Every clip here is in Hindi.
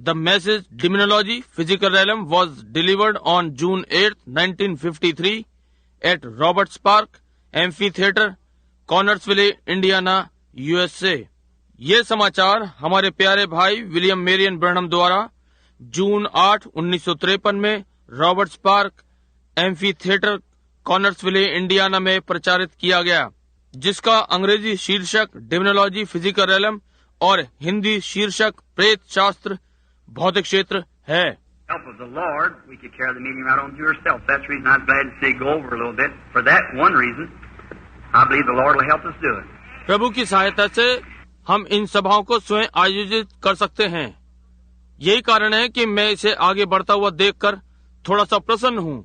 The message Demonology Physical Realm was delivered on June 8, 1953 at Roberts Park Amphitheater, Connersville, Indiana, USA. ये समाचार हमारे प्यारे भाई विलियम मेरियन ब्रैनम द्वारा जून 8, 1953 में रॉबर्ट्स पार्क एम्फीथिएटर, कॉनर्सविले, इंडियाना में प्रचारित किया गया, जिसका अंग्रेजी शीर्षक डेमोनोलॉजी फिजिकल रेलम और हिंदी शीर्षक प्रेत शास्त्र भौतिक क्षेत्र है। Help of the Lord, we could carry the meeting right on to yourself. That's the reason I'm glad to see go over a little bit. For that one reason, I believe the Lord will help us do it. प्रभु की सहायता से हम इन सभाओं को स्वयं आयोजित कर सकते हैं। यही कारण है कि मैं इसे आगे बढ़ता हुआ देखकर थोड़ा सा प्रसन्न हूँ।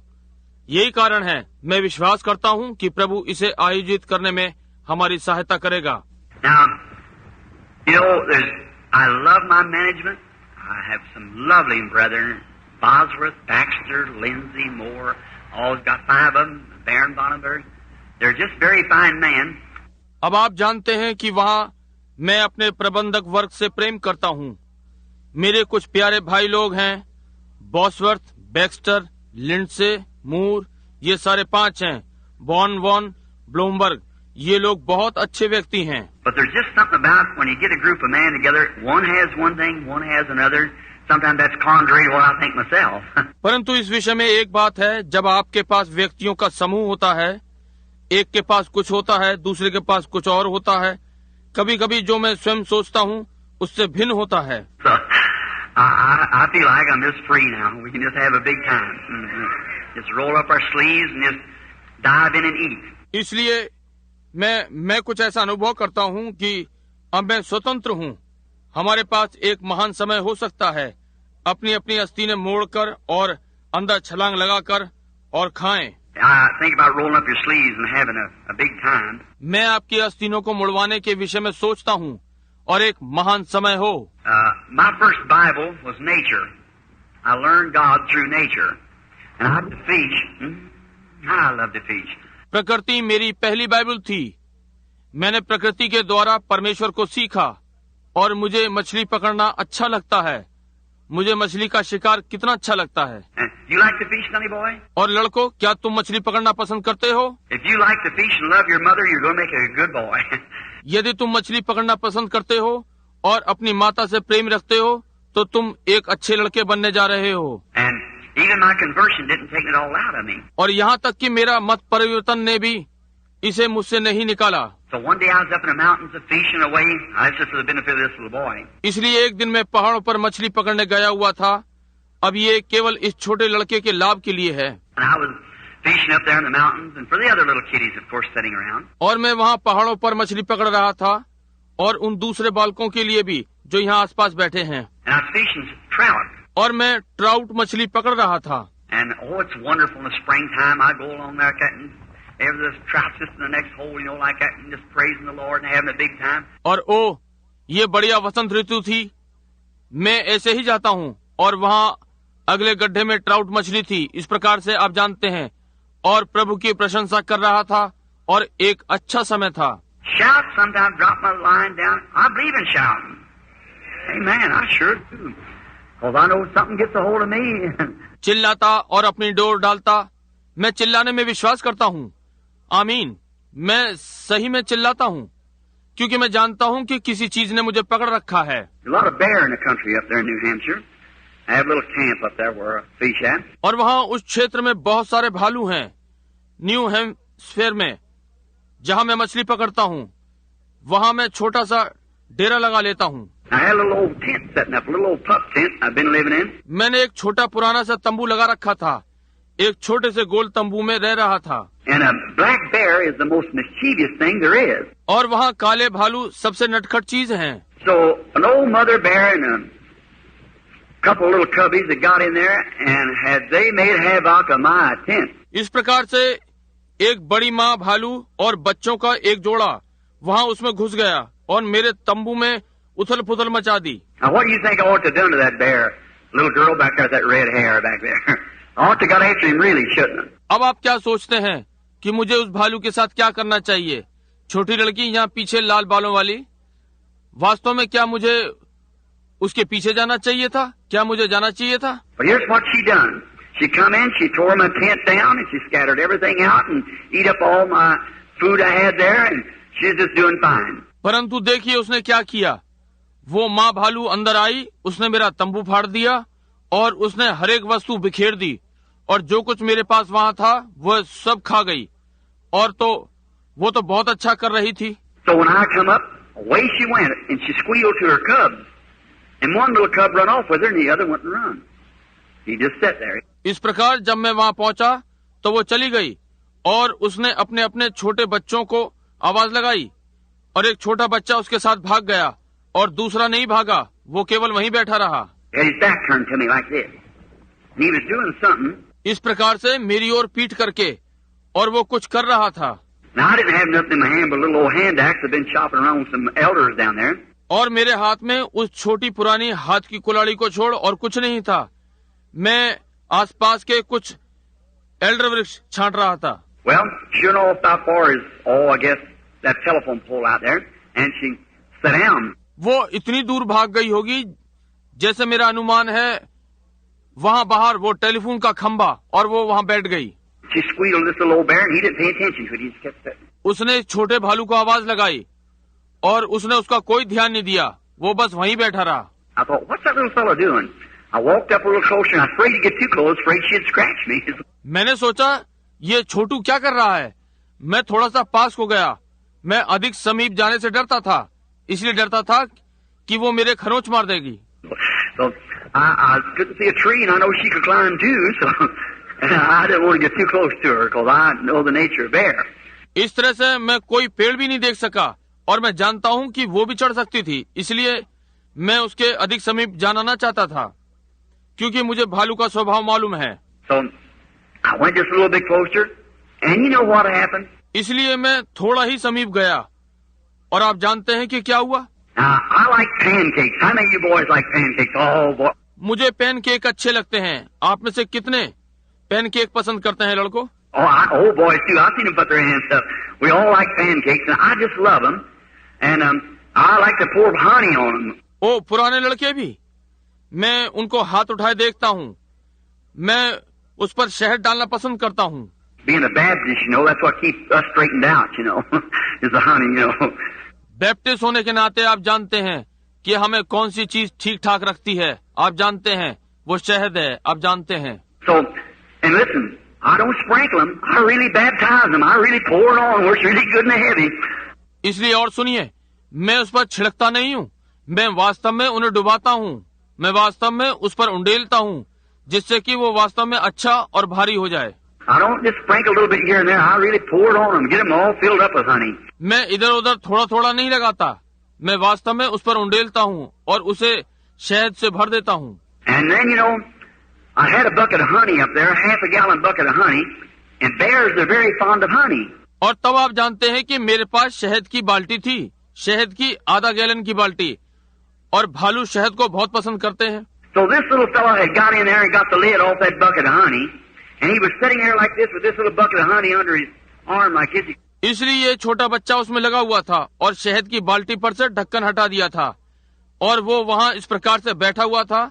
यही कारण है मैं विश्वास करता हूँ कि प्रभु इसे आयोजित करने में हमारी सहायता करेगा। Now, you know, I love my management. I have some lovely brethren, Bosworth, Baxter, Lindsay, Moore. All got 5 of them. Baron Bonnenberg. They're just very fine men. अब आप जानते हैं कि वहाँ मैं अपने प्रबंधक वर्ग से प्रेम करता हूँ। मेरे कुछ प्यारे भाई लोग हैं, बॉसवर्थ, बैक्स्टर, लिंडसे, मूर, ये सारे 5 हैं, वॉन ब्लूमबर्ग, ये लोग बहुत अच्छे व्यक्ति हैं। But there's just something about when you get a group of men together, one has one thing, one has another. Sometimes that's contrary to what I think myself. परंतु इस विषय में एक बात है, जब आपके पास व्यक्तियों का समूह होता है, एक के पास कुछ होता है, दूसरे के पास कुछ और होता है। कभी कभी जो मैं स्वयं सोचता हूँ उससे भिन्न होता है। So, I feel like I'm just free now. We can just have a big time. Just roll up our sleeves and just dive in and eat. इसलिए मैं कुछ ऐसा अनुभव करता हूँ कि अब मैं स्वतंत्र हूँ। हमारे पास एक महान समय हो सकता है, अपनी अपनी अस्तीनें मोड़कर और अंदर छलांग लगाकर और खाएं। I think about rolling up your sleeves and having a big time. मैं आपकी अस्तीनों को मुड़वाने के विषय में सोचता हूँ और एक महान समय हो। My first Bible was nature. I learned God through nature. And I love to fish. I love to fish. प्रकृति मेरी पहली बाइबल थी। मैंने प्रकृति के द्वारा परमेश्वर को सीखा और मुझे मछली पकड़ना अच्छा लगता है। मुझे मछली का शिकार कितना अच्छा लगता है। You like to fish, sonny boy? और लड़कों, क्या तुम मछली पकड़ना पसंद करते हो? If you like to fish and love your mother, you're going to make a good boy. यदि तुम मछली पकड़ना पसंद करते हो और अपनी माता से प्रेम रखते हो, तो तुम एक अच्छे लड़के बनने जा रहे हो। And even my conversion didn't take it all out of me. और यहाँ तक कि मेरा मत परिवर्तन ने भी इसे मुझसे नहीं निकाला। So one day I was up in the mountains of fishing away. I just for the benefit of this little boy. इसलिए एक दिन मैं पहाड़ों पर मछली पकड़ने गया हुआ था। अब ये केवल इस छोटे लड़के के लाभ के लिए है। And I was fishing up there in the mountains, and for the other little kiddies, of course, sitting around. और मैं वहाँ पहाड़ों पर मछली पकड़ रहा था और उन दूसरे बालकों के लिए भी जो यहाँ आसपास बैठे हैं। And I was fishing trout. और मैं ट्राउट मछली पकड़ रहा था। And oh, it's wonderful in the springtime. I go along there cutting. There's trout just in the next hole, you know, like that, and just praising the Lord and having a big time. और ओ, ये बढ़िया वसंत ऋतु थी। मैं ऐसे ही जाता हूँ और वहाँ अगले गड्ढे में ट्राउट मछली थी। इस प्रकार से आप जानते हैं, और प्रभु की प्रशंसा कर रहा था और एक अच्छा समय था। Shout, sometimes drop my line down. I believe in shouting. Amen, I sure do. Because I know something gets a hold of me. चिल्लाता और अपनी डोर डालता। मैं चिल्लाने में विश्वास करता हूँ। आमीन। मैं सही में चिल्लाता हूँ क्योंकि मैं जानता हूँ कि किसी चीज ने मुझे पकड़ रखा है। A lot of bear in the country up there in New Hampshire. I have a little camp up there where I fish at. और वहाँ उस क्षेत्र में बहुत सारे भालू हैं, न्यू हैम्पशायर में, जहाँ मैं मछली पकड़ता हूँ। वहाँ मैं छोटा सा डेरा लगा लेता हूँ। I had a little old tent setting up, a little old pup tent I've been living in. मैंने एक छोटा पुराना सा तंबू लगा रखा था। एक छोटे से गोल तंबू में रह रहा था। And a black bear is the most mischievous thing there is. और वहाँ काले भालू सबसे नटखट चीज हैं। So an old mother bear and a couple of little cubbies that got in there and had they made havoc of my tent. इस प्रकार से एक बड़ी माँ भालू और बच्चों का एक जोड़ा वहाँ उसमें घुस गया और मेरे तंबू में उथल पुथल मचा दी। Now what do you think I ought to done to that bear? Little girl back there with that red hair back there. I ought to got after him really, shouldn't I? अब आप क्या सोचते हैं कि मुझे उस भालू के साथ क्या करना चाहिए? छोटी लड़की यहाँ पीछे लाल बालों वाली। वास्तव में क्या मुझे उसके पीछे जाना चाहिए था? क्या मुझे जाना चाहिए था? But here's what she done. She come in, she tore my tent down, and she scattered everything out and eat up all my food I had there, and she's just doing fine. परंतु देखिए उसने क्या किया। वो माँ भालू अंदर आई, उसने मेरा तंबू फाड़ दिया और उसने हर एक वस्तु बिखेर दी और जो कुछ मेरे पास वहाँ था वह सब खा गई। और तो वो तो बहुत अच्छा कर रही थी। So when I come up, away she went, and she squealed to her cubs. And one little cub run off with her, and the other wouldn't run. He just sat there. इस प्रकार जब मैं वहाँ पहुँचा तो वो चली गई और उसने अपने अपने छोटे बच्चों को आवाज लगाई और एक छोटा बच्चा उसके साथ भाग गया और दूसरा नहीं भागा, वो केवल वहीं बैठा रहा। Had his back turned to me like this. And he was doing something. इस प्रकार से मेरी ओर पीठ करके, और वो कुछ कर रहा था। Now I didn't have nothing in my hand but a little old hand axe. I've been chopping around with some elders down there. और मेरे हाथ में उस छोटी पुरानी हाथ की कुल्हाड़ी को छोड़ और कुछ नहीं था। मैं आसपास के कुछ एल्डर वृक्ष छांट रहा था। Well, sure enough, about far as, I guess, that telephone pole out there, and she sat down. वो इतनी दूर भाग गई होगी जैसे मेरा अनुमान है, वहाँ बाहर वो टेलीफोन का खंबा, और वो वहाँ बैठ गई। She squealed this little old bear, and he didn't pay attention to it. He just kept sitting. उसने छोटे भालू को आवाज लगाई और उसने उसका कोई ध्यान नहीं दिया, वो बस वहीं बैठा रहा। I thought, what's that little fellow doing? I walked up a little closer, and I was afraid to get too close, afraid she'd scratch me. मैंने सोचा ये छोटू क्या कर रहा है। मैं थोड़ा सा पास को गया। मैं अधिक समीप जाने से डरता था, इसलिए डरता था कि वो मेरे खरोंच मार देगी। So I couldn't see a tree, and I know she could climb too, so I didn't want to get too close to her because I know the nature of bear. इस तरह से मैं कोई पेड़ भी नहीं देख सका और मैं जानता हूँ कि वो भी चढ़ सकती थी, इसलिए मैं उसके अधिक समीप जाना ना चाहता था, क्योंकि मुझे भालू का स्वभाव मालूम है। So I went just a little bit closer, and you know what happened? इसलिए मैं थोड़ा ही समीप गया और आप जानते हैं कि क्या हुआ? Now, I like pancakes. How many of you boys like pancakes? Oh, boy. मुझे पैनकेक अच्छे लगते हैं। आप में से कितने पैनकेक पसंद करते हैं लड़कों? Oh, boys too. I've seen them put their hands up. We all like pancakes, and I just love them. And I like to pour honey on them. ओ, पुराने लड़के भी? मैं उनको हाथ उठाए देखता हूँ। मैं उस पर शहद डालना पसंद करता हूँ। Being a Baptist, you know, that's what keeps us straightened out, you know, is the honey, you know. Baptist होने के नाते आप जानते हैं कि हमें कौन सी चीज ठीक ठाक रखती है। आप जानते हैं वो शहद है। आप जानते हैं। So, and listen, I don't sprinkle them. I really baptize them. I really pour it on where it's really good and heavy. इसलिए और सुनिए, मैं उस पर छिड़कता नहीं हूँ, मैं वास्तव में उन्हें डुबाता हूँ। मैं वास्तव में उस पर उंडेलता हूँ जिससे कि वो वास्तव में अच्छा और भारी हो जाए। I don't just sprinkle a little bit here and there. I really pour it on them, get them all filled up with honey. मैं इधर उधर थोड़ा थोड़ा नहीं लगाता, मैं वास्तव में उस पर उंडेलता हूँ और उसे शहद से भर देता हूँ। And then, you know, I had a bucket of honey up there, a half-a-gallon bucket of honey, and bears are very fond of honey. और तब आप जानते हैं कि मेरे पास शहद की बाल्टी थी, शहद की आधा गैलन की बाल्टी, और भालू शहद को बहुत पसंद करते हैं। So this little fellow had got in there and got the lid off that bucket of honey, and he was sitting there like this with this little bucket of honey under his arm like this. इसलिए ये छोटा बच्चा उसमें लगा हुआ था और शहद की बाल्टी पर से ढक्कन हटा दिया था और वो वहाँ इस प्रकार से बैठा हुआ था,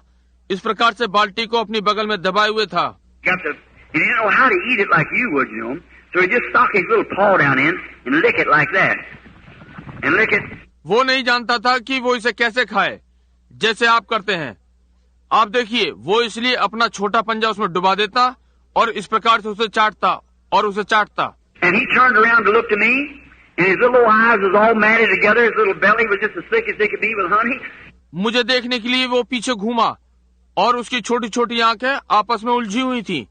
इस प्रकार से बाल्टी को अपनी बगल में दबाए हुए था। He didn't know how to eat it like you would, you know. So he just stuck his little paw down in and lick it like that. And lick it. वो नहीं जानता था कि वो इसे कैसे खाए, जैसे आप करते हैं। आप देखिए, वो इसलिए अपना छोटा पंजा उसमें डुबा देता और इस प्रकार से उसे चाटता और उसे चाटता। And he turned around to look to me, and his little eyes was all matted together. His little belly was just as thick as they could be with honey. मुझे देखने के लिए वो पीछे घूमा और उसकी छोटी छोटी आंखें आपस में उलझी हुई थी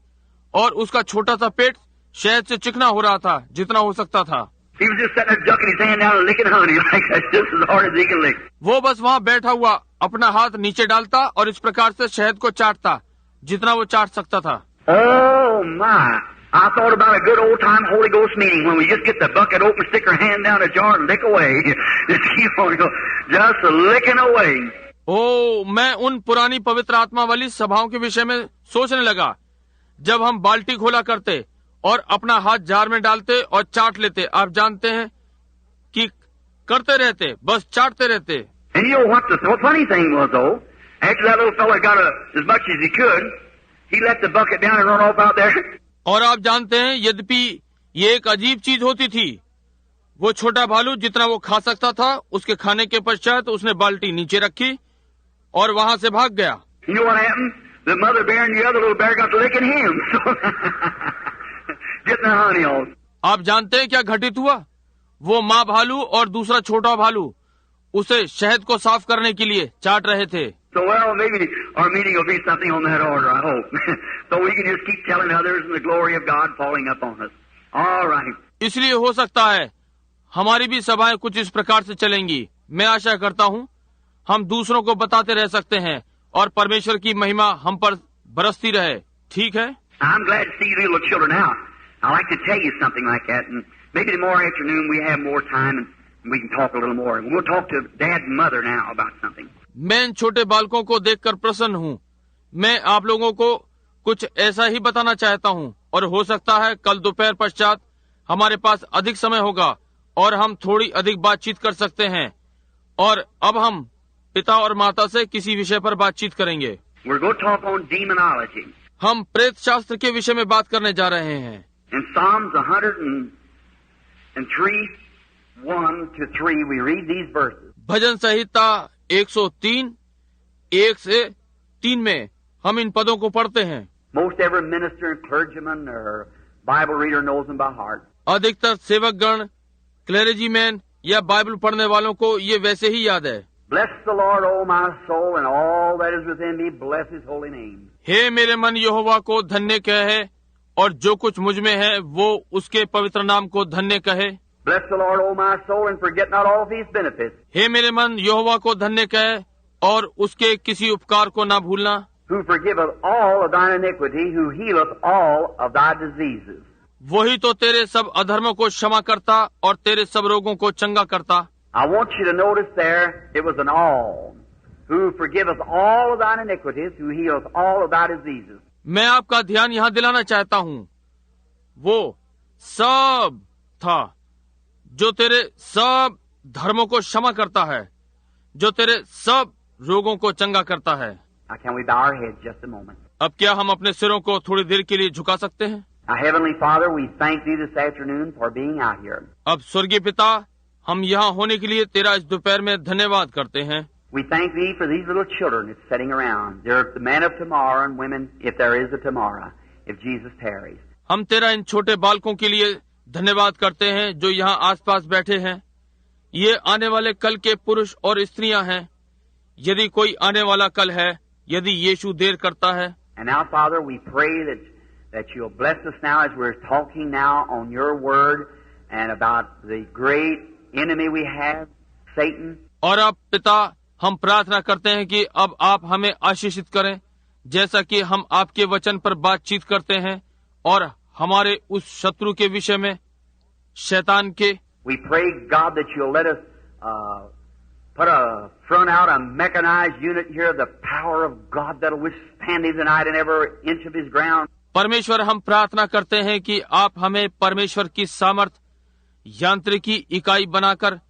और उसका छोटा सा पेट शहद से चिकना हो रहा था जितना हो सकता था। He was just sitting there ducking his hand down and licking honey like that, just as hard as he could lick. वो बस वहाँ बैठा हुआ अपना हाथ नीचे डालता और इस प्रकार से शहद को चाटता जितना वो चाट सकता था। Oh my! I thought about a good old time Holy Ghost meeting when we just get the bucket open, stick our hand down a jar and lick away. Just keep on going, just licking away. ओ, मैं उन पुरानी पवित्र आत्मा वाली सभाओं के विषय में सोचने लगा जब हम बाल्टी खोला करते और अपना हाथ जार में डालते और चाट लेते। आप जानते हैं कि करते रहते, बस चाटते रहते। And you know what the funny thing was though? After that little fella got as much as he could, he let the bucket down and run off out there. और आप जानते हैं, यद्यपि ये एक अजीब चीज होती थी, वो छोटा भालू जितना वो खा सकता था, उसके खाने के पश्चात उसने बाल्टी नीचे रखी और वहां से भाग गया। You know what happened? The mother bear and the other little bear got to licking him. Getting the honey on. आप जानते हैं क्या घटित हुआ? वो माँ भालू और दूसरा छोटा भालू उसे शहद को साफ करने के लिए चाट रहे थे। So well, maybe our meeting will be something on that order, I hope. So we can just keep telling others and the glory of God falling upon us. All right. इसलिए हो सकता है हमारी भी सभाएं कुछ इस प्रकार से चलेंगी। मैं आशा करता हूँ हम दूसरों को बताते रह सकते हैं और परमेश्वर की महिमा हम पर बरसती रहे। ठीक है? I'm glad to see you little children now. I'd like to tell you something like that, and maybe tomorrow afternoon we have more time and we can talk a little more. We'll talk to Dad and Mother now about something. मैं इन छोटे बालकों को देखकर प्रसन्न हूँ। मैं आप लोगों को कुछ ऐसा ही बताना चाहता हूँ और हो सकता है कल दोपहर पश्चात हमारे पास अधिक समय होगा और हम थोड़ी अधिक बातचीत कर सकते हैं। और अब हम पिता और माता से किसी विषय पर बातचीत करेंगे। We're going to talk on demonology. हम प्रेत शास्त्र के विषय में बात करने जा रहे हैं। In Psalms 103, 1-3, we read these verses. भजन संहिता 103, 1 से 3 में हम इन पदों को पढ़ते हैं। Most every minister and clergyman or Bible reader knows them by heart. अधिकतर सेवकगण, क्लेरिजीमैन या बाइबल पढ़ने वालों को ये वैसे ही याद है। Bless the Lord, O my soul, and all that is within me, bless His holy name. हे मेरे मन यहोवा को धन्य कहे और जो कुछ मुझ में है वो उसके पवित्र नाम को धन्य कहे। Bless the Lord, O my soul, and forget not all of His benefits. हे मेरे मन यहोवा को धन्य कहे और उसके किसी उपकार को ना भूलना। Who forgiveth all of thine iniquity, who healeth all of thy diseases. वही तो तेरे सब अधर्मों को क्षमा करता और तेरे सब रोगों को चंगा करता। I want you to notice there, it was an all. Who forgiveth all of thine iniquities, who healeth all of thy diseases. मैं आपका ध्यान यहाँ दिलाना चाहता हूँ, वो सब था जो तेरे सब धर्मों को क्षमा करता है, जो तेरे सब रोगों को चंगा करता है। Now can we bow our heads just a moment? अब क्या हम अपने सिरों को थोड़ी देर के लिए झुका सकते हैं? Now, Heavenly Father, we thank Thee this afternoon for being out here. अब स्वर्गीय पिता, हम यहाँ होने के लिए तेरा इस दोपहर में धन्यवाद करते हैं। We thank Thee for these little children that's sitting around. They're the men of tomorrow and women, if there is a tomorrow, if Jesus tarries. हम तेरा इन छोटे बालकों के लिए धन्यवाद करते हैं जो यहाँ आसपास बैठे हैं। ये आने वाले कल के पुरुष और स्त्रियां हैं, यदि कोई आने वाला कल है, यदि यीशु देर करता है। And now, Father, we pray that You'll bless us now as we're talking now on Your Word and about the great enemy we have, Satan. और अब पिता, हम प्रार्थना करते हैं कि अब आप हमें आशीषित करें, जैसा कि हम आपके वचन पर बातचीत करते हैं और हमारे उस शत्रु के विषय में, शैतान के। We pray, God, that You'll let us put a front out, a mechanized unit here of the power of God that'll withstand Him tonight in every inch of His ground. परमेश्वर, हम प्रार्थना करते हैं कि आप हमें परमेश्वर की सामर्थ यांत्रिकी इकाई बनाकर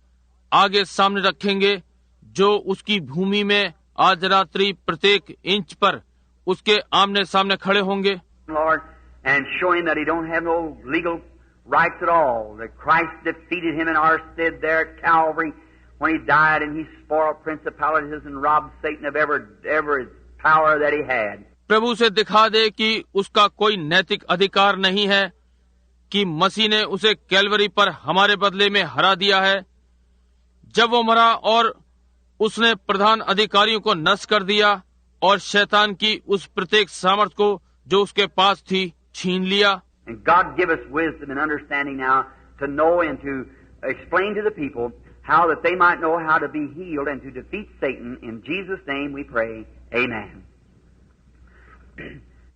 आगे सामने रखेंगे, जो उसकी भूमि में आज रात्रि प्रत्येक इंच पर उसके आमने सामने खड़े होंगे। Lord, and show Him that He don't have no legal rights at all. That Christ defeated Him in our stead there at Calvary when He died, and He spoiled principalities and robbed Satan of every power that he had. प्रभु से दिखा दे कि उसका कोई नैतिक अधिकार नहीं है, कि मसीह ने उसे कैलवरी पर हमारे बदले में हरा दिया है जब वो मरा, और उसने प्रधान अधिकारियों को नष्ट कर दिया और शैतान की उस प्रत्येक सामर्थ को जो उसके पास थी छीन लिया। And God give us wisdom and understanding now to know and to explain to the people how that they might know how to be healed and to defeat Satan. In Jesus' name we pray. Amen.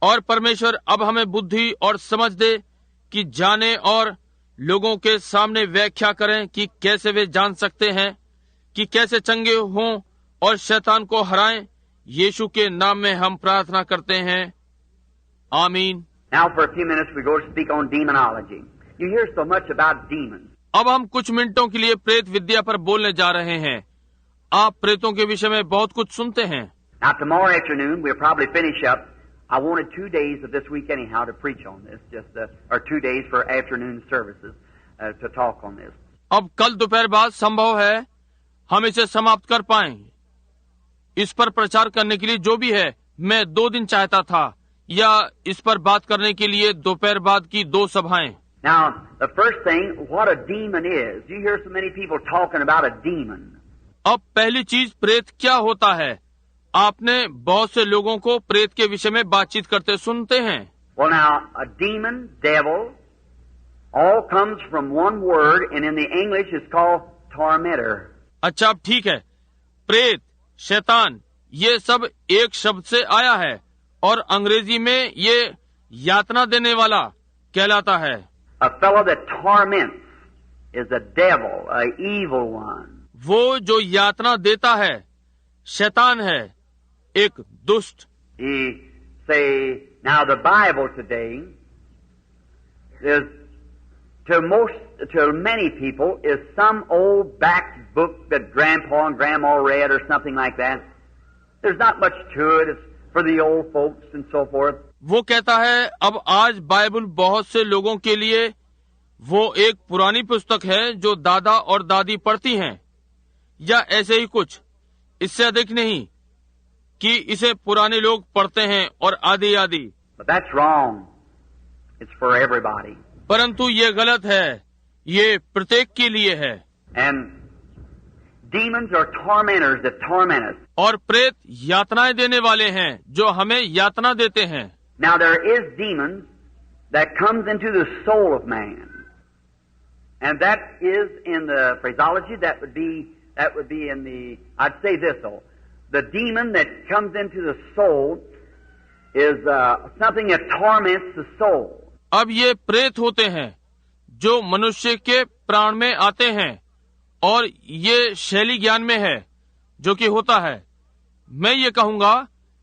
और परमेश्वर अब हमें बुद्धि और समझ दे कि जाने और लोगों के सामने व्याख्या करें कि कैसे वे जान सकते हैं कि कैसे चंगे हों और शैतान को हराएं। यीशु के नाम में हम प्रार्थना करते हैं, आमीन। Now for a few minutes we go to speak on demonology. You hear so much about demons. अब हम कुछ मिनटों के लिए प्रेत विद्या पर बोलने जा रहे हैं। आप प्रेतों के विषय में बहुत कुछ सुनते हैं। Now, tomorrow afternoon, we'll probably finish up. I wanted 2 days of this week anyhow to preach on this, or 2 days for afternoon services to talk on this. अब कल दोपहर बाद संभव है हम इसे समाप्त कर पाएं। इस पर प्रचार करने के लिए जो भी है, मैं 2 दिन चाहता था, या इस पर बात करने के लिए दोपहर बाद की 2 सभाएं। Now, the first thing, what a demon is. You hear so many people talking about a demon. अब पहली चीज प्रेत क्या होता है। आपने बहुत से लोगों को प्रेत के विषय में बातचीत करते सुनते हैं। Well, now, a demon, devil, all comes from one word, and in the English it's called tormentor. अच्छा, अब ठीक है। प्रेत, शैतान, ये सब एक शब्द से आया है और अंग्रेजी में ये यातना देने वाला कहलाता है। A fellow that torments is a devil, a evil one. वो जो यातना देता है शैतान है, एक दुष्ट। He say, now the Bible today is to many people is some old back book that grandpa and grandma read or something like that. There's not much to it. It's for the old folks and so forth. वो कहता है अब आज बाइबल बहुत से लोगों के लिए वो एक पुरानी पुस्तक है जो दादा और दादी पढ़ती हैं, या ऐसे ही कुछ, इससे अधिक नहीं कि इसे पुराने लोग पढ़ते हैं और आदि आदि। But that's wrong. It's for everybody. परंतु ये गलत है, ये प्रत्येक के लिए है। And demons are tormentors that torment us. और प्रेत यातनाएं देने वाले हैं जो हमें यातना देते हैं। Now there is demons that comes into the soul of man. And that is in the phraseology, that would be in the, I'd say this though, the demon that comes into the soul is something that torments the soul. अब ये प्रेत होते हैं जो मनुष्य के प्राण में आते हैं, और ये शैली ज्ञान में है जो कि होता है। मैं ये कहूँगा,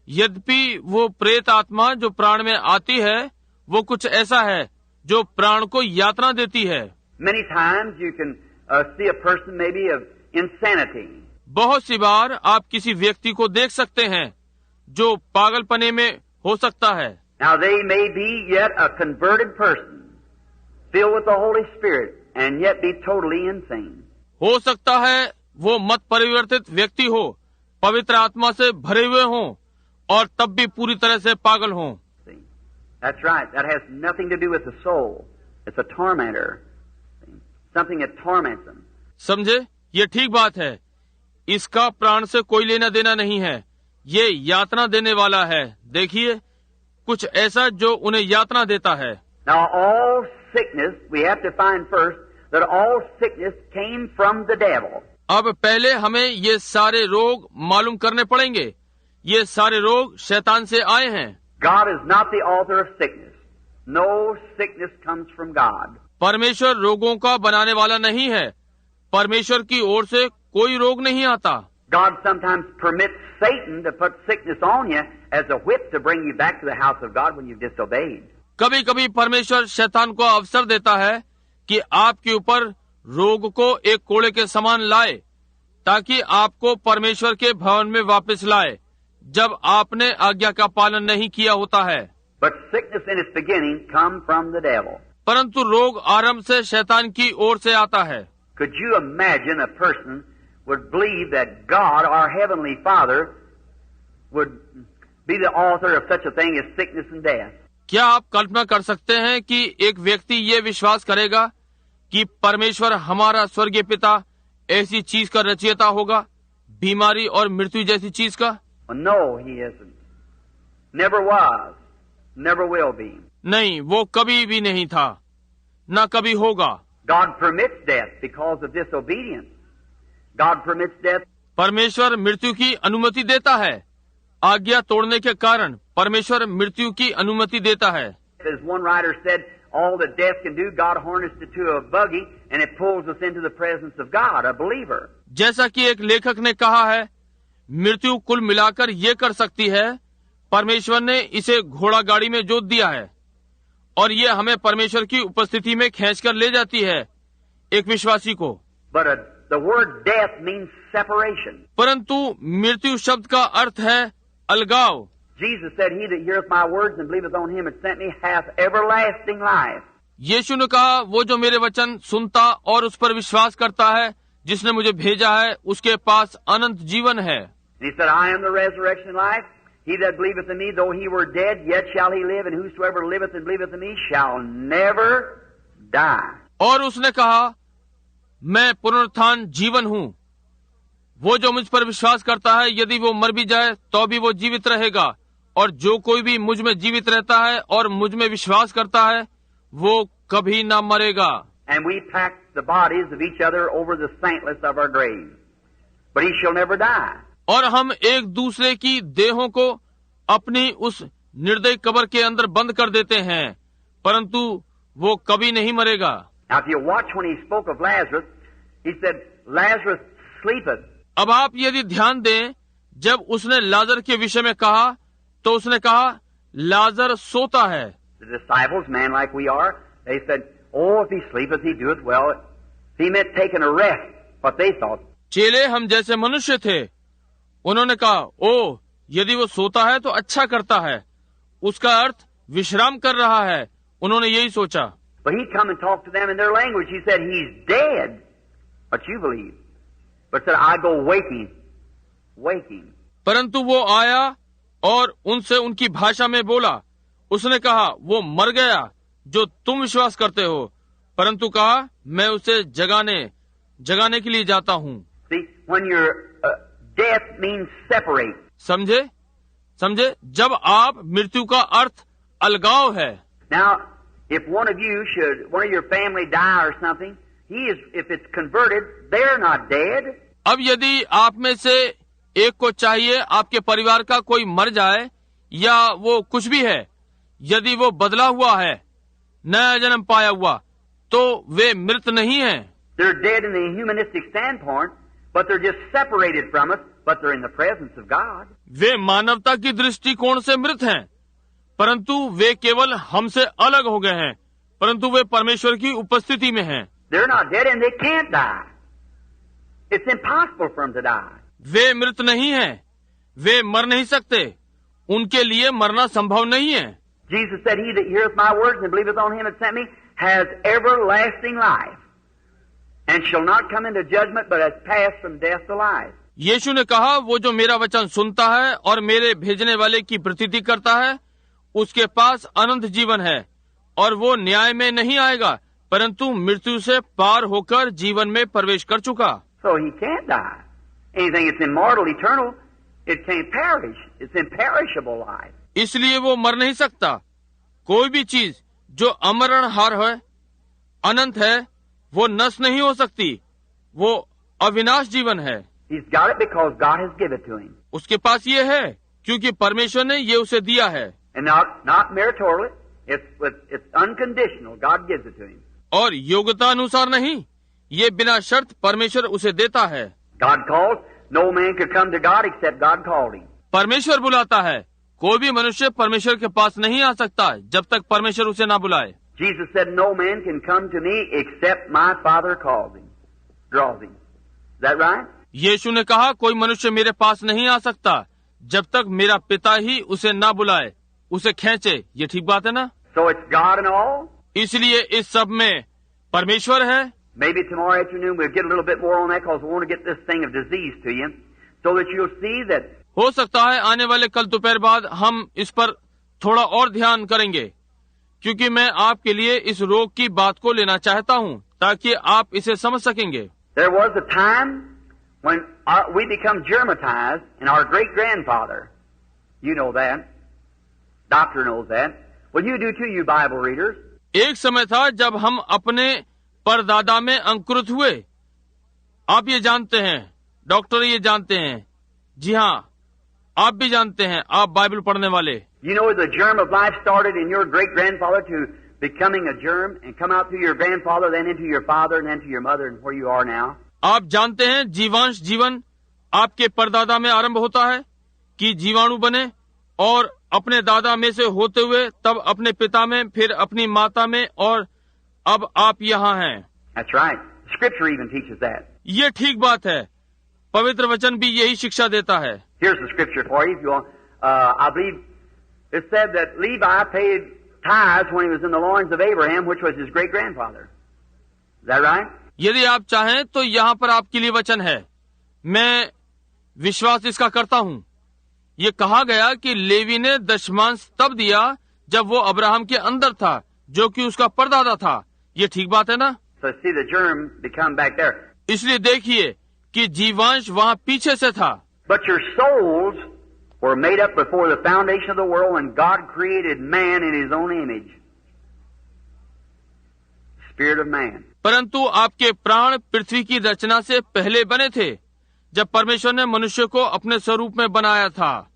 यद्यपि वो प्रेत आत्मा जो प्राण में आती है वो कुछ ऐसा है जो प्राण को यातना देती है। Many times you can see a person maybe of insanity. बहुत सी बार आप किसी व्यक्ति को देख सकते हैं जो पागलपने में हो सकता है। Now they may be yet a converted person, filled with the Holy Spirit, and yet be totally insane. हो सकता है वो मत परिवर्तित व्यक्ति हो, पवित्र आत्मा से भरे हुए हों, और तब भी पूरी तरह से पागल हों। See? That's right. That has nothing to do with the soul. It's a tormentor. See? Something that torments them. समझे, ये ठीक बात है। इसका प्राण से कोई लेना देना नहीं है, ये यातना देने वाला है। देखिए, कुछ ऐसा जो उन्हें यातना देता है। Now all sickness, we have to find first that all sickness came from the devil. अब पहले हमें ये सारे रोग मालूम करने पड़ेंगे। ये सारे रोग शैतान से आए हैं। God is not the author of sickness. No sickness comes from God. परमेश्वर रोगों का बनाने वाला नहीं है। परमेश्वर की ओर से कोई रोग नहीं आता। God sometimes permits Satan to put sickness on you as a whip to bring you back to the house of God when you've disobeyed. कभी कभी परमेश्वर शैतान को अवसर देता है कि आपके ऊपर रोग को एक कोड़े के समान लाए, ताकि आपको परमेश्वर के भवन में वापस लाए जब आपने आज्ञा का पालन नहीं किया होता है। But sickness in its beginning come from the devil. परंतु रोग आरंभ से शैतान की ओर से आता है। Could you imagine a person would believe that God, our Heavenly Father, would be the author of such a thing as sickness and death? क्या आप कल्पना कर सकते हैं कि एक व्यक्ति ये विश्वास करेगा कि परमेश्वर हमारा स्वर्गीय पिता ऐसी चीज का रचयिता होगा, बीमारी और मृत्यु जैसी चीज का? Well, no, He isn't. Never was. Never will be. नहीं, वो कभी भी नहीं था, न कभी होगा। God permits death because of disobedience. God permits death. परमेश्वर मृत्यु की अनुमति देता है, आज्ञा तोड़ने के कारण परमेश्वर मृत्यु की अनुमति देता है। As one writer said, all that death can do, God harnessed it to a buggy and it pulls us into the presence of God, a believer. जैसा कि एक लेखक ने कहा है, मृत्यु कुल मिलाकर ये कर सकती है, परमेश्वर ने इसे घोड़ा गाड़ी में जोत दिया है, और ये हमें परमेश्वर की उपस्थिति में खींचकर ले जाती है, एक विश्वासी को। But the word death means separation. परंतु मृत्यु शब्द का अर्थ है अलगाव। Jesus said, He that heareth my words and believeth on him that sent me hath everlasting life. यीशु ने कहा, वो जो मेरे वचन सुनता और उस पर विश्वास करता है जिसने मुझे भेजा है, उसके पास अनंत जीवन है। And he said, I am the resurrection and life. He that believeth in me, though he were dead, yet shall he live, and whosoever liveth and believeth in me shall never die. और उसने कहा, मैं पुनरुत्थान जीवन हूँ। वो जो मुझ पर विश्वास करता है, यदि वो मर भी जाए तो भी वो जीवित रहेगा, और जो कोई भी मुझ में जीवित रहता है और मुझ में विश्वास करता है, वो कभी ना मरेगा। And we pack the bodies of each other over the saintless of our graves, but he shall never die. और हम एक दूसरे की देहों को अपनी उस निर्दयी कब्र के अंदर बंद कर देते हैं, परंतु वो कभी नहीं मरेगा। Now, if you watch when he spoke of Lazarus, he said, Lazarus sleepeth. अब आप यदि ध्यान दें, जब उसने लाजर के विषय में कहा तो उसने कहा, लाजर सोता है। The disciples, man like we are, they said, oh, if he sleepeth, he doeth well. He meant taking a rest, what they thought. चेले हम जैसे मनुष्य थे, उन्होंने कहा, ओ, यदि वो सोता है तो अच्छा करता है, उसका अर्थ विश्राम कर रहा है। उन्होंने यही सोचा। But he come and talked to them in their language. He said, he's dead, but you believe. But said, I go waking, waking. परंतु वो आया और उनसे उनकी भाषा में बोला। उसने कहा, वो मर गया जो तुम विश्वास करते हो, परंतु कहा, मैं उसे जगाने के लिए जाता हूँ। See, when your death means separate. समझे, जब आप मृत्यु का अर्थ अलगाव है। Now, if one of your family die or something, if it's converted, they're not dead. अब यदि आप में से एक को चाहिए आपके परिवार का कोई मर जाए या वो कुछ भी है, यदि वो बदला हुआ है, नया जन्म पाया हुआ, तो वे मृत नहीं हैं। They're dead in the humanistic standpoint, but they're just separated from us, but they're in the presence of God. वे मानवता की दृष्टिकोण से मृत हैं, परंतु वे केवल हमसे अलग हो गए हैं, परंतु वे परमेश्वर की उपस्थिति में हैं। They're not dead and they can't die. It's impossible for them to die. वे मृत नहीं हैं, वे मर नहीं सकते, उनके लिए मरना संभव नहीं है। Jesus said, He that heareth my words and believeth on him that sent me has everlasting life, and shall not come into judgment, but has passed from death to life. यीशु ने कहा, वो जो मेरा वचन सुनता है और मेरे भेजने वाले की प्रतीति करता है, उसके पास अनंत जीवन है, और वो न्याय में नहीं आएगा, परंतु मृत्यु से पार होकर जीवन में प्रवेश कर चुका। So he can't die. Anything that's immortal, eternal, it can't perish. It's imperishable life. इसलिए वो मर नहीं सकता। कोई भी चीज जो अमरणहार है, अनंत है, वो नष्ट नहीं हो सकती, वो अविनाश जीवन है। He's got it because God has given it to him. उसके पास ये है क्योंकि परमेश्वर ने ये उसे दिया है। And not meritorially, it's unconditional. God gives it to him. और योग्यता अनुसार नहीं, ये बिना शर्त परमेश्वर उसे देता है। God calls. No man could come to God except God called him. परमेश्वर बुलाता है, कोई भी मनुष्य परमेश्वर के पास नहीं आ सकता जब तक परमेश्वर उसे ना बुलाए। Jesus said, no man can come to me except my Father calls him, draws him. Is that right? यीशु ने कहा, कोई मनुष्य मेरे पास नहीं आ सकता जब तक मेरा पिता ही उसे ना बुलाए, उसे खींचे। ये ठीक बात है ना? So it's God and all. इसलिए इस सब में परमेश्वर है। Maybe tomorrow afternoon we'll get a little bit more on that because we want to get this thing of disease to you so that you'll see that. हो सकता है आने वाले कल दोपहर बाद हम इस पर थोड़ा और ध्यान करेंगे, क्योंकि मैं आपके लिए इस रोग की बात को लेना चाहता हूं ताकि आप इसे समझ सकेंगे। There was a time when we become germatized and our great grandfather, you know that, doctor knows that. Well, you do too, you Bible readers. एक समय था जब हम अपने परदादा में अंकुरित हुए। आप ये जानते हैं, डॉक्टर ये जानते हैं। जी हाँ, आप भी जानते हैं, आप बाइबल पढ़ने वाले। You know the germ of life started in your great grandfather to becoming a germ and come out through your grandfather, then into your father, and then to your mother, and where you are now. आप जानते हैं जीवांश जीवन आपके परदादा में आरंभ होता है कि जीवाणु बने और अपने दादा में से होते हुए तब अपने पिता में, फिर अपनी माता में, और अब आप यहाँ हैं। That's right. Scripture even teaches that. ये ठीक बात है, पवित्र वचन भी यही शिक्षा देता है। Here's the scripture for you if you want. I believe it said that Levi paid tithes when he was in the loins of Abraham, which was his great-grandfather. Is that right? यदि आप चाहें तो यहाँ पर आपके लिए वचन है, मैं विश्वास इसका करता हूँ। ये कहा गया कि लेवी ने दशमांश तब दिया जब वो अब्राहम के अंदर था, जो कि उसका परदादा था। ये ठीक बात है ना? So see the germ become back there. इसलिए देखिए कि जीवांश वहाँ पीछे से था। But your souls were made up before the foundation of the world, and God created man in His own image. Spirit of man. परंतु आपके प्राण पृथ्वी की रचना से पहले बने थे, जब परमेश्वर ने मनुष्य को अपने स्वरूप में बनाया था,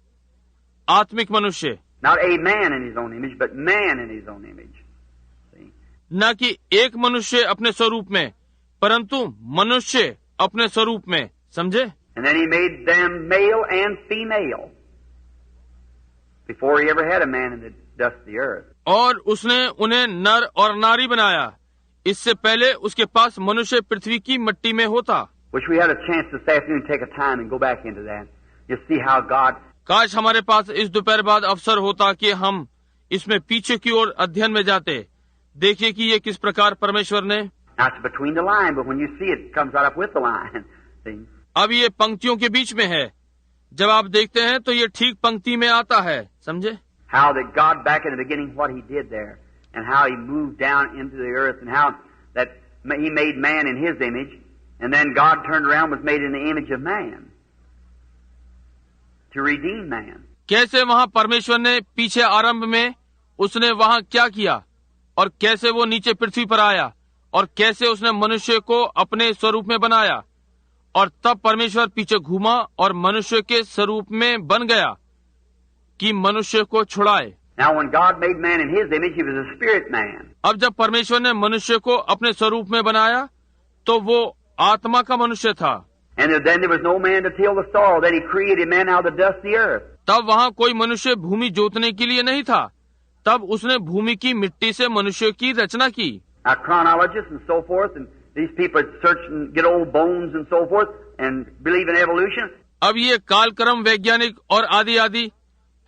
आत्मिक मनुष्य। Not a man in his own image, but man in his own image. See? न कि एक मनुष्य अपने स्वरूप में, परंतु मनुष्य अपने स्वरूप में, समझे? And then He made them male and female before He ever had a man in the dust of the earth. और उसने उन्हें नर और नारी बनाया, इससे पहले उसके पास मनुष्य पृथ्वी की मिट्टी में होता। Wish we had a chance this afternoon to take a time and go back into that. You see how God. काश हमारे पास इस दोपहर बाद अवसर होता कि हम इसमें पीछे की ओर अध्ययन में जाते। देखिए कि ये किस प्रकार परमेश्वर ने। Now it's between the line, but when you see it, it comes right up with the line. See? अब ये पंक्तियों के बीच में है, जब आप देखते हैं तो ये ठीक पंक्ति में आता है, समझे? How that God back in the beginning, what He did there, and how He moved down into the earth, and how that He made man in His image, and then God turned around, was made in the image of man to redeem man. कैसे वहाँ परमेश्वर ने पीछे आरंभ में उसने वहाँ क्या किया, और कैसे वो नीचे पृथ्वी पर आया, और कैसे उसने मनुष्य को अपने स्वरूप में बनाया, और तब परमेश्वर पीछे घूमा और मनुष्य के स्वरूप में बन गया कि मनुष्य को छुड़ाए। Now when God made man in His image, He was a spirit man. अब जब परमेश्वर ने मनुष्य को अपने स्वरूप में बनाया तो वो आत्मा का मनुष्य था। And then there was no man to till the soil. Then He created man out of the dust of the earth. तब वहाँ कोई मनुष्य भूमि जोतने के लिए नहीं था, तब उसने भूमि की मिट्टी से मनुष्य की रचना की। Now chronologists and so forth, and these people search and get old bones and so forth, and believe in evolution. अब ये कालक्रम वैज्ञानिक और आदि आदि,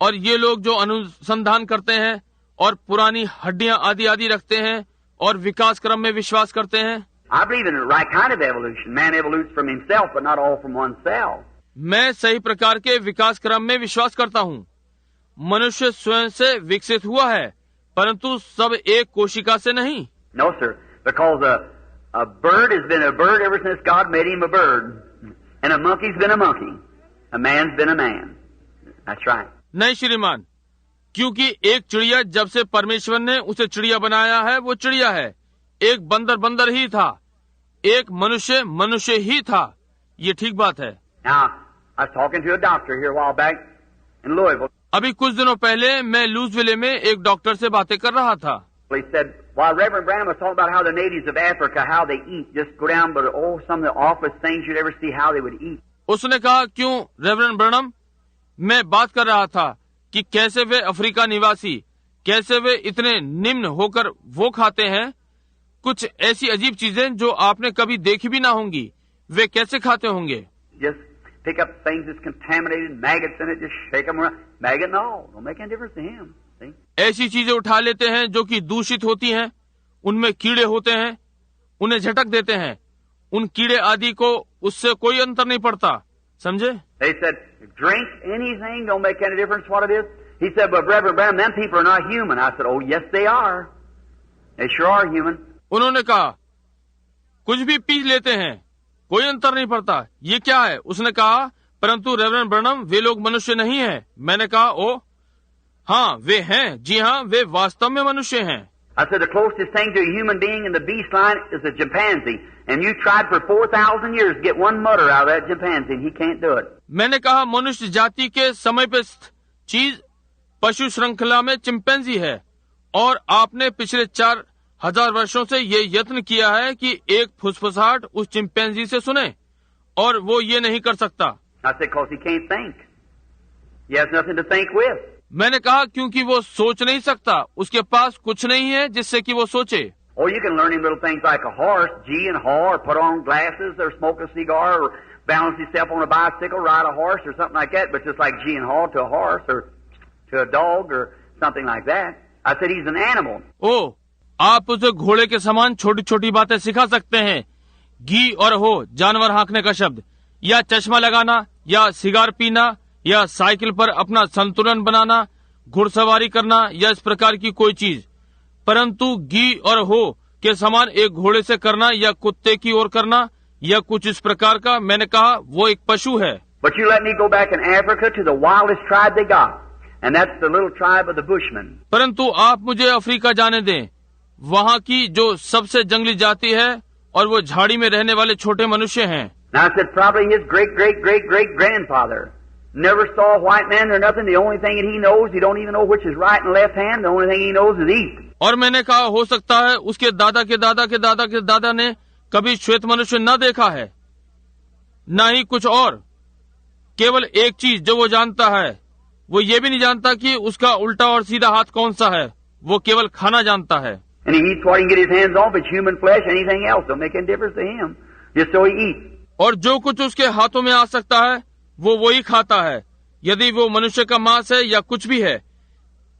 और ये लोग जो अनुसंधान करते हैं और पुरानी हड्डियां आदि आदि रखते हैं और विकास क्रम में विश्वास करते हैं। I believe in the right kind of evolution. Man evolutes from himself, but not all from oneself. मैं सही प्रकार के विकास क्रम में विश्वास करता हूँ। मनुष्य स्वयं से विकसित हुआ है, परंतु सब एक कोशिका से नहीं। No, sir, because a bird has been a bird ever since God made him a bird, and a monkey's been a monkey, a man's been a man. That's right. नहीं श्रीमान, क्योंकि एक चिड़िया जब से परमेश्वर ने उसे चिड़िया बनाया है वो चिड़िया है, एक बंदर बंदर ही था, एक मनुष्य मनुष्य ही था। ये ठीक बात है। Now, I was talking to a doctor here a while back in Louisville. अभी कुछ दिनों पहले मैं लुइसविले में एक डॉक्टर से बातें कर रहा था। He said, while Reverend Branham was talking about how the natives of Africa, how they eat, just go down, but oh, some of the awfulest things you'd ever see, how they would eat. उसने कहा, क्यों रेवरेंड ब्रैनम, मैं बात कर रहा था कि कैसे वे अफ्रीका निवासी, कैसे वे इतने निम्न होकर वो खाते हैं, कुछ ऐसी अजीब चीजें जो आपने कभी देखी भी ना होंगी, वे कैसे खाते होंगे। Just pick up things that's contaminated, maggots in it, just shake them around. Maggot and all, don't make any difference to him. See? ऐसी चीजें उठा लेते हैं जो कि दूषित होती हैं, उनमें कीड़े होते हैं, उन्हें झटक देते हैं, उन कीड़े आदि को उससे कोई अंतर नहीं पड़ता, समझे। They said, drink anything, don't make any difference what it is. He said, but Reverend Branham, them people are not human. I said, oh, yes, they are. They sure are human. उन्होंने कहा, कुछ भी पी लेते हैं, कोई अंतर नहीं पड़ता, ये क्या है। उसने कहा, परंतु रेवरेंड ब्रैनम, वे लोग मनुष्य नहीं हैं। मैंने कहा, ओ हाँ, वे हैं, जी हाँ, वे वास्तव में मनुष्य हैं। I said, the closest thing to a human being in the beast line is a chimpanzee. And you tried for 4,000 years to get one mutter out of that chimpanzee, and he can't do it. मैंने कहा, मनुष्य जाति के समय पे चीज पशु श्रृंखला में चिंपैंजी है, और आपने पिछले 4,000 वर्षों से ये यत्न किया है कि एक फुसफुसाहट उस चिंपैंजी से सुने, और वो ये नहीं कर सकता। I said, because he can't think. He has nothing to think with. मैंने कहा, क्योंकि वो सोच नहीं सकता, उसके पास कुछ नहीं है जिससे कि वो सोचे। Oh, you can learn him little things like a horse, gee and haw, or put on glasses, or smoke a cigar, or balance himself on a bicycle, ride a horse or something like that, but just like G and haw to a horse or to a dog or something like that. I said he's an animal. ओ, आप उसे घोड़े के समान छोटी छोटी बातें सिखा सकते हैं। घी और हो जानवर हाँकने का शब्द, या चश्मा लगाना, या सिगार पीना, या साइकिल पर अपना संतुलन बनाना, घुड़सवारी करना, या इस प्रकार की कोई चीज। परंतु घी और हो के समान एक घोड़े से करना या कुत्ते की ओर करना या कुछ इस प्रकार का, मैंने कहा वो एक पशु है। But you let me go back in Africa to the wildest tribe they got, and that's the little tribe of the Bushmen. परंतु आप मुझे अफ्रीका जाने दें, वहाँ की जो सबसे जंगली जाति है और वो झाड़ी में रहने वाले छोटे मनुष्य हैं। Now I said probably his great-great-great-great-grandfather never saw a white man or nothing. The only thing that he knows, he don't even know which is right and left hand. The only thing he knows is eat. और मैंने कहा हो सकता है उसके दादा के दादा के दादा के दादा ने कभी श्वेत मनुष्य न देखा है, न ही कुछ और। केवल एक चीज जो वो जानता है, वो ये भी नहीं जानता कि उसका उल्टा और सीधा हाथ कौन सा है, वो केवल खाना जानता है। And he eats what he can get his hands on, if it's human flesh, anything else don't make any difference to him. Just so he eats. और जो कुछ उसके हाथों में आ सकता है वो वही खाता है, यदि वो मनुष्य का मांस है या कुछ भी है,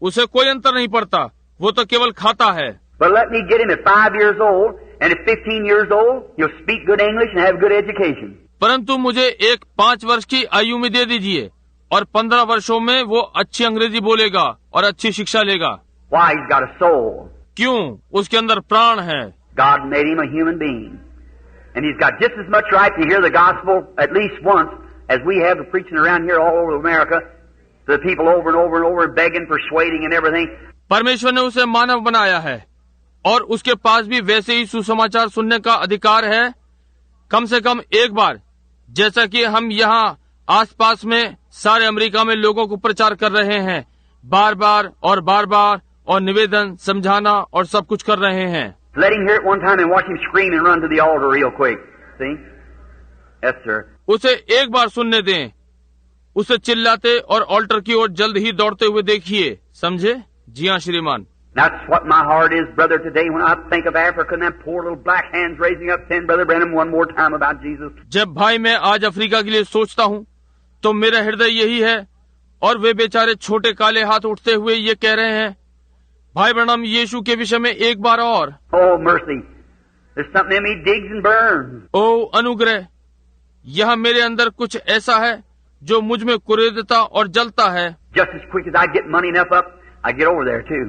उसे कोई अंतर नहीं पड़ता, वो तो केवल खाता है। But let me get him at 5 years old, and at 15 years old, he'll speak good English and have good education. परंतु मुझे एक 5 वर्ष की आयु में दे दीजिए और 15 वर्षों में वो अच्छी अंग्रेजी बोलेगा और अच्छी शिक्षा लेगा। Why? He's got a soul. क्यों? उसके अंदर प्राण है। God made him a human being. And he's got just as much right to hear the gospel at least once as we have preaching around here all over America to the people over and over and over, begging, persuading and everything. परमेश्वर ने उसे मानव बनाया है और उसके पास भी वैसे ही सुसमाचार सुनने का अधिकार है, कम से कम एक बार, जैसा कि हम यहाँ आसपास में सारे अमेरिका में लोगों को प्रचार कर रहे हैं, बार बार और निवेदन, समझाना और सब कुछ कर रहे हैं। Let him hear it one time and watch him scream and run to the altar real quick. See? Yes, sir. उसे एक बार सुनने दें, उसे चिल्लाते और ऑल्टर की ओर जल्द ही दौड़ते हुए देखिए, समझे? जी हाँ श्रीमान। That's what my heart is, brother, today when I think of Africa and them poor little black hands raising up saying, Brother Branham, one more time about Jesus. जब भाई मैं आज अफ्रीका के लिए सोचता हूँ, तो मेरा हृदय यही है, और वे बेचारे छोटे काले हाथ उठते हुए ये कह रहे हैं, भाई ब्रैनम यीशु के विषय में एक बार और। Oh, mercy. There's something in me digs and burns. ओ अनुग्रह, यहाँ मेरे अंदर कुछ ऐसा है जो मुझ में कुरेदता और जलता है। Just as quick as I get money enough up, I get over there too.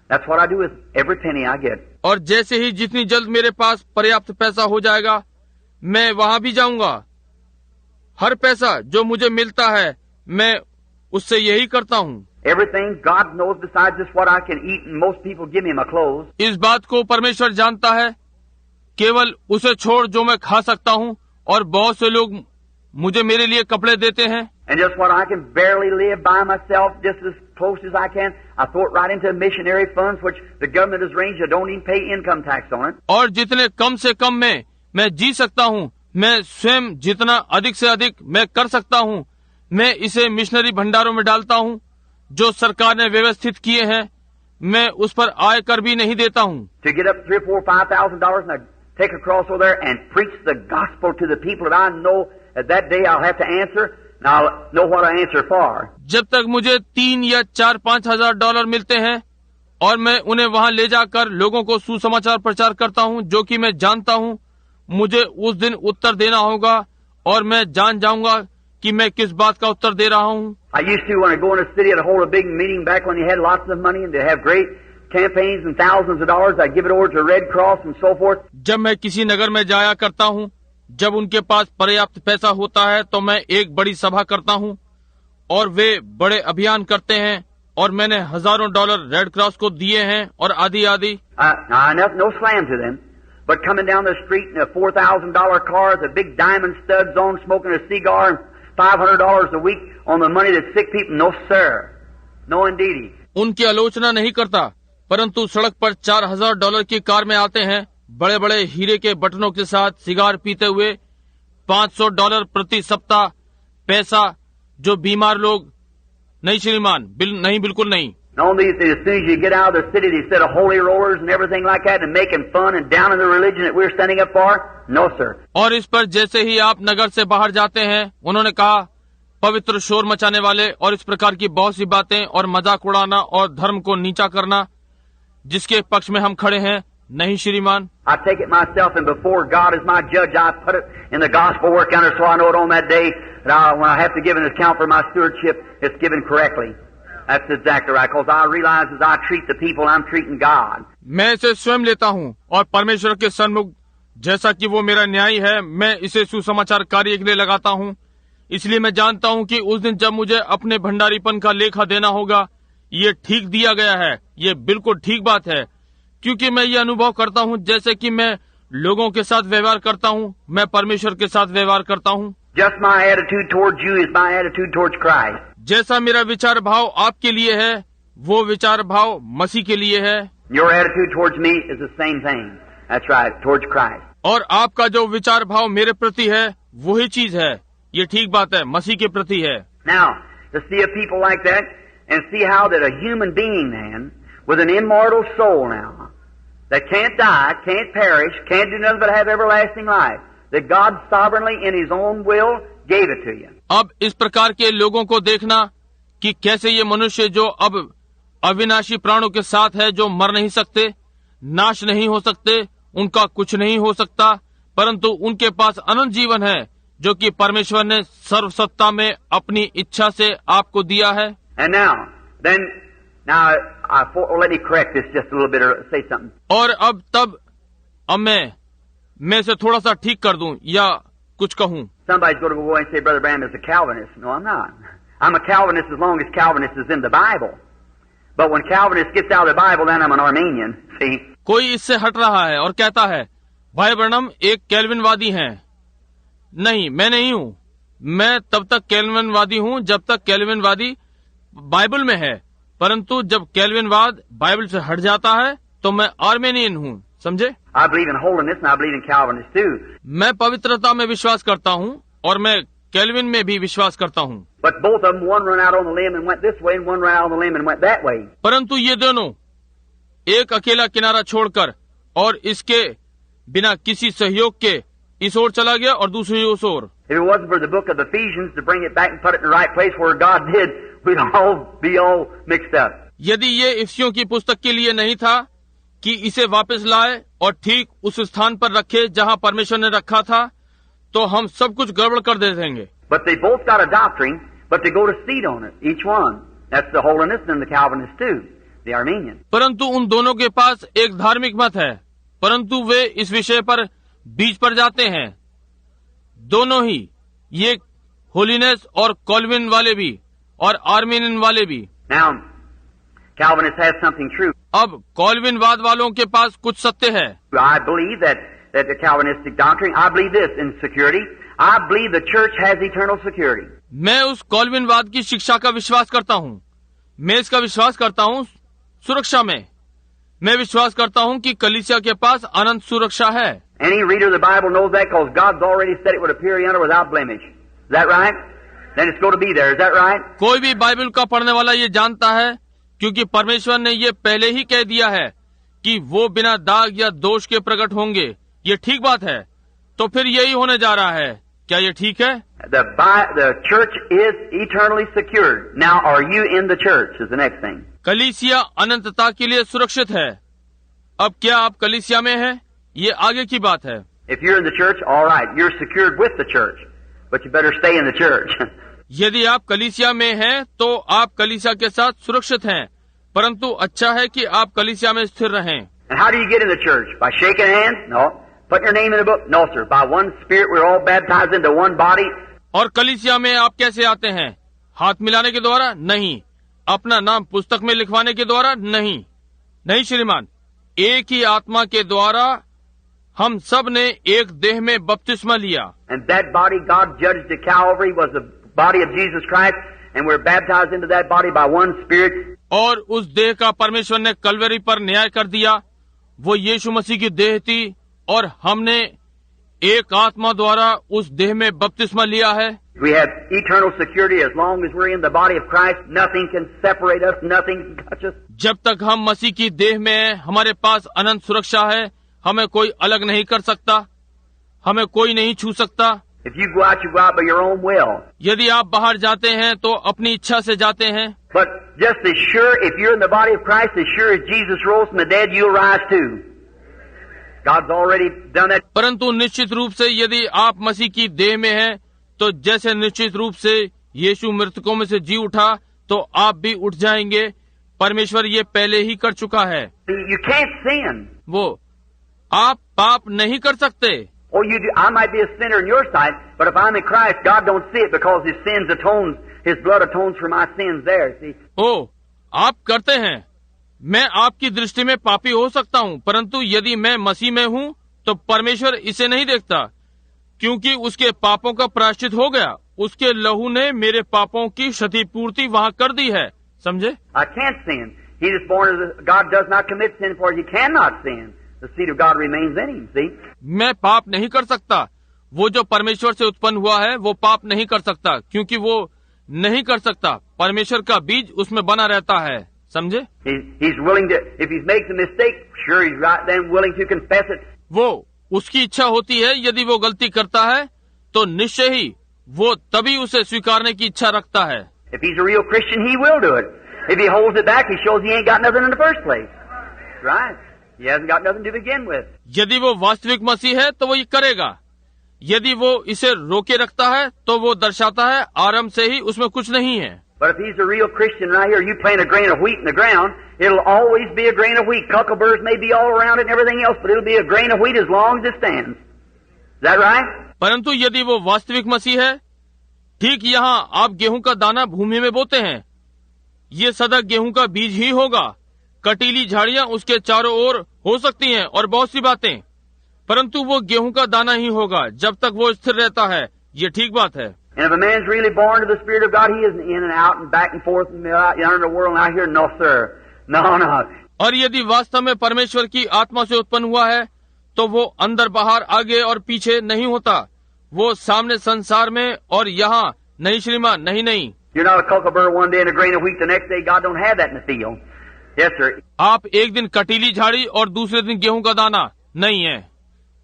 That's what I do with every penny I get. और जैसे ही जितनी जल्द मेरे पास पर्याप्त पैसा हो जाएगा, मैं वहाँ भी जाऊंगा। हर पैसा जो मुझे मिलता है, मैं उससे यही करता हूँ। Everything God knows besides just what I can eat, and most people give me my clothes. इस बात को परमेश्वर जानता है, केवल उसे छोड़ जो मैं खा सकता हूँ, और बहुत से लोग मुझे मेरे लिए कपड़े देते हैं। And just what I can barely live by myself, just as close as I can, I throw it right into missionary funds, which the government has arranged. I don't even pay income tax on it. और जितने कम से कम में मैं जी सकता हूँ, मैं स्वयं जितना अधिक से अधिक मैं कर सकता हूँ, मैं इसे मिशनरी भंडारों में डालता हूँ, जो सरकार ने व्यवस्थित किए हैं। मैं उस पर आय कर भी नहीं देता हूँ। To get up $3,000 or $4,000 and I take a cross over there and preach the gospel to the people that I know that day I'll have to answer. And I'll know what I answer for. जब तक मुझे 3 या 4-5 हजार डॉलर मिलते हैं और मैं उन्हें वहां ले जाकर लोगों को सुसमाचार प्रचार करता हूं, जो कि मैं जानता हूं मुझे उस दिन उत्तर देना होगा, और मैं जान जाऊंगा कि मैं किस बात का उत्तर दे रहा हूं। I used to, when I go in a city, I'd hold a big meeting back when they had lots of money and they have great campaigns and thousands of dollars. I'd give it over to Red Cross and so forth. जब मैं किसी नगर में जाया करता हूं, जब उनके पास पर्याप्त पैसा होता है, तो मैं एक बड़ी सभा करता हूं और वे बड़े अभियान करते हैं, और मैंने हजारों डॉलर रेड क्रॉस को दिए हैं और आदि आदि। No slam to them, but coming down the street in a $4,000 car with a big diamond studs on, smoking a cigar, and $500 a week on the money that sick people. No sir, no indeedy. उनकी आलोचना नहीं करता, परंतु सड़क पर $4,000 की कार में आते हैं, बड़े बड़े हीरे के बटनों के साथ सिगार पीते हुए, $500 प्रति सप्ताह पैसा जो बीमार लोग। नहीं श्रीमान, नहीं, बिल्कुल नहीं। And as soon as you get out of the city, they set of holy rollers and everything like that, and making fun and down in the religion that we're standing up for. No, sir. और इस पर जैसे ही आप नगर से बाहर जाते हैं, उन्होंने कहा पवित्र शोर मचाने वाले और इस प्रकार की बहुत सी बातें और मजाक उड़ाना और धर्म को नीचा करना, जिसके पक्ष में हम खड़े हैं। नहीं श्रीमान, I take it myself, and before God is my judge, I put it in the gospel work counter so I know it on that day that when I have to give an account for my stewardship, it's given correctly. That's exactly right, because I realize as I treat the people, I'm treating God. मैं इसे स्वयं लेता हूँ और परमेश्वर के सन्मुख, जैसा कि वो मेरा न्याय है, मैं इसे सुसमाचार कार्य के लिए लगाता हूँ। इसलिए मैं जानता हूँ कि उस दिन जब मुझे अपने भंडारीपन का लेखा देना होगा, ये ठीक दिया गया है, ये बिल्कुल ठीक बात है, क्योंकि मैं ये अनुभव करता हूँ जैसे कि मैं लोगों के साथ व्यवहार करता हूँ, मैं परमेश्वर के साथ व्यवहार करता हूँ। Just my attitude towards you is my attitude towards Christ. जैसा मेरा विचार भाव आपके लिए है, वो विचार भाव मसीह के लिए है। Your attitude towards me is the same thing. That's right, towards Christ. और आपका जो विचार भाव मेरे प्रति है, वही चीज है। ये ठीक बात है, मसीह के प्रति है। Now, to see a people like that and see how that a human being then with an immortal soul now that can't die, can't perish, can't do nothing but have everlasting life, that God sovereignly in His own will gave it to you. अब इस प्रकार के लोगों को देखना कि कैसे ये मनुष्य जो अब अविनाशी प्राणों के साथ है, जो मर नहीं सकते, नाश नहीं हो सकते, उनका कुछ नहीं हो सकता, परंतु उनके पास अनंत जीवन है, जो कि परमेश्वर ने सर्वसत्ता में अपनी इच्छा से आपको दिया है। And now, let me correct this just a little bit or say something. और अब मैं इसे थोड़ा सा ठीक कर दूं या कुछ कहूं। Somebody's going to go and say, Brother Branham is a Calvinist. No, I'm not. I'm a Calvinist as long as Calvinist is in the Bible. But when Calvinist gets out of the Bible, then I'm an Arminian. See? कोई इससे हट रहा है और कहता है, भाई ब्रैनम एक कैल्विनवादी हैं। नहीं, मैं नहीं हूं। मैं तब तक कैल्विनवादी हूं जब तक कैल्विनवादी बाइबल में है, परंतु जब कैल्विनवाद बाइबल से हट जाता है तो मैं आर्मेनियन हूं। समझे? I believe in holiness and I believe in Calvinist too. मैं पवित्रता में विश्वास करता हूं और मैं कैल्विन में भी विश्वास करता हूं। But both of them, one run out on the limb and went this way, and one ran out on the limb and went that way. परंतु ये दोनों एक अकेला किनारा छोड़कर और इसके बिना किसी सहयोग के इस ओर चला गया और दूसरी उस ओर। If it wasn't for the book of Ephesians to bring it back and put it in the right place where God did, we'd all be all mixed up. यदि ये इफ्सियों की पुस्तक के लिए नहीं था कि इसे वापस लाए और ठीक उस स्थान पर रखे जहां परमेश्वर ने रखा था, तो हम सब कुछ गड़बड़ कर दे देंगे। But they both got a doctrine, but they go to seed on it, each one. That's the holiness and the Calvinist too, the Arminian. परंतु उन दोनों के पास एक धार्मिक मत है, परंतु वे इस विषय पर बीच पर जाते हैं। दोनों ही, ये होलीनेस और कॉल्विन वाले भी और आर्मेनियन वाले भी। Now, Calvinist has something true. अब कॉल्विनवाद वालों के पास कुछ सत्य है। I believe that the Calvinistic doctrine, I believe this in security. I believe the church has eternal security. मैं उस कॉल्विनवाद की शिक्षा का विश्वास करता हूँ। मैं इसका विश्वास करता हूँ सुरक्षा में। मैं विश्वास करता हूँ कि कलीसिया के पास अनंत सुरक्षा है। Any reader of the Bible knows that because God's already said it would appear yonder without blemish. Is that right? Then it's going to be there. Is that right? कोई भी बाइबल का पढ़ने वाला ये जानता है, क्योंकि परमेश्वर ने ये पहले ही कह दिया है कि वो बिना दाग या दोष के प्रकट होंगे। ये ठीक बात है, तो फिर यही होने जा रहा है। क्या ये ठीक है? The church is eternally secured. Now, are you in the church? Is the next thing. कलीसिया अनंतता के लिए सुरक्षित है। अब क्या आप कलीसिया में हैं? ये आगे की बात है। If you're in the church, all right, you're secured with the church, but you better stay in the church. यदि आप कलीसिया में हैं, तो आप कलीसिया के साथ सुरक्षित हैं, परंतु अच्छा है कि आप कलीसिया में स्थिर रहें। And how do you get in the church? By shaking hands? No. Putting your name in the book? No, sir. By one Spirit, we're all baptized into one body. और कलीसिया में आप कैसे आते हैं? हाथ मिलाने के द्वारा? नहीं। अपना नाम पुस्तक में लिखवाने के द्वारा? नहीं। नहीं श्रीमान, एक ही आत्मा के द्वारा हम सब ने एक देह में बपतिस्मा लिया। And that body God judged at Calvary was the body of Jesus Christ, and we're baptized into that body by one Spirit. और उस देह का परमेश्वर ने कलवरी पर न्याय कर दिया। वो यीशु मसीह की देह थी और हमने एक आत्मा द्वारा उस देह में बपतिस्मा लिया है। We have eternal security as long as we're in the body of Christ. Nothing can separate us. Nothing can touch us. जब तक हम मसीह की देह में हैं, हमारे पास अनंत सुरक्षा है। हमें कोई अलग नहीं कर सकता, हमें कोई नहीं छू सकता। If you go out, you go out by your own will. यदि आप बाहर जाते हैं तो अपनी इच्छा से जाते हैं। But just as sure, if you're in the body of Christ, as sure as Jesus rose from the dead, you'll rise too. God's already done that. परंतु निश्चित रूप से यदि आप मसीह की देह में हैं, तो जैसे निश्चित रूप से यीशु मृतकों में से जी उठा, तो आप भी उठ जाएंगे। परमेश्वर ये पहले ही कर चुका है। You can't sin. वो आप पाप नहीं कर सकते। Oh, you do. I might be a sinner in your sight, but if I'm in Christ, God don't see it because His sins atones, His blood atones for my sins there. See? ओ, आप करते हैं। मैं आपकी दृष्टि में पापी हो सकता हूँ, परंतु यदि मैं मसीह में हूँ, तो परमेश्वर इसे नहीं देखता, क्योंकि उसके पापों का प्रायश्चित हो गया। उसके लहू ने मेरे पापों की क्षतिपूर्ति वहाँ कर दी है। समझे? I can't sin. He is born of God does not commit sin, for He cannot sin. The seed of God remains in Him. See? मैं पाप नहीं कर सकता। वो जो परमेश्वर से उत्पन्न हुआ है, वो पाप नहीं कर सकता, क्योंकि वो नहीं कर सकता। परमेश्वर का बीज उसमें बना रहता है। समझे? He's willing to, if He makes a mistake, sure He's right then willing to confess it. वो उसकी इच्छा होती है, यदि वो गलती करता है तो निश्चय ही वो तभी उसे स्वीकारने की इच्छा रखता है। If he's a real Christian, he will do it. If he holds it back, he shows he ain't got nothing in the first place. Right? He hasn't got nothing to begin with. यदि वो वास्तविक मसीह है तो वो ये करेगा। यदि वो इसे रोके रखता है तो वो दर्शाता है आरंभ से ही उसमें कुछ नहीं है। But if he's a real Christian right here, you plant a grain of wheat in the ground, it'll always be a grain of wheat. Cuckleburs may be all around it and everything else, but it'll be a grain of wheat as long as it stands. Is that right? परंतु यदि वो वास्तविक मसीह है, ठीक यहाँ आप गेहूं का दाना भूमि में बोते हैं, ये सदा गेहूं का बीज ही होगा। कटीली झाड़ियां उसके चारों ओर हो सकती हैं और बहुत सी बातें, परंतु वो गेहूं का दाना ही होगा जब तक वो स्थिर रहता है। ये ठीक बात है। And if a man's really born of the Spirit of God, he isn't in and out and back and forth and out in the world and out here. No, sir. No, no. और यदि वास्तव में परमेश्वर की आत्मा से उत्पन्न हुआ है, तो वो अंदर बाहर आगे और पीछे नहीं होता। वो सामने संसार में और यहाँ नहीं श्रीमान, नहीं। You're not a cucklebur one day and a grain of wheat the next day. God don't have that in the field. Yes, sir. आप एक दिन कटीली झाड़ी और दूसरे दिन गेहूं का दाना नहीं है।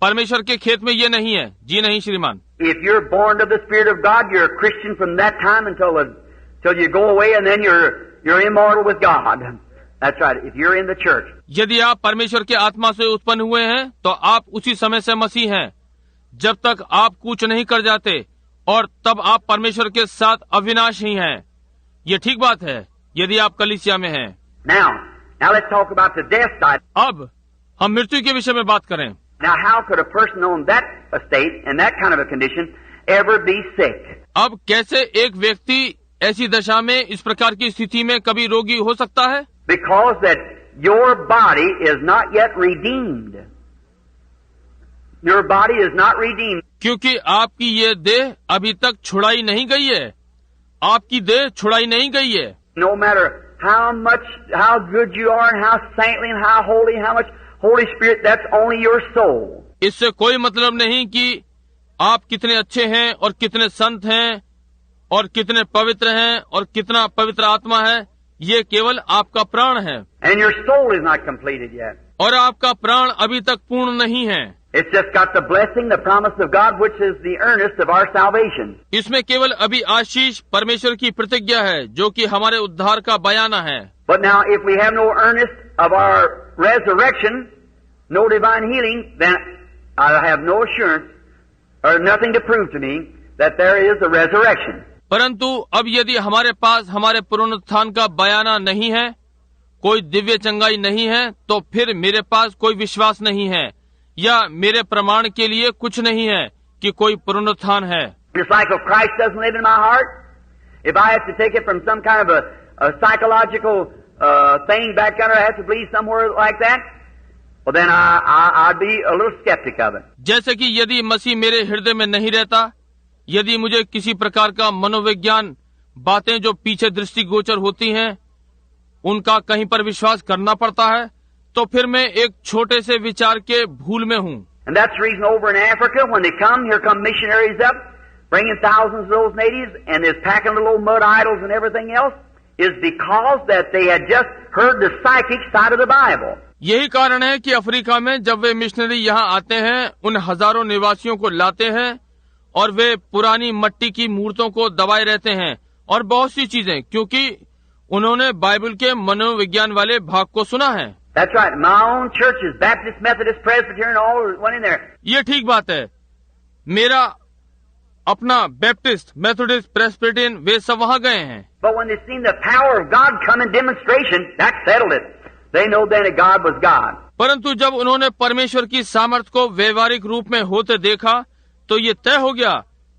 परमेश्वर के खेत में ये नहीं है। जी नहीं श्रीमान। If you're born of the Spirit of God, you're a Christian from that time until you go away, and then you're immortal with God. That's right. If you're in the church. यदि आप परमेश्वर के आत्मा से उत्पन्न हुए हैं, तो आप उसी समय से मसीह हैं, जब तक आप कूच नहीं कर जाते, और तब आप परमेश्वर के साथ अविनाशी हैं। ये ठीक बात है यदि आप कलीसिया में हैं। Now let's talk about the death side. अब हम मृत्यु के विषय में बात करें। Now, how could a person on that estate and that kind of a condition ever be sick? अब कैसे एक व्यक्ति ऐसी दशा में, इस प्रकार की स्थिति में कभी रोगी हो सकता है? Because that your body is not yet redeemed. Your body is not redeemed. क्योंकि आपकी ये देह अभी तक छुड़ाई नहीं गई है। आपकी देह छुड़ाई नहीं गई है। No matter how good you are and how saintly and how holy, how much Holy Spirit, that's only your soul. इससे कोई मतलब नहीं कि आप कितने अच्छे हैं और कितने संत हैं और कितने पवित्र हैं और कितना पवित्र आत्मा है। ये केवल आपका प्राण है। And your soul is not completed yet. और आपका प्राण अभी तक पूर्ण नहीं है। It's just got the blessing, the promise of God, which is the earnest of our salvation. इसमें केवल अभी आशीष परमेश्वर की प्रतिज्ञा है, जो कि हमारे उद्धार का बयाना है। But now, if we have no earnest of our resurrection, no divine healing, then I have no assurance or nothing to prove to me that there is a resurrection. परंतु अब यदि हमारे पास हमारे पुनरुत्थान का बयाना नहीं है, कोई दिव्य चंगाई नहीं है, तो फिर मेरे पास कोई विश्वास नहीं है या मेरे प्रमाण के लिए कुछ नहीं है कि कोई पुनरुत्थान है। Just like if Christ doesn't live in my heart, if I have to take it from some kind of a psychological thing back under, I have to believe somewhere like that, well then I'd be a little skeptic of it. जैसे कि यदि मसीह मेरे हृदय में नहीं रहता, यदि मुझे किसी प्रकार का मनोविज्ञान बातें जो पीछे दृष्टिगोचर होती हैं, उनका कहीं पर विश्वास करना पड़ता है, तो फिर मैं एक छोटे से विचार के भूल में हूँ। And that's the reason over in Africa, when they come, here come missionaries up, bringing thousands of those natives and is packing little old mud idols and everything else, is because that they had just heard the psychic side of the Bible. यही कारण है कि अफ्रीका में जब वे मिशनरी यहाँ आते हैं, उन हजारों निवासियों को लाते हैं और वे पुरानी मट्टी की मूर्तों को दबाए रहते हैं और बहुत सी चीजें, क्योंकि उन्होंने बाइबल के मनोविज्ञान वाले भाग को सुना है। That's right. My own churches, Baptist, Methodist, Presbyterian, all went in there. ये ठीक बात है। मेरा अपना बैप्टिस्ट, मेथोडिस्ट, प्रेस्बिटेरियन वे सब वहाँ गए हैं। But when they seen the power of God come in demonstration, that settled it. They know then that God was God. परंतु जब उन्होंने परमेश्वर की सामर्थ को व्यवहारिक रूप में होते देखा तो ये तय हो गया,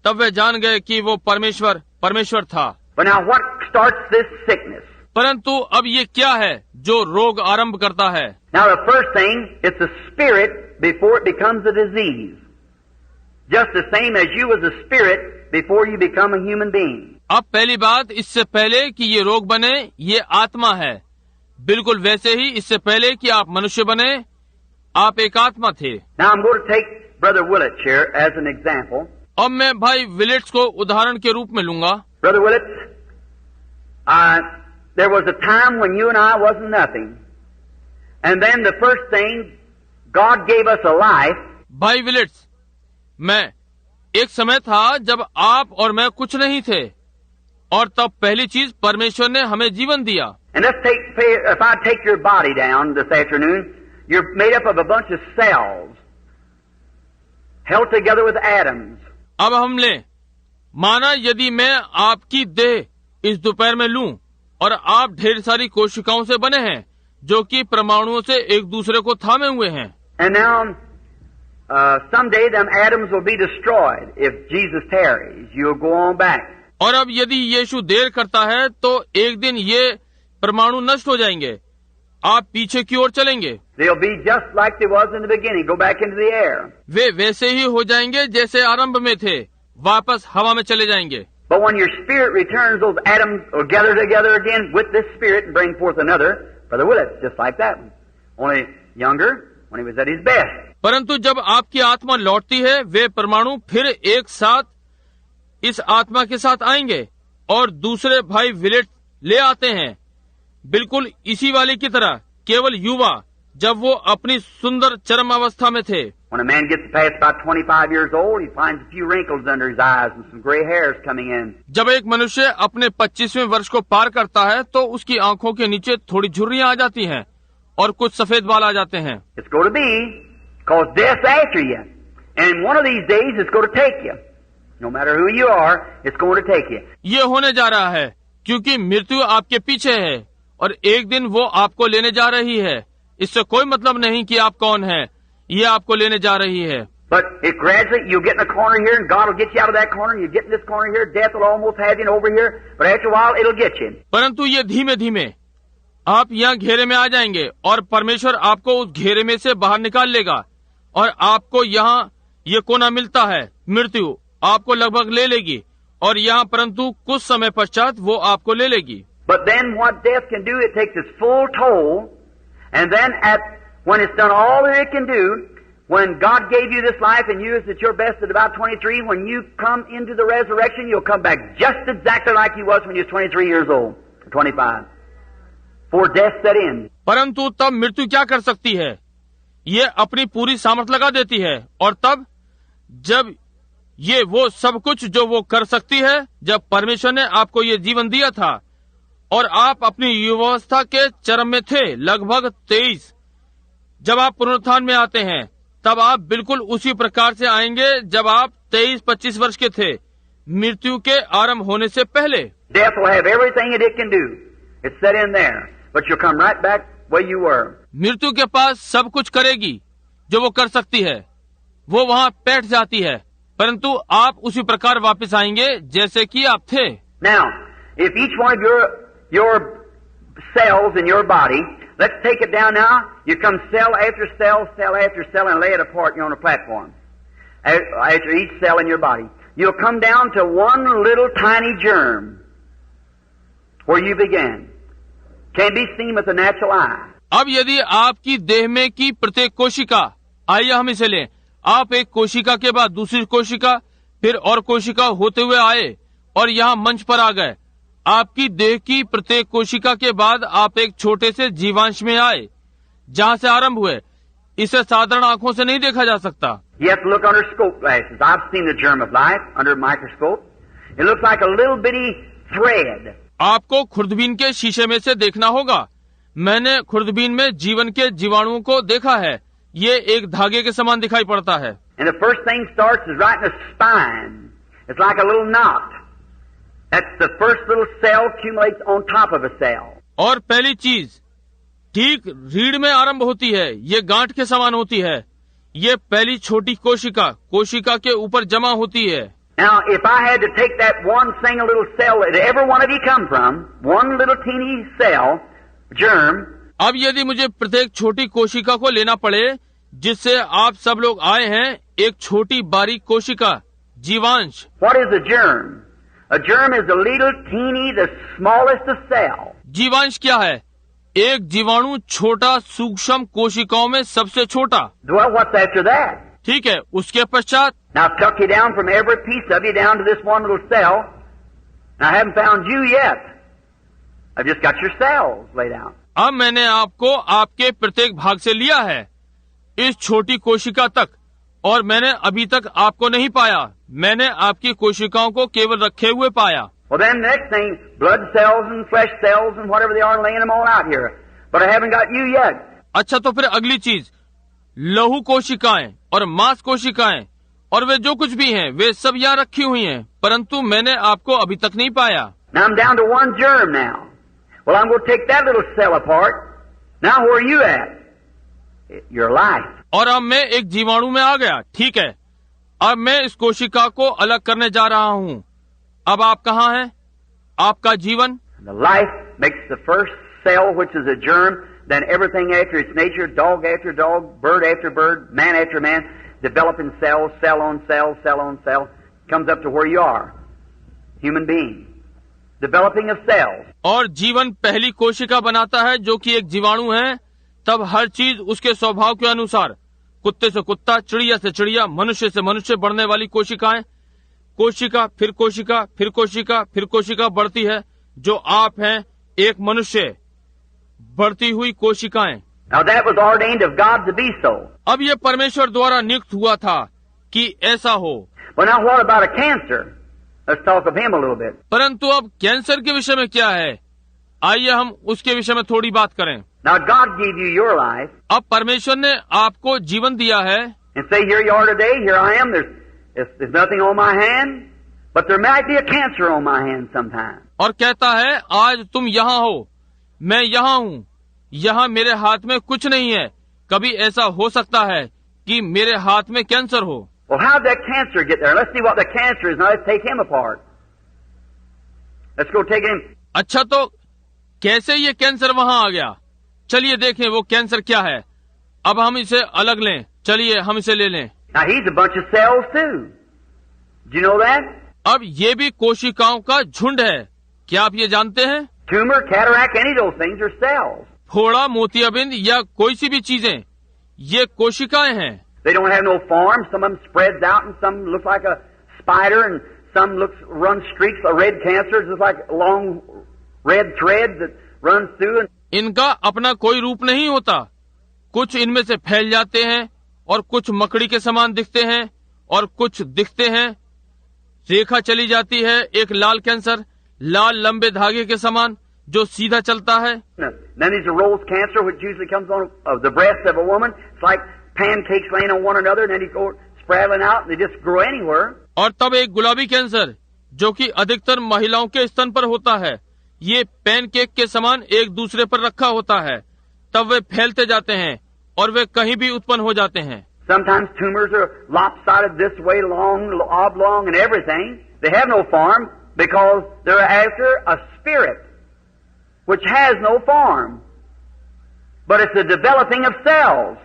तब वे जान गए कि वो परमेश्वर था। But now what starts this sickness? परंतु अब ये क्या है जो रोग आरंभ करता है? Now the first thing, it's a spirit before it becomes a disease. Just the same as you was a spirit before you become a human being. अब पहली बात, इससे पहले कि ये रोग बने, ये आत्मा है। बिल्कुल वैसे ही इससे पहले कि आप मनुष्य बने, आप एक आत्मा थे। Now I'm going to take Brother Willits here as an example. अब मैं भाई विलिट्स को उदाहरण के रूप में लूंगा। Brother Willits, there was a time when you and I wasn't nothing. And then the first thing, God gave us a life. भाई विलिट्स, एक समय था जब आप और मैं कुछ नहीं थे, और तब पहली चीज परमेश्वर ने हमें जीवन दिया। And if I take your body down this afternoon, you're made up of a bunch of cells held together with atoms. अब हम लें, माना यदि मैं आपकी देह इस दोपहर में लूं और आप ढेर सारी कोशिकाओं से बने हैं जो कि परमाणुओं से एक दूसरे को थामे हुए हैं। And now someday them atoms will be destroyed if Jesus tarries. You'll go on back. और अब यदि यीशु देर करता है तो एक दिन ये परमाणु नष्ट हो जाएंगे, आप पीछे की ओर चलेंगे। They'll be just like they was in the beginning. Go back into the air. वे वैसे ही हो जाएंगे जैसे आरंभ में थे, वापस हवा में चले जाएंगे। But when your spirit returns, those atoms will gather together again with this spirit and bring forth another. Brother Willits, just like that one. Only younger when he was at his best. परंतु जब आपकी आत्मा लौटती है, वे परमाणु फिर एक साथ इस आत्मा के साथ आएंगे और दूसरे भाई विलेट ले आते हैं, बिल्कुल इसी वाले की तरह, केवल युवा, जब वो अपनी सुंदर चरम अवस्था में थे। When a man gets past about 25 years old, he finds a few wrinkles under his eyes and some gray hairs coming in. जब एक मनुष्य अपने 25वें वर्ष को पार करता है तो उसकी आंखों के नीचे थोड़ी झुर्रियां आ जाती हैं और कुछ सफेद बाल आ जाते हैं। It's going to be, cause death's after you, and one of these days it's going to take you. No matter who you are, it's going to take you. ये होने जा रहा है क्योंकि मृत्यु आपके पीछे है और एक दिन वो आपको लेने जा रही है। इससे कोई मतलब नहीं कि आप कौन हैं, ये आपको लेने जा रही है। But if gradually you get in a corner here and God will get you out of that corner, you get in this corner here, death will almost have you over here, but after a while it'll get you. परंतु ये धीमे धीमे आप यहाँ घेरे में आ जाएंगे और परमेश्वर आपको उस घेरे में से बाहर निकाल लेगा और आपको यहाँ ये कोना मिलता है, मृत्यु आपको लगभग ले लेगी और यहाँ परंतु कुछ समय पश्चात वो आपको ले लेगी। But then what death can do, it takes its full toll, and then when it's done all that it can do, when God gave you this life and you is at your best at about 23, when you come into the resurrection, you'll come back just exactly like you was when you was 23 years old, 25, before death set in. परंतु तब मृत्यु क्या कर सकती है? ये अपनी पूरी सामर्थ लगा देती है और तब जब ये वो सब कुछ जो वो कर सकती है, जब परमेश्वर ने आपको ये जीवन दिया था और आप अपनी युवावस्था के चरम में थे, लगभग 23, जब आप पुनरुत्थान में आते हैं तब आप बिल्कुल उसी प्रकार से आएंगे जब आप 23-25 वर्ष के थे, मृत्यु के आरंभ होने से पहले। Death will have everything that it can do. It's set in there, but you'll come right back where you were. मृत्यु के पास सब कुछ करेगी जो वो कर सकती है, वो वहाँ बैठ जाती है, परंतु आप उसी प्रकार वापस आएंगे जैसे कि आप थे। Now, if each one of your cells in your body, let's take it down now. You come cell after cell, cell after cell, and lay it apart. You're on a platform. After each cell in your body, you'll come down to one little tiny germ where you began. Can't be seen with the natural eye. अब यदि आपकी देह में की प्रत्येक कोशिका, आइए हम इसे लें, आप एक कोशिका के बाद दूसरी कोशिका, फिर और कोशिका होते हुए आए और यहाँ मंच पर आ गए। आपकी देह की प्रत्येक कोशिका के बाद आप एक छोटे से जीवांश में आए, जहाँ से आरंभ हुए। इसे साधारण आंखों से नहीं देखा जा सकता। You have to look under scope glasses. I've seen the germ of life under a microscope. It looks like a little bitty thread. आपको खुर्दबीन के शीशे में से देखना होगा। मैंने खुर्दबीन में जीवन के जीवाणुओं को देखा है। ये एक धागे के समान दिखाई पड़ता है। And the first thing starts is right in the spine. It's like a little knot. That's the first little cell accumulates on top of a cell. और पहली चीज ठीक रीढ़ में आरंभ होती है। ये गांठ के समान होती है। ये पहली छोटी कोशिका के ऊपर जमा होती है। Now, if I had to take that one single little cell that every one of you come from, one little teeny cell, germ. अब यदि मुझे प्रत्येक छोटी कोशिका को लेना पड़े जिससे आप सब लोग आए हैं, एक छोटी बारीक कोशिका, जीवांश। What is a germ? A germ is a little teeny, the smallest of cell. जीवांश क्या है? एक जीवाणु छोटा सूक्ष्म कोशिकाओं में सबसे छोटा। Well, what's after that? ठीक है, उसके पश्चात Now, I've tucked you down from every piece of you down to this one little cell. And I haven't found you yet. I've just got your cells laid out. अब मैंने आपको आपके प्रत्येक भाग से लिया है, इस छोटी कोशिका तक, और मैंने अभी तक आपको नहीं पाया। मैंने आपकी कोशिकाओं को केवल रखे हुए पाया। Well, then the next thing, blood cells and flesh cells and whatever they are, laying them all out here. But I haven't got you yet. अच्छा, तो फिर अगली चीज, लहू कोशिकाएं और मांस कोशिकाएं और वे जो कुछ भी हैं, वे सब यहाँ रखी हुई हैं, परंतु मैंने आपको अभी तक नहीं पाया। Now I'm down to one germ now. Well, I'm going to take that little cell apart. Now where are you at? Your life. और अब मैं एक जीवाणु में आ गया। ठीक है, अब मैं इस कोशिका को अलग करने जा रहा हूँ। अब आप कहाँ हैं? आपका जीवन। The life makes the first cell, which is a germ, then everything after its nature, dog after dog, bird after bird, man after man, developing cells, cell on cell, cell on cell, comes up to where you are, human being, developing of cells. और जीवन पहली कोशिका बनाता है जो कि एक जीवाणु है, तब हर चीज उसके स्वभाव के अनुसार, कुत्ते से कुत्ता, चिड़िया से चिड़िया, मनुष्य से मनुष्य बढ़ने वाली कोशिकाएं, कोशिका फिर कोशिका फिर कोशिका फिर कोशिका बढ़ती है, जो आप हैं, एक मनुष्य, बढ़ती हुई कोशिकाएं। Now that was ordained of God to be so. अब ये परमेश्वर द्वारा नियुक्त हुआ था कि ऐसा हो। Well, now what about a cancer? Let's talk of him a little bit. परंतु अब कैंसर के विषय में क्या है? आइए हम उसके विषय में थोड़ी बात करें। Now God gave you your life. अब परमेश्वर ने आपको जीवन दिया है। And say, here you are today, here I am, there's nothing on my hand, but there might be a cancer on my hand sometime. और कहता है, आज तुम यहाँ हो, मैं यहाँ हूँ, यहाँ मेरे हाथ में कुछ नहीं है, कभी ऐसा हो सकता है कि मेरे हाथ में कैंसर हो। Well, how did that cancer get there? Let's see what the cancer is. Now let's take him apart. Let's go take him. अच्छा, तो कैसे ये कैंसर वहाँ आ गया? चलिए देखें वो कैंसर क्या है। अब हम इसे अलग लें। चलिए हम इसे ले लें। Now he's a bunch of cells too. Do you know that? अब ये भी कोशिकाओं का झुंड है। क्या आप ये जानते हैं? Tumor, cataract, any of those things are cells. फोड़ा, मोतियाबिंद या कोई सी भी चीजें, ये कोशिकाएं हैं। They don't have no form. Some of them spreads out and some look like a spider and some run streaks of red cancer, just like a long red thread that runs through. इनका अपना कोई रूप नहीं होता। कुछ इनमें से फैल जाते हैं और कुछ मकड़ी के समान दिखते हैं और कुछ दिखते हैं। रेखा चली जाती है, एक लाल कैंसर, लाल लंबे धागे के समान जो सीधा चलता है। Then there's a rose cancer, which usually comes on the breast of a woman. It's like pancakes laying on one another, and then they go spiraling out, and they just grow anywhere. और तब एक गुलाबी कैंसर जो कि अधिकतर महिलाओं के स्तन पर होता है, ये पैनकेक के समान एक दूसरे पर रखा होता है, तब वे फैलते जाते हैं और वे कहीं भी उत्पन्न हो जाते हैं। Sometimes tumors are lopsided this way, long, oblong, and everything. They have no form because they're after a spirit which has no form, but it's the developing of cells.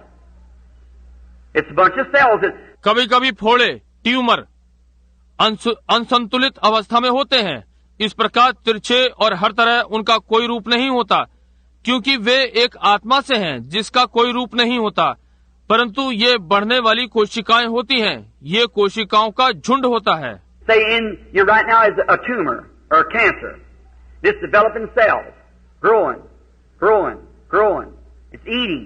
It's a bunch of cells that... कभी कभी फोड़े, ट्यूमर असंतुलित अवस्था में होते हैं। इस प्रकार तिरछे और हर तरह उनका कोई रूप नहीं होता, क्योंकि वे एक आत्मा से हैं जिसका कोई रूप नहीं होता, परंतु ये बढ़ने वाली कोशिकाएं होती हैं, ये कोशिकाओं का झुंड होता है। Say you're right now is a tumor or cancer. It's developing cells, growing, growing, growing. It's eating,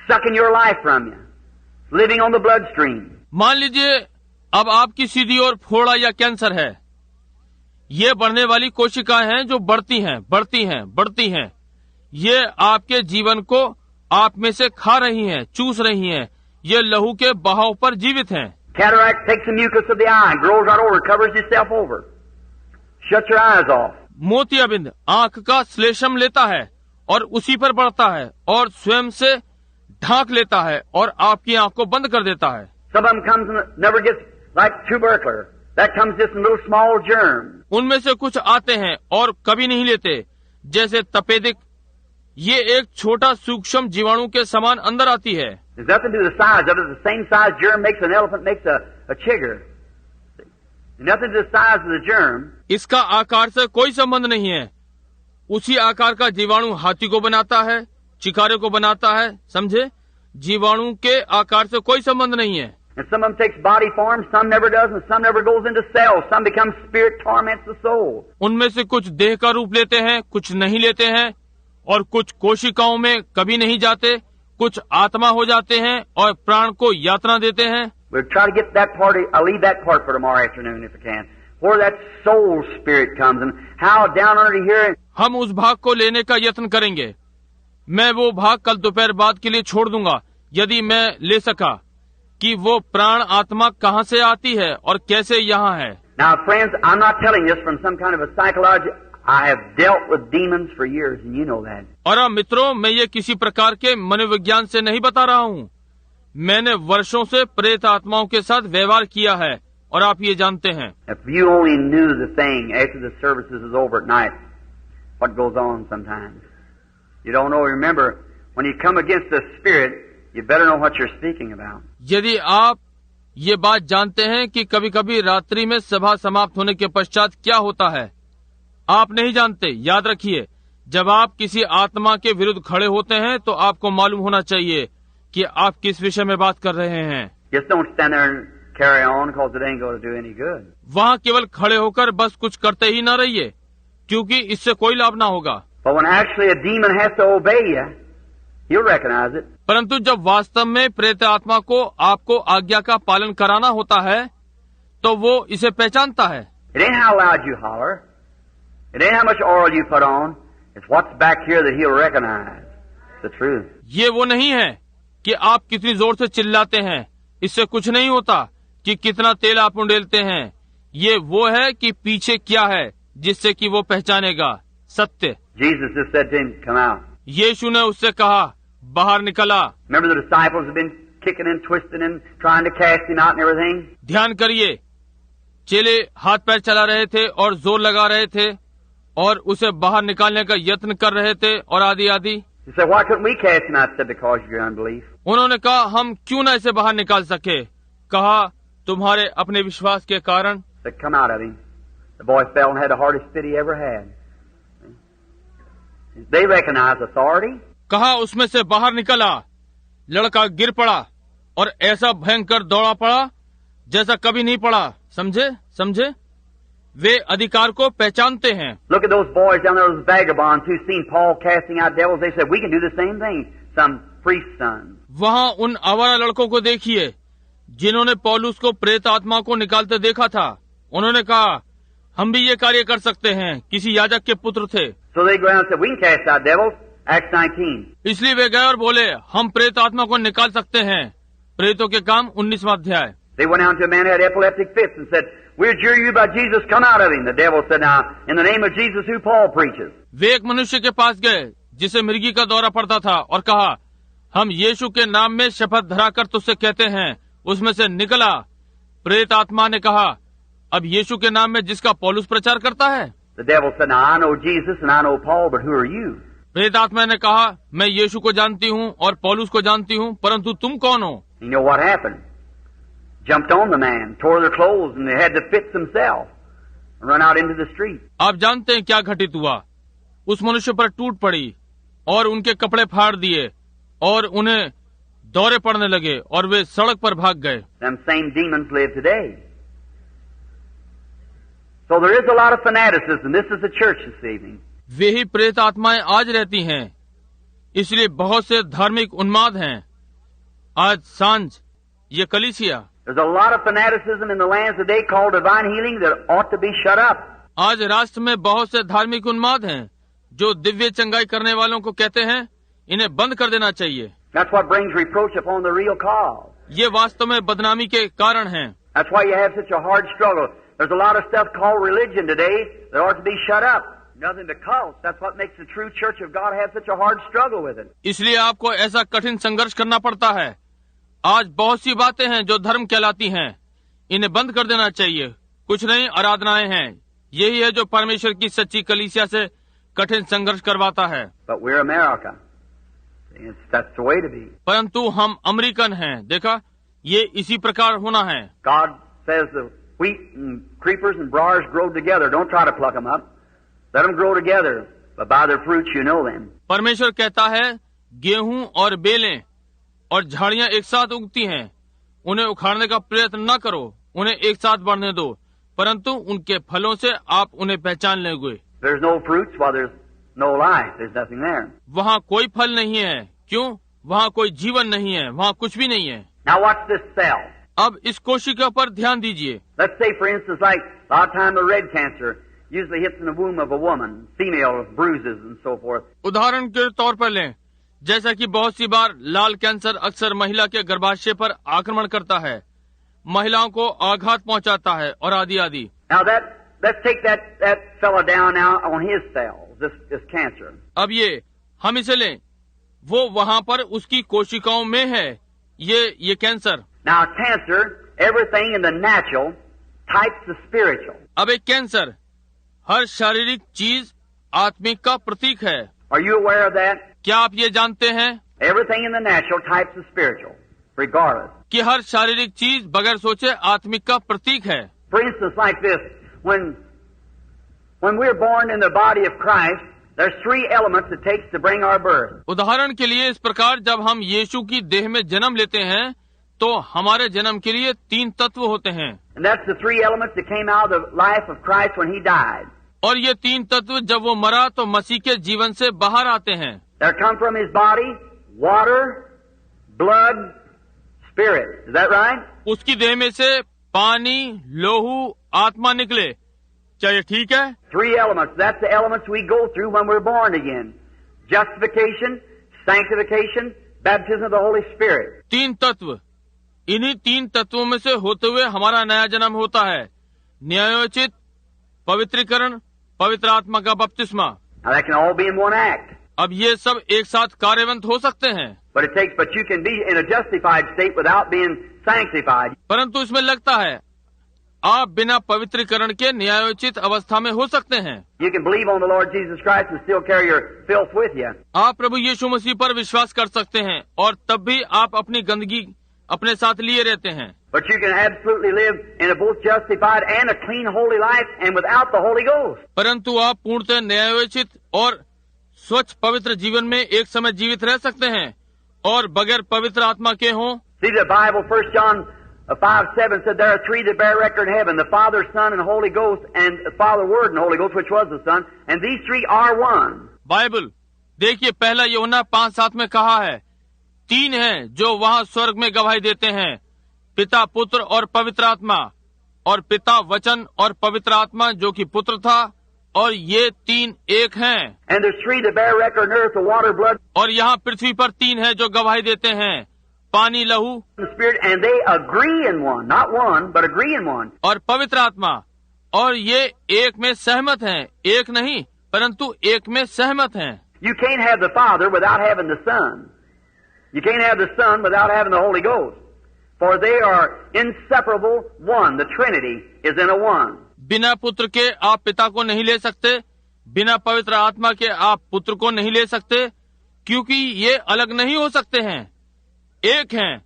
sucking your life from you, living on the bloodstream. मान लीजिए अब आपकी सीधी ओर फोड़ा या कैंसर है। ये बढ़ने वाली कोशिकाएं हैं जो बढ़ती हैं, बढ़ती हैं, बढ़ती हैं। ये आपके जीवन को आप में से खा रही हैं, चूस रही हैं। ये लहू के बहाव पर जीवित हैं। Cataract takes the mucus of the eye and grows right over, covers itself over, shuts your eyes off. मोतियाबिंद आंख का श्लेषम लेता है और उसी पर बढ़ता है और स्वयं से ढांक लेता है और आपकी आंख को बंद कर देता है। Some of them comes and never gets like tubercular. That comes just in little small germ. उनमें से कुछ आते हैं और कभी नहीं लेते, जैसे तपेदिक। ये एक छोटा सूक्ष्म जीवाणु के समान अंदर आती है। There's nothing to do with the size of it. The same size germ makes an elephant, makes a chigger. Nothing to the size of the germ. इसका आकार से कोई संबंध नहीं है। उसी आकार का जीवाणु हाथी को बनाता है, चिकारे को बनाता है, समझे? जीवाणु के आकार से कोई संबंध नहीं है। And some of them takes body form, some never does, and some never goes into cells. Some becomes spirit, torments the soul. उनमें से कुछ देह का रूप लेते हैं, कुछ नहीं लेते हैं, और कुछ कोशिकाओं में कभी नहीं जाते, कुछ आत्मा हो जाते हैं और प्राण को यातना देते हैं। We'll try to get that part. I'll leave that part for tomorrow afternoon if I can. Where that soul spirit comes and how down under here. हम उस भाग को लेने का यत्न करेंगे। मैं वो भाग कल दोपहर बाद के लिए छोड़ दूंगा, यदि मैं ले सका, कि वो प्राण आत्मा कहाँ से आती है और कैसे यहाँ है। Now, friends, I'm not telling this from some kind of a psychology. I have dealt with demons for years, and you know that. और अब मित्रों, मैं ये किसी प्रकार के मनोविज्ञान से नहीं बता रहा हूँ। मैंने वर्षों से प्रेत आत्माओं के साथ व्यवहार किया है और आप ये जानते हैं। If you only knew the thing after the services is over at night, what goes on sometimes. You don't know. Remember, when you come against the spirit, you better know what you're speaking about. यदि आप ये बात जानते हैं कि कभी कभी रात्रि में सभा समाप्त होने के पश्चात क्या होता है, आप नहीं जानते। याद रखिए, जब आप किसी आत्मा के विरुद्ध खड़े होते हैं तो आपको मालूम होना चाहिए कि आप किस विषय में बात कर रहे हैं। Just don't stand there and carry on because it ain't going to do any good. वहाँ केवल खड़े होकर बस कुछ करते ही न रहिए, क्योंकि इससे कोई लाभ ना होगा। But when actually a demon has to obey you, you'll recognize it. परंतु जब वास्तव में प्रेत आत्मा को आपको आज्ञा का पालन कराना होता है तो वो इसे पहचानता है। It ain't how loud you holler. It ain't how much oil you put on. It's what's back here that he'll recognize. It's the truth. ये वो नहीं है कि आप कितनी जोर से चिल्लाते हैं, इससे कुछ नहीं होता कि कितना तेल आप उंडेलते हैं। ये वो है कि पीछे क्या है, जिससे कि वो पहचानेगा सत्य। Jesus just said to him, "Come out." यीशु ने उससे कहा, बाहर निकला। Remember the disciples have been kicking and twisting and trying to cast him out and everything. ध्यान करिए, चेले हाथ पैर चला रहे थे और जोर लगा रहे थे और उसे बाहर निकालने का यत्न कर रहे थे और आदि आदि। He said, "Why couldn't we cast him out?" He said, "Because of your unbelief." उन्होंने कहा, हम क्यों न इसे बाहर निकाल सके? कहा, तुम्हारे अपने विश्वास के कारण। He said, "Come out of him." The boy fell and had the hardest fit he ever had. They recognized authority. कहा, उसमें से बाहर निकला। लड़का गिर पड़ा और ऐसा भयंकर दौड़ा पड़ा जैसा कभी नहीं पड़ा। समझे समझे? वे अधिकार को पहचानते हैं। Look at those boys down there, those vagabonds who seen Paul casting out devils. They said, "We can do the same thing." Some priest's sons. वहाँ उन आवारा लड़कों को देखिए जिन्होंने पौलुस को प्रेत आत्मा को निकालते देखा था। उन्होंने कहा, हम भी ये कार्य कर सकते हैं। किसी याजक के पुत्र थे। So they go out and said, "We can cast out devils." Acts 19. इसलिए वे गए और बोले, हम प्रेत आत्मा को निकाल सकते हैं। प्रेतों के काम 19वां अध्याय। They went out to a man who had epileptic fits and said, "We adjure you by Jesus, come out of him." The devil said, "Now, in the name of Jesus, who Paul preaches." वे एक मनुष्य के पास गए जिसे मृगी का दौरा पड़ता था और कहा, हम यीशु के नाम में शपथ धरा कर तुझसे कहते हैं, उसमें से निकला। प्रेत आत्मा ने कहा, अब यीशु के नाम में जिसका पौलुस प्रचार करता है। The devil said, "Now, I know Jesus and I know Paul, but who are you?" प्रेत आत्मा ने कहा, मैं यीशु को जानती हूँ और पौलुस को जानती हूँ, परंतु तुम कौन हो? You know what happened? Jumped on the man, tore their clothes, and they had to fix themselves and run out into the street. आप जानते हैं क्या घटित हुआ? उस मनुष्य पर टूट पड़ी और उनके कपड़े फाड़ दिए और उन्हें दौरे पड़ने लगे और वे सड़क पर भाग गए। Them same demons live today. So there is a lot of fanaticism. This is the church this evening. वे ही प्रेत आत्माएं आज रहती हैं, इसलिए बहुत से धार्मिक उन्माद हैं। आज सांझ ये कलीसिया। There's a lot of fanaticism in the lands today called divine healing that ought to be shut up. आज राष्ट्र में बहुत से धार्मिक उन्माद हैं जो दिव्य चंगाई करने वालों को कहते हैं, इन्हें बंद कर देना चाहिए। That's what brings reproach upon the real cause. ये वास्तव में बदनामी के कारण हैं। That's why you have such a hard struggle. There's a lot of stuff called religion today that ought to be shut up. Nothing but cults. That's what makes the true church of God have such a hard struggle with it. इसलिए आपको ऐसा कठिन संघर्ष करना पड़ता है। आज बहुत सी बातें हैं जो धर्म कहलाती हैं, इन्हें बंद कर देना चाहिए। कुछ नई आराधनाएं हैं, यही है जो परमेश्वर की सच्ची कलीसिया से कठिन संघर्ष करवाता है। But we're America. That's the way to be. परंतु हम अमेरिकन हैं। देखा, ये इसी प्रकार होना है। God says the wheat and creepers and briars grow together. Don't try to pluck them up. Let them grow together. But by their fruits you know them. परमेश्वर कहता है, गेहूं और बेलें और झाड़ियां एक साथ उगती हैं, उन्हें उखाड़ने का प्रयत्न न करो, उन्हें एक साथ बढ़ने दो, परंतु उनके फलों से आप उन्हें पहचान लेंगे। There's no fruits while there's no life. There's nothing there. वहाँ कोई फल नहीं है। क्यों? वहाँ कोई जीवन नहीं है, वहाँ कुछ भी नहीं है। Now watch this cell. अब इस कोशिका पर ध्यान दीजिए। Let's say, for instance, like a lot of time the red cancer usually hits in the womb of a woman, female with bruises and so forth. उदाहरण के तौर पर लें, जैसा कि बहुत सी बार लाल कैंसर अक्सर महिला के गर्भाशय पर आक्रमण करता है, महिलाओं को आघात पहुंचाता है और आदि आदि। Now let's take that fella down now on his cells, this cancer. अब ये हम इसे लें, वो वहाँ पर उसकी कोशिकाओं में है, ये cancer. Now cancer, everything in the natural types the spiritual. अब एक कैंसर हर शारीरिक चीज आत्मिक का प्रतीक है। Are you aware of that? क्या आप ये जानते हैं Everything in the natural types the spiritual, regardless. कि हर शारीरिक चीज बगैर सोचे आत्मिक का प्रतीक है। For instance, like this, when we're born in the body of Christ, there's three elements it takes to bring our birth. उदाहरण के लिए इस प्रकार जब हम यीशु की देह में जन्म लेते हैं तो हमारे जन्म के लिए 3 तत्व होते हैं। And that's the three elements that came out of the life of Christ when he died. और ये 3 तत्व जब वो मरा तो मसीह के जीवन से बाहर आते हैं। They come from his body, water, blood, spirit. Is that right? उसकी देह में से पानी, लोहू, आत्मा निकले। क्या ये ठीक है? 3 elements. That's the elements we go through when we're born again. Justification, sanctification, baptism of the Holy Spirit. 3 तत्व, इन्हीं 3 तत्वों में से होते हुए हमारा नया जन्म होता है। न्यायोचित, पवित्रीकरण, पवित्र आत्मा का बपतिस्मा। Now that can all be in one act. अब ये सब एक साथ कार्यवंत हो सकते हैं, But you can be in a justified state without being sanctified. परंतु इसमें लगता है आप बिना पवित्रीकरण के न्यायोचित अवस्था में हो सकते हैं। You can believe on the Lord Jesus Christ and still carry your filth with you. आप प्रभु यीशु मसीह पर विश्वास कर सकते हैं और तब भी आप अपनी गंदगी अपने साथ लिए रहते हैं। But you can absolutely live in a both justified and a clean, holy life and without the Holy Ghost. परंतु आप पूर्णतः न्यायोचित और स्वच्छ पवित्र जीवन में एक समय जीवित रह सकते हैं और बगैर पवित्र आत्मा के हों। See the Bible, 1 John 5:7 said there are 3 that bear record in heaven, the Father, Son, and Holy Ghost, and the Father, Word, and Holy Ghost, which was the Son, and these 3 are one. Bible देखिए, पहला यूहन्ना 5:7 में कहा है, 3 हैं जो वहाँ स्वर्ग में गवाही देते हैं, पिता, पुत्र और पवित्र आत्मा, और पिता, वचन और पवित्र आत्मा जो कि पुत्र था, और ये 3 एक हैं। And there's 3 that bear record on earth, the water, blood, और यहाँ पृथ्वी पर 3 हैं जो गवाही देते हैं, पानी, लहू and the Spirit, and they agree in one, not one, but agree in one. और पवित्र आत्मा, और ये एक में सहमत हैं, एक नहीं परंतु एक में सहमत हैं। You can't have the Father without having the Son. You can't have the Son without having the Holy Ghost. For they are inseparable one. The Trinity is in a one. बिना पुत्र के आप पिता को नहीं ले सकते, बिना पवित्र आत्मा के आप पुत्र को नहीं ले सकते, क्योंकि ये अलग नहीं हो सकते हैं, एक हैं,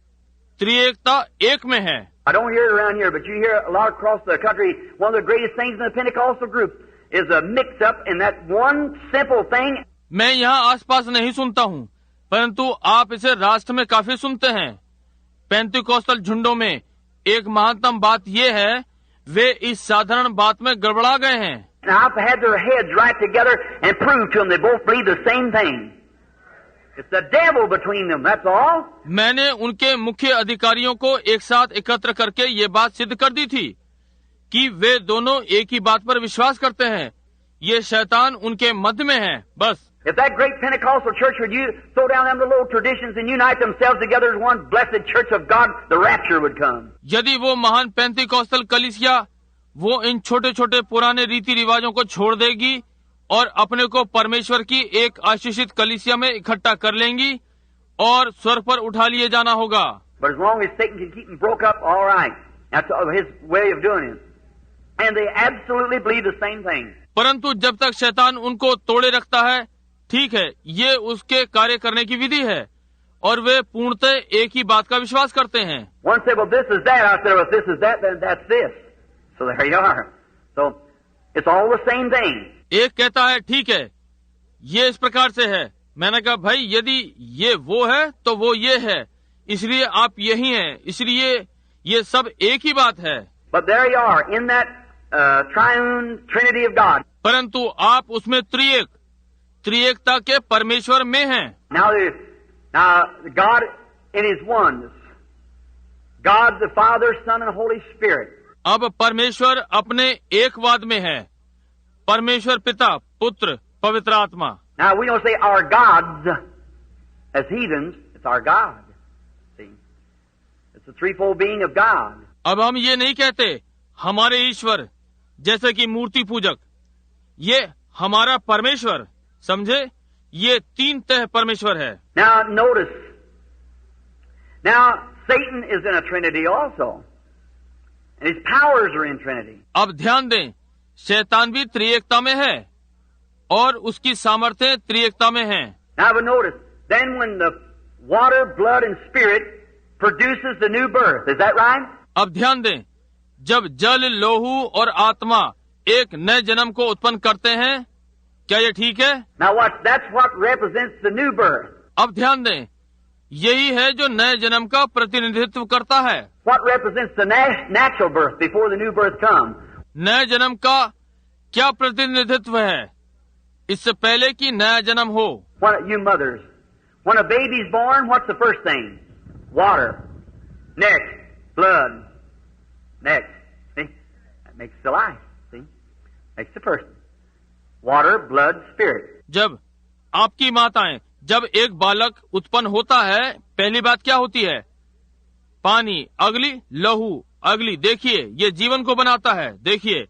त्रिएकता एक में है। I don't hear it around here, but you hear a lot across the country. One of the greatest things in the Pentecostal group is a mix-up in that one simple thing. मैं यहाँ आसपास नहीं सुनता हूँ, परंतु आप इसे राष्ट्र में काफी सुनते हैं। पेंतिकोस्टल झुंडों में एक महत्तम बात यह है, वे इस साधारण बात में गड़बड़ा गए हैं। And I've had their heads right together and proved to them they both believe the same thing. It's the devil between them, that's all. मैंने उनके मुख्य अधिकारियों को एक साथ एकत्र करके ये बात सिद्ध कर दी थी कि वे दोनों एक ही बात पर विश्वास करते हैं। ये शैतान उनके मध्य में है, बस। If that great Pentecostal church would you throw down them little traditions and unite themselves together as one blessed church of God, the rapture would come. यदि वो महान पेंतिकोस्टल कलीसिया वो इन छोटे छोटे पुराने रीति रिवाजों को छोड़ देगी और अपने को परमेश्वर की एक आशीषित कलीसिया में इकट्ठा कर लेंगी और स्वर्ग पर उठा लिए जाना होगा। But as long as Satan can keep them broke up, all right. That's his way of doing it. And they absolutely believe the same thing. परंतु जब तक शैतान उनको तोड़े रखता है, ठीक है, ये उसके कार्य करने की विधि है और वे पूर्णतः एक ही बात का विश्वास करते हैं। One said, well, this is that. I said, well, if this is that, then that's this. So there you are. So it's all the same thing. एक कहता है ठीक है, ये इस प्रकार से है। मैंने कहा भाई यदि ये वो है तो वो ये है, इसलिए आप यही हैं, इसलिए ये सब एक ही बात है। But there you are in that triune Trinity of God. परंतु आप उसमें त्रिएकता के परमेश्वर में हैं। Now God in His oneness, God the Father, Son, and Holy Spirit. अब परमेश्वर अपने एकवाद में है, परमेश्वर पिता, पुत्र, पवित्र आत्मा। Now we don't say our gods as heathens. It's our God. See, it's the threefold being of God. अब हम ये नहीं कहते हमारे ईश्वर जैसे कि मूर्ति पूजक, ये हमारा परमेश्वर, समझे, ये तीन तह परमेश्वर है। Now notice. Now Satan is in a Trinity also. And his powers are in Trinity. अब ध्यान दें, शैतान भी त्रिएकता में है और उसकी सामर्थ्य त्रिएकता में है। Now but notice, then when the water, blood, and spirit produces the new birth, is that right? अब ध्यान दें, जब जल, लोहू और आत्मा एक नए जन्म को उत्पन्न करते हैं, क्या ये ठीक है? Now watch, that's what represents the new birth. अब ध्यान दें, यही है जो नए जन्म का प्रतिनिधित्व करता है। What represents the natural birth before the new birth comes? नए जन्म का क्या प्रतिनिधित्व है इससे पहले कि नया जन्म हो? What you mothers, when a baby's born, what's the first thing? Water. Next, blood. Next, see, that makes the life. See, makes the person. Water, blood, spirit. जब आपकी माताएं, जब एक बालक उत्पन्न होता है, पहली बात क्या होती है? पानी, अगली लहू, अगली, देखिए ये जीवन को बनाता है, देखिए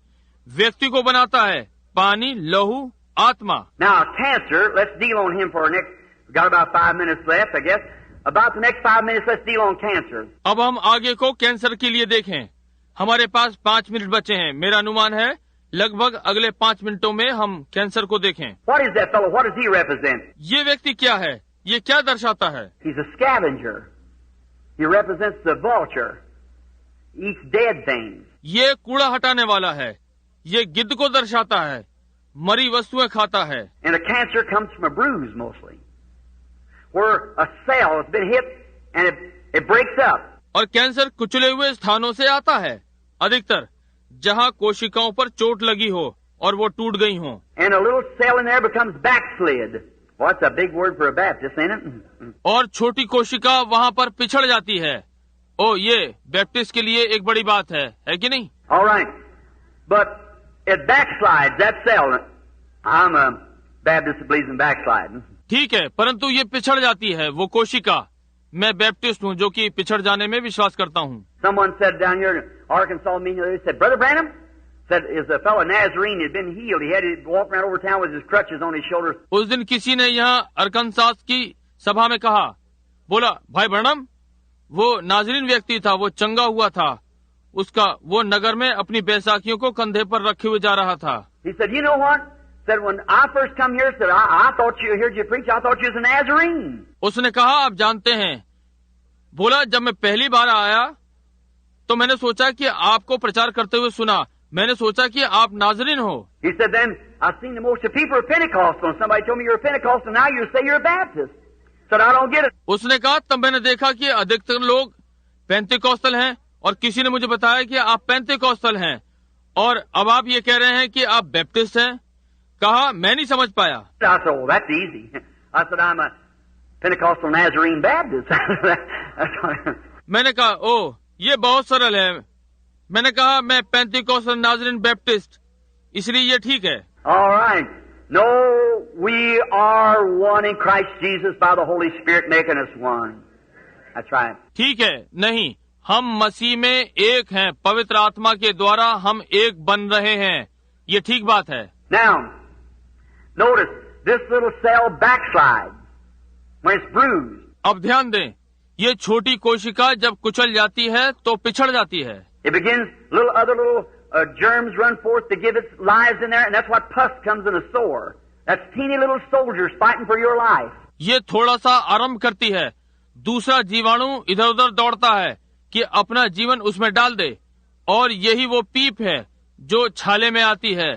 व्यक्ति को बनाता है, पानी, लहू, आत्मा। Now cancer, let's deal on him for our next. We've got about 5 minutes left, I guess. About the next 5 minutes, let's deal on cancer. अब हम आगे को कैंसर के लिए देखें। हमारे पास 5 मिनट बचे हैं। मेरा अनुमान है लगभग अगले 5 मिनटों में हम कैंसर को देखें। What is that fellow? What does he represent? ये व्यक्ति क्या है? ये क्या दर्शाता है? He's a scavenger. He represents the vulture. Eats dead things. ये कूड़ा हटाने वाला है। ये गिद्ध को दर्शाता है, मरी वस्तुएं खाता है। And a cancer comes from a bruise mostly, where a cell has been hit and it breaks up. और कैंसर कुचले हुए स्थानों से आता है, अधिकतर जहाँ कोशिकाओं पर चोट लगी हो और वो टूट गई हो। And a little cell in there becomes backslid. Well, that's a big word for a Baptist, ain't it? और छोटी कोशिका वहाँ पर पिछड़ जाती है। ओ, ये बैप्टिस्ट के लिए एक बड़ी बात है कि नहीं? All right, but it backslides, that cell. I'm a Baptist that believes in backsliding. ठीक है, परंतु ये पिछड़ जाती है वो कोशिका। मैं बैप्टिस्ट हूँ जो कि पिछड़ जाने में विश्वास करता हूँ। Someone said down here in Arkansas meeting, they said, Brother Branham, said, is a fellow Nazarene had been healed. He had to walk around over town with his crutches on his shoulders. उस दिन किसी ने यहाँ अरकानसास की सभा में कहा, बोला, भाई ब्रैनम, वो नाजरीन व्यक्ति था, वो चंगा हुआ था, उसका वो नगर में अपनी बैसाखियों को कंधे पर रखे हुए जा रहा था। He said, you know what? Said when I first come here, said I thought you heard you preach. I thought you was a Nazarene. उसने कहा, आप जानते हैं, बोला जब मैं पहली बार आया तो मैंने सोचा कि आपको प्रचार करते हुए सुना, मैंने सोचा कि आप नाजरीन हो। He said then I seen the most of people are Pentecostal, and somebody told me you're a Pentecostal. Now you say you're a Baptist. Said, I don't get it. उसने कहा तब मैंने देखा कि अधिकतर लोग पेंतिकॉस्टल हैं और किसी ने मुझे बताया कि आप पेंतिकॉस्टल हैं और अब आप ये कह रहे हैं कि आप बैप्टिस्ट हैं। कहा मैं नहीं समझ पाया। I said, oh, that's easy. I said, I'm a Pentecostal Nazarene Baptist. मैंने कहा ओह ये बहुत सरल है। मैंने कहा मैं पेंतिकॉस्टल नाज़रीन बैप्टिस्ट, इसलिए ये ठीक है। All right. No, we are one in Christ Jesus by the Holy Spirit making us one. That's right. ठीक है, नहीं, हम मसीह में एक हैं, पवित्र आत्मा के द्वारा हम एक बन रहे हैं। ये ठीक बात है। Now, notice this little cell backslides when it's bruised. अब ध्यान दें, ये छोटी कोशिका जब कुचल जाती है तो पिछड़ जाती है। It begins little germs run forth to give its lives in there, and that's what pus comes in a sore. That's teeny little soldiers fighting for your life. ये थोड़ा सा आरंभ करती है, दूसरा जीवाणु इधर उधर दौड़ता है कि अपना जीवन उसमें डाल दे, और यही वो पीप है जो छाले में आती है।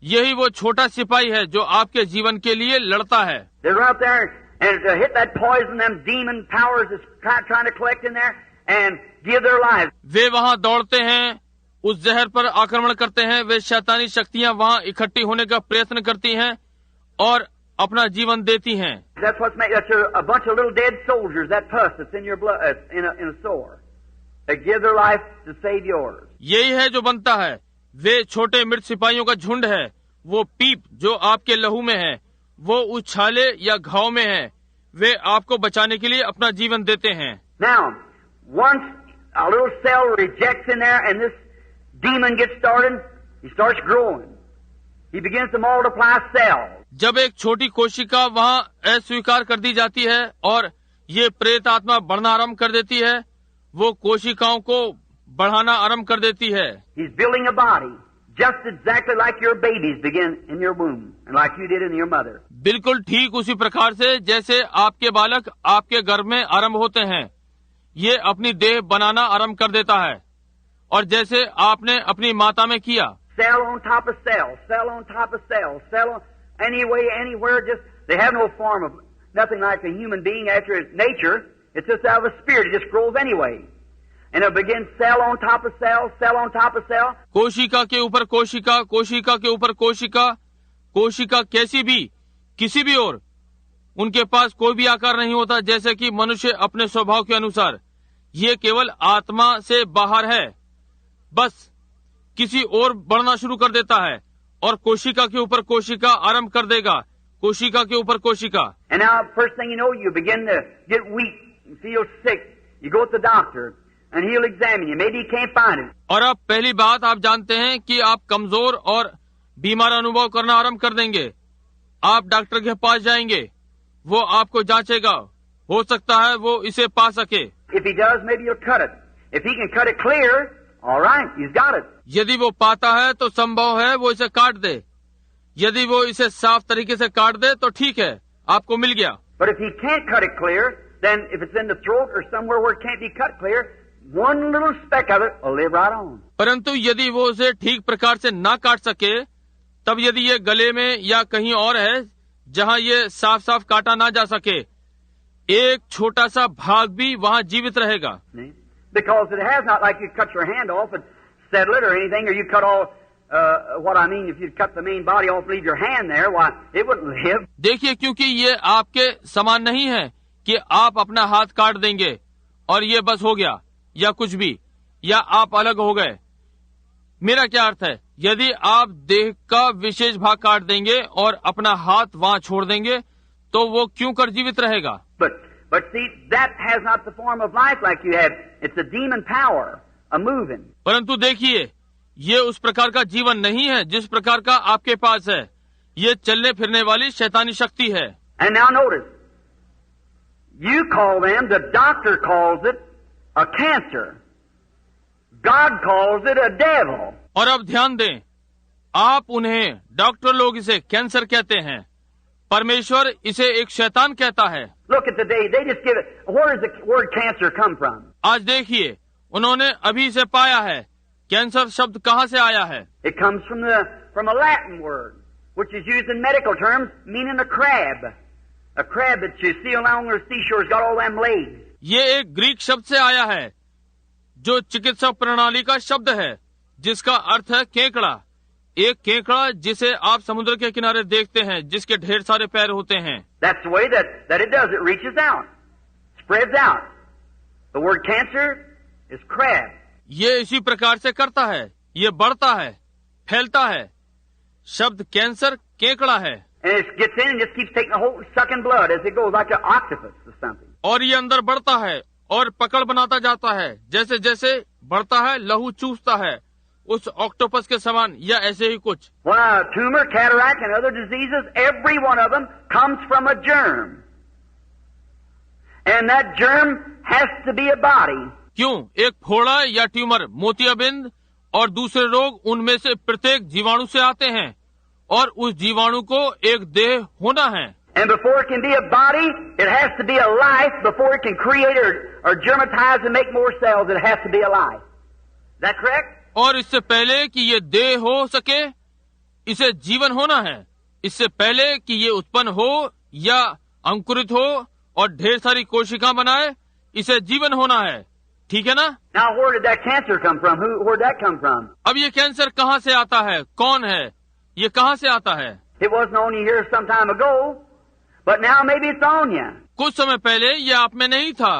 यही वो छोटा सिपाही है जो आपके जीवन के लिए लड़ता है। They run out there and hit that poison, them demon powers is trying to collect in there and give their lives. वे वहाँ दौड़ते हैं, उस जहर पर आक्रमण करते हैं। वे शैतानी शक्तियाँ वहाँ इकट्ठी होने का प्रयत्न करती हैं और अपना जीवन देती हैं। That's what's made. That's a bunch of little dead soldiers. That pus that's in your blood, in a sore. They give their life to save yours. यही है जो बनता है। वे छोटे मृत सिपाहियों का झुंड है। वो पीप जो आपके लहू में है, वो उस छाले या घाव में है। वे आपको बचाने के लिए अपना जीवन देते हैं। Now, once a little cell rejects in there, and this demon gets started, he starts growing. He begins to multiply cells. जब एक छोटी कोशिका वहाँ अस्वीकार कर दी जाती है और ये प्रेत आत्मा बढ़ना आरंभ कर देती है, वो कोशिकाओं को बढ़ाना आरंभ कर देती है। He's building a body, just exactly like your babies begin in your womb, and like you did in your mother. बिल्कुल ठीक उसी प्रकार से जैसे आपके बालक आपके गर्भ में आरंभ होते हैं, ये अपनी देह बनाना आरंभ कर देता है, और जैसे आपने अपनी माता में किया। Cell on top of cell, cell on top of cell, cell on anyway, anywhere. Just they have no form of nothing like a human being after its nature. It's just out of a spirit. It just grows anyway, and it begins cell on top of cell, cell on top of cell. कोशिका के ऊपर कोशिका, कोशिका के ऊपर कोशिका, कोशिका कैसी भी किसी भी और उनके पास कोई भी आकार नहीं होता, जैसे कि मनुष्य अपने स्वभाव के अनुसार। ये केवल आत्मा से बाहर है, बस किसी और बढ़ना शुरू कर देता है और कोशिका के ऊपर कोशिका आरंभ कर देगा, कोशिका के ऊपर कोशिका। And now, first thing you know, you begin to get weak, you feel sick. You go to the doctor, and he'll examine you. Maybe he can't find it. और अब पहली बात आप जानते हैं कि आप कमजोर और बीमार अनुभव करना आरंभ कर देंगे। आप डॉक्टर के पास जाएंगे, वो आपको जांचेगा, हो सकता है वो इसे पा सके। If he does, maybe he'll cut it. If he can cut it clear, all right, he's got it. यदि वो पाता है तो संभव है वो इसे काट दे। यदि वो इसे साफ तरीके से काट दे तो ठीक है, आपको मिल गया। But if he can't cut it clear, then if it's in the throat or somewhere where it can't be cut clear, one little speck of it will live right on. परंतु यदि वो उसे ठीक प्रकार से ना काट सके, तब यदि ये गले में या कहीं और है जहाँ ये साफ साफ काटा ना जा सके, एक छोटा सा भाग भी वहाँ जीवित रहेगा। Because it has not like you cut your hand off and settle it or anything, or you cut all, what I mean, if you cut the main body off, leave your hand there, why, it wouldn't live. देखिए, क्योंकि ये आपके समान नहीं है कि आप अपना हाथ काट देंगे और ये बस हो गया या कुछ भी, या आप अलग हो गए। मेरा क्या अर्थ है, यदि आप देह का विशेष भाग काट देंगे और अपना हाथ वहाँ छोड़ देंगे, तो वो क्यों कर जीवित रहेगा? But see, that has not the form of life like you have. It's a demon power, a moving. परंतु देखिए, ये उस प्रकार का जीवन नहीं है जिस प्रकार का आपके पास है। ये चलने फिरने वाली शैतानी शक्ति है। And now notice, you call them, the doctor calls it a cancer. God calls it a devil. और अब ध्यान दें, आप उन्हें, डॉक्टर लोग इसे कैंसर कहते हैं, परमेश्वर इसे एक शैतान कहता है। Look at the day, they just give it, where does the word cancer come from? आज देखिए, उन्होंने अभी इसे पाया है, कैंसर शब्द कहाँ से आया है? It comes from a Latin word, which is used in medical terms, meaning a crab. A crab that you see along the seashore has got all them legs. ये एक ग्रीक शब्द से आया है जो चिकित्सा प्रणाली का शब्द है जिसका अर्थ है केकड़ा। एक केकड़ा जिसे आप समुद्र के किनारे देखते हैं जिसके ढेर सारे पैर होते हैं। That's the way that it does. It reaches out, spreads out. The word cancer is crab. ये इसी प्रकार से करता है, ये बढ़ता है, फैलता है। शब्द कैंसर केकड़ा है। And it gets in and just keeps taking a whole sucking blood as it goes, like an octopus or something. और ये अंदर बढ़ता है और पकड़ बनाता जाता है, जैसे जैसे बढ़ता है लहू चूसता है उस ऑक्टोपस के समान या ऐसे ही कुछ। Well, a tumor, cataract, and other diseases, every one of them comes from a germ. And that germ has to be a body. क्यों? एक फोड़ा या ट्यूमर, मोतियाबिंद और दूसरे रोग उनमें से प्रत्येक जीवाणु से आते हैं और उस जीवाणु को एक देह होना है। And before it can be a body, it has to be a life. Before it can create or germatize and make more cells, it has to be a life. Is that correct? और इससे पहले कि ये देह हो सके, इसे जीवन होना है। इससे पहले कि ये उत्पन्न हो या अंकुरित हो और ढेर सारी कोशिका बनाए, इसे जीवन होना है। ठीक है ना? Now, where did that cancer come from? Where'd that come from? अब ये कैंसर कहाँ से आता है? कौन है? ये कहाँ से आता है? It wasn't on you here some time ago, but now maybe it's on you. कुछ समय पहले ये आप में नहीं था,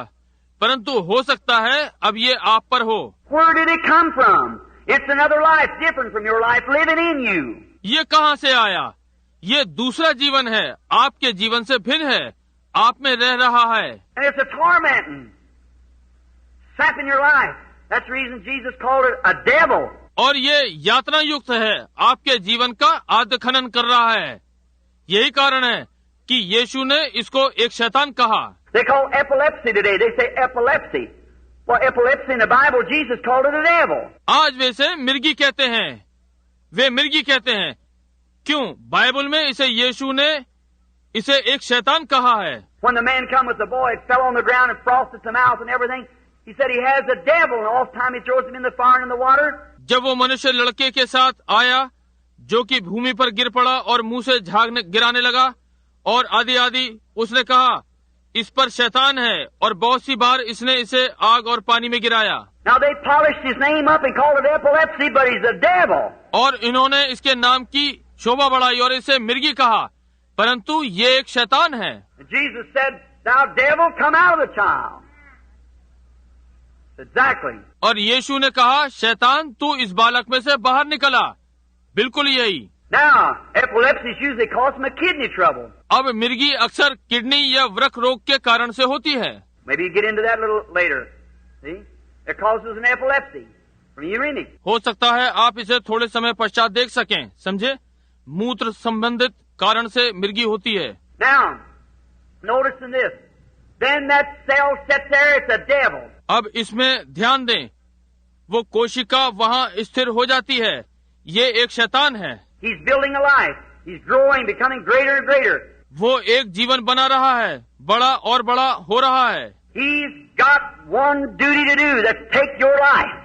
परंतु हो सकता है अब ये आप पर हो। Where did it come from? It's another life different from your life living in you. ये कहाँ से आया? ये दूसरा जीवन है, आपके जीवन से भिन्न है, आप में रह रहा है। And it's a tormenting, sapping your life. That's the reason Jesus called it a devil. और ये यातना युक्त है, आपके जीवन का आद्य खनन कर रहा है। यही कारण है कि यीशु ने इसको एक शैतान कहा। They call epilepsy today. They say epilepsy. Well, epilepsy in the Bible, Jesus called it a devil. आज वैसे मिर्गी कहते हैं, वे मिर्गी कहते हैं। क्यों? बाइबल में इसे यीशु ने इसे एक शैतान कहा है। When the man come with the boy, it fell on the ground and frosted the mouth and everything. He said he has a devil, and all the time he throws him in the fire and in the water. जब वो मनुष्य लड़के के साथ आया जो कि भूमि पर गिर पड़ा और मुंह से झाग गिराने लगा और आदि आदि, उसने कहा इस पर शैतान है और बहुत सी बार इसने इसे आग और पानी में गिराया। Now they polished his name up and called it epilepsy, but he's a devil. और इन्होंने इसके नाम की शोभा बढ़ाई और इसे मिर्गी कहा, परंतु ये एक शैतान है। Jesus said, "Thou devil, come out of the child." Exactly. और यीशु ने कहा, शैतान तू इस बालक में से बाहर निकला। बिल्कुल यही। Now, epilepsy is usually caused from a kidney trouble. अब मिर्गी अक्सर किडनी या वृक्क रोग के कारण से होती है। Maybe you get into that a little later. See? It causes an epilepsy from urine. हो सकता है आप इसे थोड़े समय पश्चात देख सकें, समझे? मूत्र संबंधित कारण से मिर्गी होती है। Now, notice in this. Then that cell sits there, it's a devil. अब इसमें ध्यान दें, वो कोशिका वहाँ स्थिर हो जाती है, ये एक शैतान है। He's building a life. He's growing, becoming greater and greater. वो एक जीवन बना रहा है, बड़ा और बड़ा हो रहा है। He's got one duty to do, that's take your life.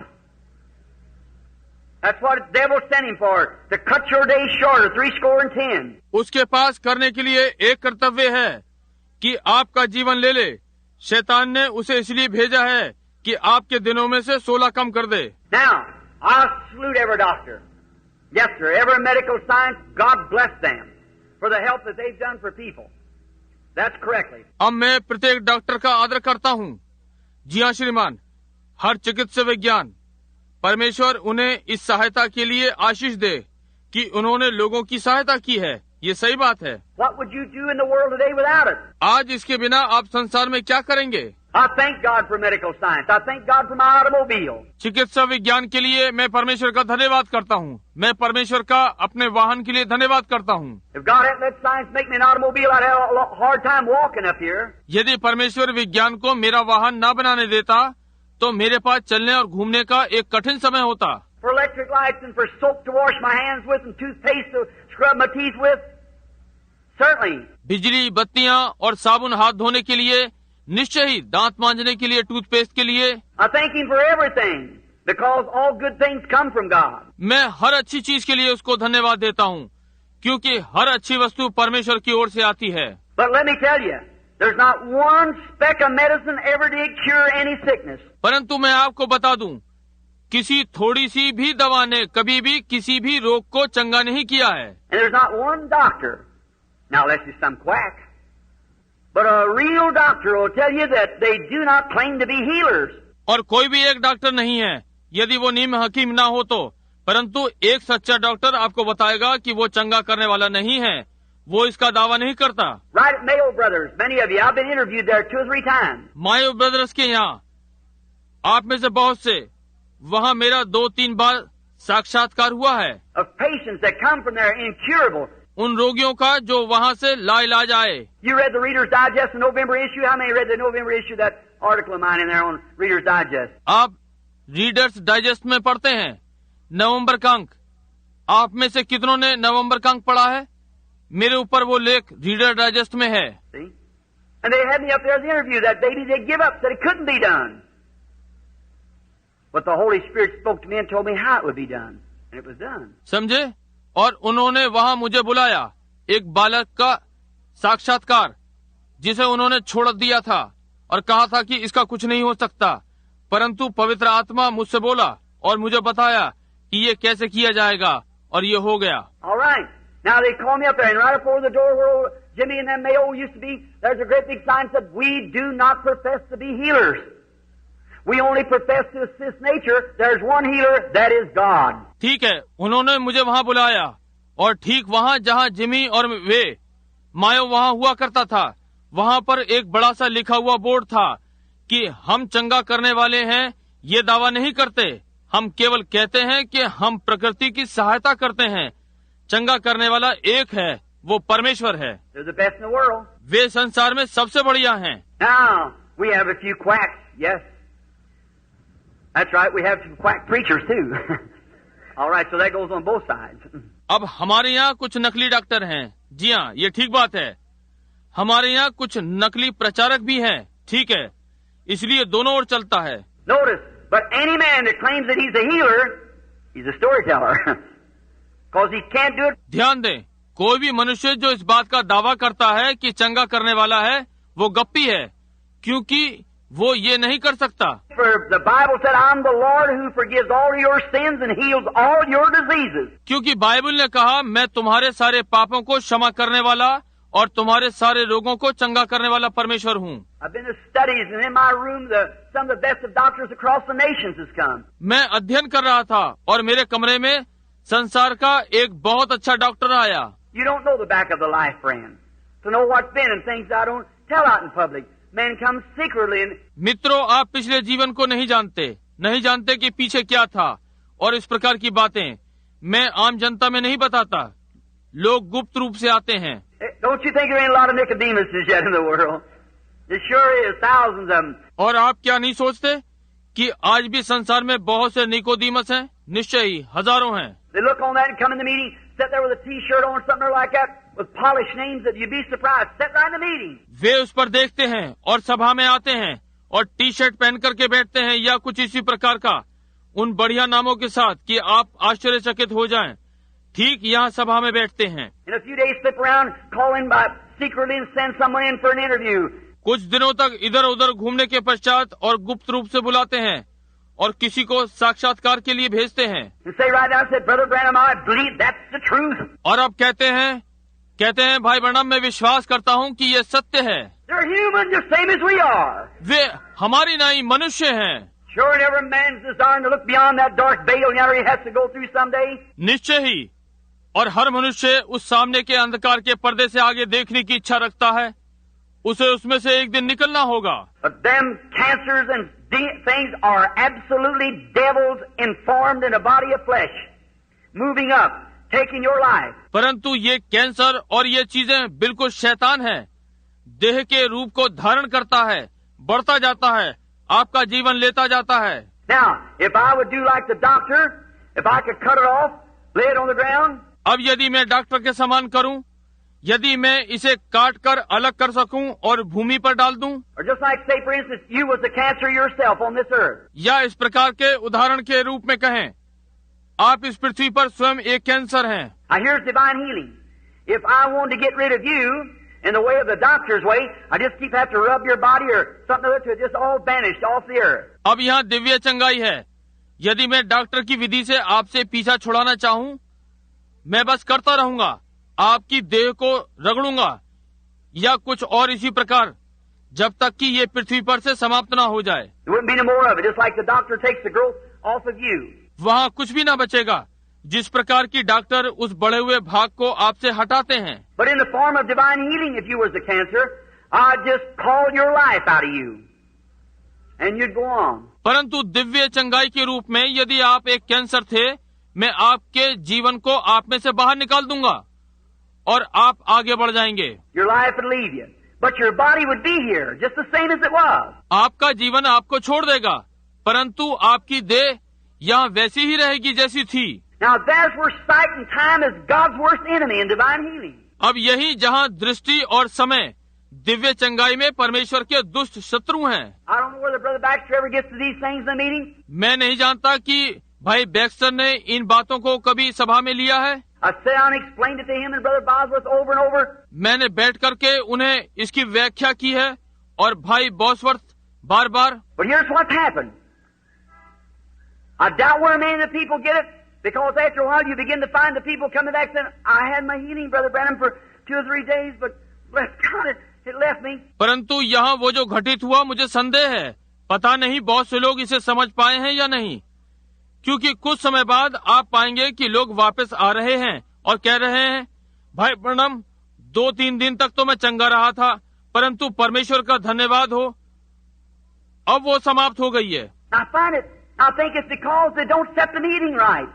That's what the devil sent him for, to cut your days shorter, 70. उसके पास करने के लिए एक कर्तव्य है कि आपका जीवन ले ले। शैतान ने उसे इसलिए भेजा है कि आपके दिनों में से 16 कम कर दे। Now, I salute every doctor. Yes, sir. Every medical science, God bless them for the help that they've done for people. That's correctly. अब मैं प्रत्येक डॉक्टर का आदर करता हूँ। जी हाँ श्रीमान, हर चिकित्सा विज्ञान, परमेश्वर उन्हें इस सहायता के लिए आशीष दे कि उन्होंने लोगों की सहायता की है। ये सही बात है। What would you do in the world today without it? आज इसके बिना आप संसार में क्या करेंगे? I thank God for medical science. I thank God for my automobile. चिकित्सा विज्ञान के लिए मैं परमेश्वर का धन्यवाद करता हूँ। मैं परमेश्वर का अपने वाहन के लिए धन्यवाद करता हूँ। If God hadn't let science make me an automobile, I'd have a hard time walking up here. यदि परमेश्वर विज्ञान को मेरा वाहन न बनाने देता तो मेरे पास चलने और घूमने का एक कठिन समय होता। For electric lights and for soap to wash my hands with and toothpaste to scrub my teeth with, certainly. बिजली, बत्तियाँ और साबुन हाथ धोने के लिए, निश्चय ही दांत मांजने के लिए, टूथपेस्ट के लिए। I thank Him for everything because all good things come from God. मैं हर अच्छी चीज के लिए उसको धन्यवाद देता हूँ क्योंकि हर अच्छी वस्तु परमेश्वर की ओर से आती है। But let me tell you, there's not one speck of medicine ever did cure any sickness. परंतु मैं आपको बता दूं, किसी थोड़ी सी भी दवा ने कभी भी किसी भी रोग को चंगा नहीं किया है. And there's not one doctor, now unless he's some quack, but a real doctor will tell you that they do not claim to be healers. और कोई भी एक डॉक्टर नहीं है, यदि वो नीम हकीम ना हो तो, परंतु एक सच्चा डॉक्टर आपको बताएगा कि वो चंगा करने वाला नहीं है, वो इसका दावा नहीं करता. Right at Mayo Brothers, many of you, I've been interviewed there 2 or 3 times. Mayo brothers के यहाँ आप में से बहुत से, वहाँ मेरा 2-3 बार साक्षात्कार हुआ है. Of patients that come from there incurable. उन रोगियों का जो वहाँ से लाइलाज आए. You read the Reader's Digest, the November issue? How many read the November issue, that article of mine in there on Reader's Digest? आप रीडर्स डाइजेस्ट में पढ़ते हैं नवंबर का अंक. आप में से कितनों ने नवंबर का अंक पढ़ा है? मेरे ऊपर वो लेख रीडर डाइजेस्ट में है. See? And they had me up there as an interview. That baby, they give up, that it couldn't be done. But the Holy Spirit spoke to me and told me how it would be done. And it was done. समझे? और उन्होंने वहाँ मुझे बुलाया, एक बालक का साक्षात्कार जिसे उन्होंने छोड़ दिया था और कहा था कि इसका कुछ नहीं हो सकता, परंतु पवित्र आत्मा मुझसे बोला और मुझे बताया कि ये कैसे किया जाएगा, और ये हो गया. All right. Now they called me up there, and right before the door where Jimmy and them Mayo used to be, there's a great big sign that said, "We do not profess to be healers. We only profess to assist nature. There's one healer, that is God." ठीक है, उन्होंने मुझे वहाँ बुलाया और ठीक वहाँ जहाँ जिमी और वे मायो वहाँ हुआ करता था, वहाँ पर एक बड़ा सा लिखा हुआ बोर्ड था कि हम चंगा करने वाले हैं. ये दावा नहीं करते, हम केवल कहते हैं कि हम प्रकृति की सहायता करते हैं. चंगा करने वाला एक है, वो परमेश्वर है. They're the best in the world. वे संसार में सबसे बढ़िया हैं. Now we have a few quacks. Yes, that's right. We have some quack preachers too. All right, so that goes on both sides. अब हमारे यहाँ कुछ नकली डॉक्टर हैं. जी हाँ, ये ठीक बात है. हमारे यहाँ कुछ नकली प्रचारक भी हैं. ठीक है, इसलिए दोनों ओर चलता है. Notice, but any man that claims that he's a healer, he's a storyteller. Because he can't do it. ध्यान दें, कोई भी मनुष्य जो इस बात का दावा करता है कि चंगा करने वाला है, वो गप्पी है, क्योंकि वो ये नहीं कर सकता. For the Bible said, "I'm the Lord who forgives all your sins and heals all your diseases." क्योंकि बाइबल ने कहा, मैं तुम्हारे सारे पापों को क्षमा करने वाला और तुम्हारे सारे रोगों को चंगा करने वाला परमेश्वर हूँ. I've been to studies, and in my room, some of the best of doctors across the nations has come. मैं अध्ययन कर रहा था और मेरे कमरे में संसार का एक बहुत अच्छा डॉक्टर आया. You don't know the back of the life, friend. To know what's been and things I don't tell out in public. Man comes secretly and... मित्रों, आप पिछले जीवन को नहीं जानते कि पीछे क्या था, और इस प्रकार की बातें मैं आम जनता में नहीं बताता. लोग गुप्त रूप से आते हैं. Don't you think there ain't a lot of Nicodemuses yet in the world? There sure is, thousands of them. और आप क्या नहीं सोचते कि आज भी संसार में बहुत से निकोदीमस हैं? निश्चय ही हजारों हैं. They look on that and come in the meeting, sit there with a T-shirt on or something like that, with polished names that you'd be surprised. Sit right in the meeting. वे उस पर देखते हैं और सभा में आते हैं और टी शर्ट पहन करके बैठते हैं या कुछ इसी प्रकार का, उन बढ़िया नामों के साथ कि आप आश्चर्यचकित हो जाएं. ठीक यहाँ सभा में बैठते हैं. In a few days, slip around, call in by secretly and send someone in for an interview. कुछ दिनों तक इधर उधर घूमने के पश्चात और गुप्त रूप से बुलाते हैं और किसी को साक्षात्कार के लिए भेजते हैं. And say right now, said, "Brother Branham, I believe that's the truth." और अब कहते हैं भाई ब्रैनम, मैं विश्वास करता हूँ कि ये सत्य है. They're human, just same as we are. वे हमारी नहीं मनुष्य हैं. Sure, and every man's desiring to look beyond that dark veil yonder he has to go through someday. निश्चय ही, और हर मनुष्य उस सामने के अंधकार के पर्दे से आगे देखने की इच्छा रखता है. उसे उसमें से एक दिन निकलना होगा. But them cancers and things are absolutely devils informed in a body of flesh, moving up, taking your life. परंतु ये कैंसर और ये चीजें बिल्कुल शैतान हैं. देह के रूप को धारण करता है, बढ़ता जाता है, आपका जीवन लेता जाता है. Now, if I would do like the doctor, if I could cut it off, lay it on the ground. अब यदि मैं डॉक्टर के समान करूं, यदि मैं इसे काट कर अलग कर सकूं और भूमि पर डाल दूं, Or just like, say, for instance, you was the cancer yourself on this earth. या इस प्रकार के उदाहरण के रूप में कहें, आप इस पृथ्वी पर स्वयं एक कैंसर हैं. Now, here's divine healing. If I wanted to get rid of you, in the way of the doctor's way. I just keep have to rub your body or something to it just all vanished off the earth. अब यहाँ दिव्य चंगाई है। यदि मैं डॉक्टर की विधि से आपसे पीछा छुड़ाना चाहूँ, मैं बस करता रहूंगा, आपकी देह को रगड़ूंगा या कुछ और इसी प्रकार, जब तक कि ये पृथ्वी पर से समाप्त ना हो जाए। There wouldn't be no more of it, just like the doctor takes the growth off of you. वहाँ कुछ भी ना बचेगा, जिस प्रकार की डॉक्टर उस बढ़े हुए भाग को आपसे हटाते हैं। But in the form of divine healing, if you was the cancer, I'd just call your life out of you, and you'd go on. परंतु दिव्य चंगाई के रूप में यदि आप एक कैंसर थे, मैं आपके जीवन को आप में से बाहर निकाल दूंगा और आप आगे बढ़ जाएंगे। Your life would leave you, but your body would be here, just the same as it was. आपका जीवन आपको छोड़ देगा, परंतु आपकी देह यहाँ वैसी ही रहेगी जैसी थी। Now that's where sight and time is God's worst enemy in divine healing. अब यही जहाँ दृष्टि और समय दिव्य चंगाई में परमेश्वर के दुष्ट शत्रु हैं। I don't know whether Brother Baxter ever gets to these things in the meeting. मैं नहीं जानता कि भाई बैक्स्टर ने इन बातों को कभी सभा में लिया है। I sat down and explained it to him and Brother Bosworth over and over. मैंने बैठ करके उन्हें इसकी व्याख्या की है और भाई Bosworth bar bar. But here's what's happened. I doubt where many of the people get it, because after a while you begin to find the people coming back saying, I had my healing, Brother Branham, for 2 or 3 days, but God, it left me. परंतु यहाँ वो जो घटित हुआ मुझे संदेह है, पता नहीं बहुत से लोग इसे समझ पाए हैं या नहीं, क्योंकि कुछ समय बाद आप पाएंगे कि लोग वापस आ रहे हैं और कह रहे हैं, भाई ब्रैनम 2-3 दिन तक तो मैं चंगा रहा था, परंतु परमेश्वर का धन्यवाद हो, अब वो समाप्त हो गई है। I think it's because they don't set the meeting right.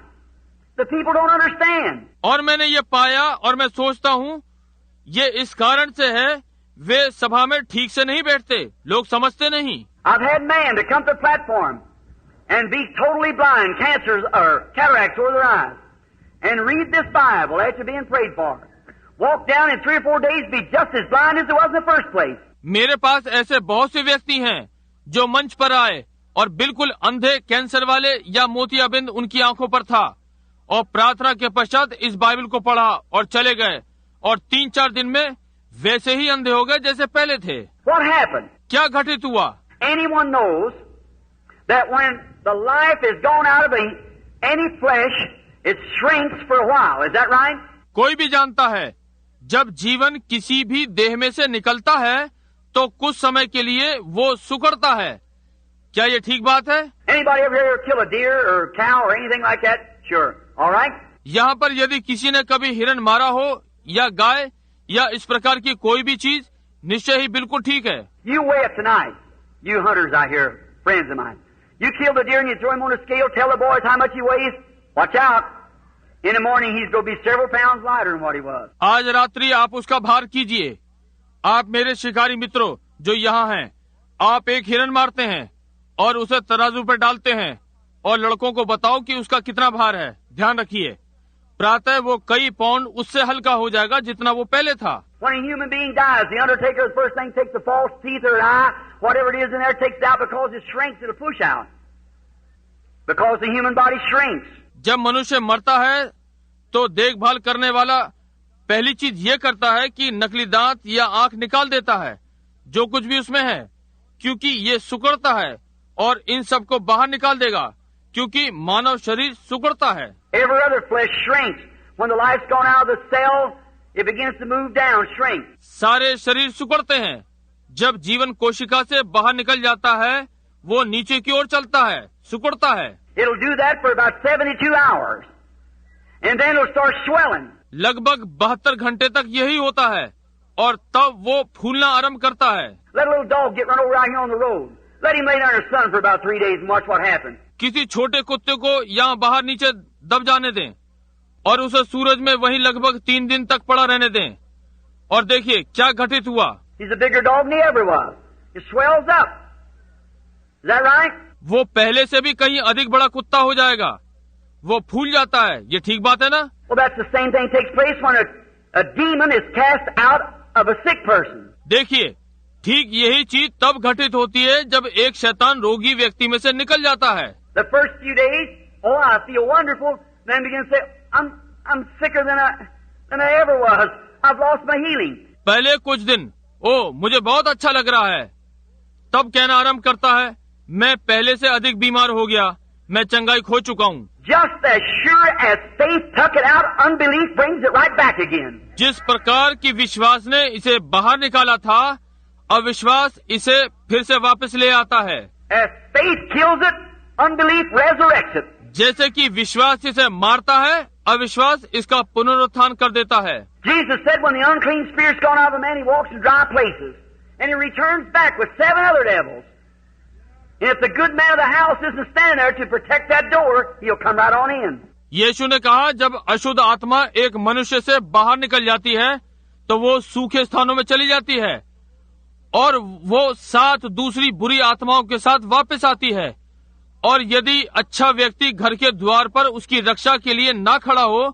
The people don't understand. और मैंने ये पाया और मैं सोचता हूँ ये इस कारण से है, वे सभा में ठीक से नहीं बैठते, लोग समझते नहीं। I've had men to come to the platform and be totally blind, cancers or cataracts over their eyes, and read this Bible after being prayed for. Walk down in 3 or 4 days, be just as blind as it was in the first place. मेरे पास ऐसे बहुत से व्यक्ति हैं जो मंच पर आए और बिल्कुल अंधे, कैंसर वाले या मोतियाबिंद उनकी आंखों पर था, और प्रार्थना के पश्चात इस बाइबल को पढ़ा और चले गए, और 3-4 दिन में वैसे ही अंधे हो गए जैसे पहले थे। What happened? क्या घटित हुआ? Anyone knows that when the life is gone out of any flesh, it shrinks for a while. Is that right? कोई भी जानता है, जब जीवन किसी भी देह में से निकलता है तो कुछ समय के लिए वो सुकड़ता है। क्या ये ठीक बात है? Anybody ever here kill a deer or a cow or anything like that? Sure. All right. यहाँ पर यदि किसी ने कभी हिरन मारा हो या गाय या इस प्रकार की कोई भी चीज, निश्चय ही बिल्कुल ठीक है। You weigh up tonight. You hunters out here, friends of mine. You kill the deer and you throw him on a scale. Tell the boys how much he weighs. Watch out. In the morning he's going to be several pounds lighter than what he was. आज रात्रि आप उसका भार कीजिए। आप मेरे शिकारी मित्रों जो यहाँ हैं, आप एक हिरन मारते हैं और उसे तराजू पर डालते हैं और लड़कों को बताओ कि उसका कितना भार है। ध्यान रखिए, प्रातः वो कई पाउंड उससे हल्का हो जाएगा जितना वो पहले था। When a human being dies, the undertaker the first thing takes the false teeth or an eye, whatever it is in there, takes it out because it shrinks, it'll push out. Because the human body shrinks. जब मनुष्य मरता है तो देखभाल करने वाला पहली चीज ये करता है कि नकली दांत या आंख निकाल देता है, जो कुछ भी उसमें है, क्योंकि ये सुकड़ता है, और इन सब को बाहर निकाल देगा, क्योंकि मानव शरीर सुकड़ता है। Every other flesh shrinks. When the life's gone out of the cell, it begins to move down, shrink. सारे शरीर सुकड़ते हैं। जब जीवन कोशिका से बाहर निकल जाता है, वो नीचे की ओर चलता है, सिकुड़ता है। It'll do that for about 72 hours. And then it'll start swelling. लगभग 72 घंटे तक यही होता है और तब वो फूलना आरंभ करता है। Let a little dog get run over out here on the road. Let him lay down in the sun for about 3 days and watch what happens. किसी छोटे कुत्ते को यहाँ बाहर नीचे दब जाने दें और उसे सूरज में वहीं लगभग 3 दिन तक पड़ा रहने दें और देखिए क्या घटित हुआ। He's a bigger dog than he ever was. It swells up. Is that right? वो पहले से भी कहीं अधिक बड़ा कुत्ता हो जाएगा, वो फूल जाता है। ये ठीक बात है ना? Well, that's the same thing takes place when a demon is cast out of a sick person. देखिए, ठीक यही चीज तब घटित होती है जब एक शैतान रोगी व्यक्ति में से निकल जाता है। The first few days, oh, I feel wonderful. Then begin to say, I'm sicker than I ever was. I've lost my healing. पहले कुछ दिन मुझे बहुत अच्छा लग रहा है, तब कहना आरंभ करता है मैं पहले से अधिक बीमार हो गया, मैं चंगाई खो चुका हूँ। Just as sure as faith took it out, unbelief brings it right back again. जिस प्रकार की विश्वास ने इसे बाहर निकाला था, अविश्वास इसे फिर से वापस ले आता है। As faith kills it, unbelief resurrects it. जैसे कि विश्वास इसे मारता है, अविश्वास इसका पुनरुत्थान कर देता है। Jesus said when the unclean spirit's gone out of a man, he walks in dry places, and he returns back with 7 other devils. And if the good man of the house isn't standing there to protect that door, he'll come right on in. यीशु ने कहा जब अशुद्ध आत्मा एक मनुष्य से बाहर निकल जाती है तो वो सूखे स्थानों में चली जाती है और वो 7 दूसरी बुरी आत्माओं के साथ वापस आती है, और यदि अच्छा व्यक्ति घर के द्वार पर उसकी रक्षा के लिए ना खड़ा हो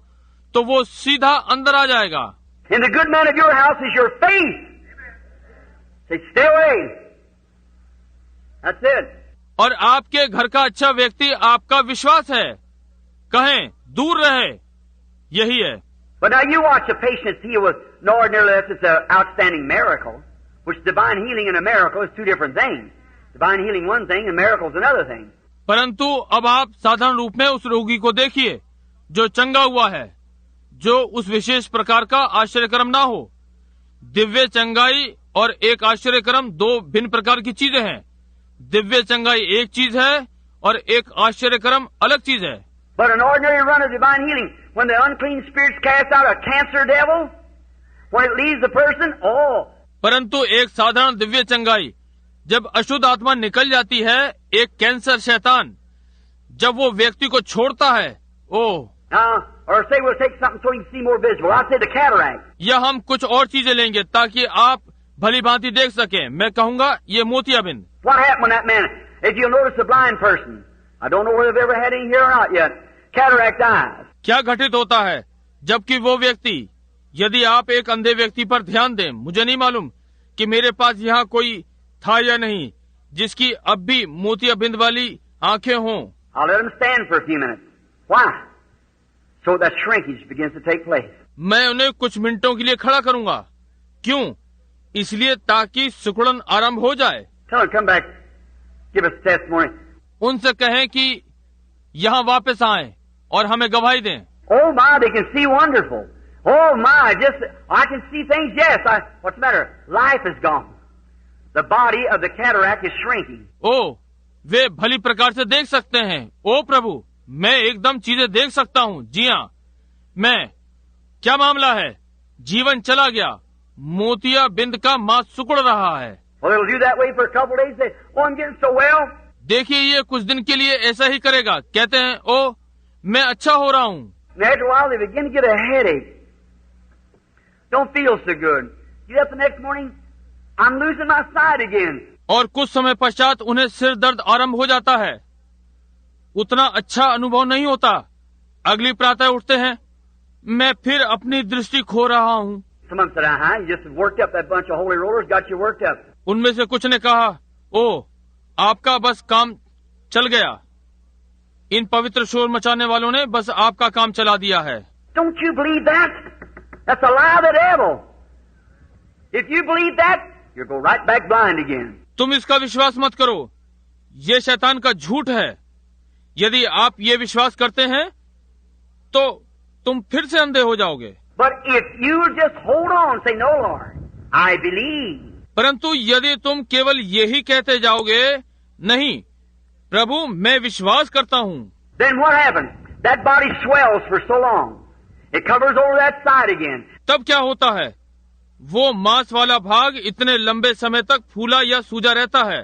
तो वो सीधा अंदर आ जाएगा। And the good man of your house is your faith. Say, stay away. That's it. और आपके घर का अच्छा व्यक्ति आपका विश्वास है, कहें दूर रहे, यही है। But now you watch a patient healed with no ordinary less, it's an outstanding miracle, which divine healing and a miracle is 2 different things. Divine healing one thing and miracles another thing. परंतु अब आप साधारण रूप में उस रोगी को देखिए जो चंगा हुआ है, जो उस विशेष प्रकार का आश्चर्यक्रम ना हो। दिव्य चंगाई और एक आश्चर्यक्रम 2 भिन्न प्रकार की चीजें हैं। दिव्य चंगाई एक चीज है और एक आश्चर्यक्रम अलग चीज है। But an ordinary run of divine healing, when the unclean spirits cast out a cancer devil, when it leaves the person, परंतु एक साधारण दिव्य चंगाई, जब अशुद्ध आत्मा निकल जाती है, एक कैंसर शैतान जब वो व्यक्ति को छोड़ता है, or say we'll take something so you can see more visible. I'll say the cataract. या हम कुछ और चीजें लेंगे ताकि आप भली भांति देख सकें। मैं कहूँगा ये मोतियाबिंद। What happened when that man, if you'll notice a blind person, I don't know whether they've ever had any here or not yet, cataract eyes. क्या घटित होता है जबकि वो व्यक्ति, यदि आप एक अंधे व्यक्ति पर ध्यान दें, मुझे नहीं मालूम कि मेरे पास यहाँ कोई था या नहीं जिसकी अब भी मोतियाबिंद वाली आंखें हों। I'll let them stand for a few minutes. Why? So that shrinkage begins to take place. मैं उन्हें कुछ मिनटों के लिए खड़ा करूंगा। क्यों? इसलिए ताकि सिकुड़न आरंभ हो जाए। Tell them come back, give us testimony. उनसे कहें कि यहाँ वापस आएं और हमें गवाही दें। Oh my, they can see wonderful. Oh my, just I can see things. Yes, what's the matter? Life is gone. The body of the cataract is shrinking. वे भली प्रकार से देख सकते हैं। ओ प्रभु, मैं एकदम चीजें देख सकता हूँ। जी हाँ, मैं, क्या मामला है? जीवन चला गया, मोतिया बिंद का मांस सिकुड़ रहा है। Well, it'll do that way for a couple of days. Say, oh, I'm getting so well. देखिए ये कुछ दिन के लिए ऐसा ही करेगा। कहते हैं मैं अच्छा हो रहा हूँ। After a while, they begin to get a headache. Don't feel so good. Get up the next morning, I'm losing my sight again. और कुछ समय पश्चात उन्हें सिर दर्द आरंभ हो जाता है। उतना अच्छा अनुभव नहीं होता। अगली प्रातः उठते हैं, मैं फिर अपनी दृष्टि खो रहा हूँ। Someone said, you just worked up that bunch of holy rollers, got you worked up. उनमें से कुछ ने कहा, आपका बस काम चल गया। इन पवित्र शोर मचाने वालों ने बस आपका काम चला दिया है। Don't you believe that? That's a lie of the devil. If you believe that, you'll go right back blind again. तुम इसका विश्वास मत करो, ये शैतान का झूठ है। यदि आप ये विश्वास करते हैं तो तुम फिर से अंधे हो जाओगे। But if you just hold on, say, no, Lord, I believe. परंतु यदि तुम केवल यही कहते जाओगे, नहीं प्रभु मैं विश्वास करता हूँ, then what happens? That body swells for so long. It covers over that side again. तब क्या होता है? वो मांस वाला भाग इतने लंबे समय तक फूला या सूजा रहता है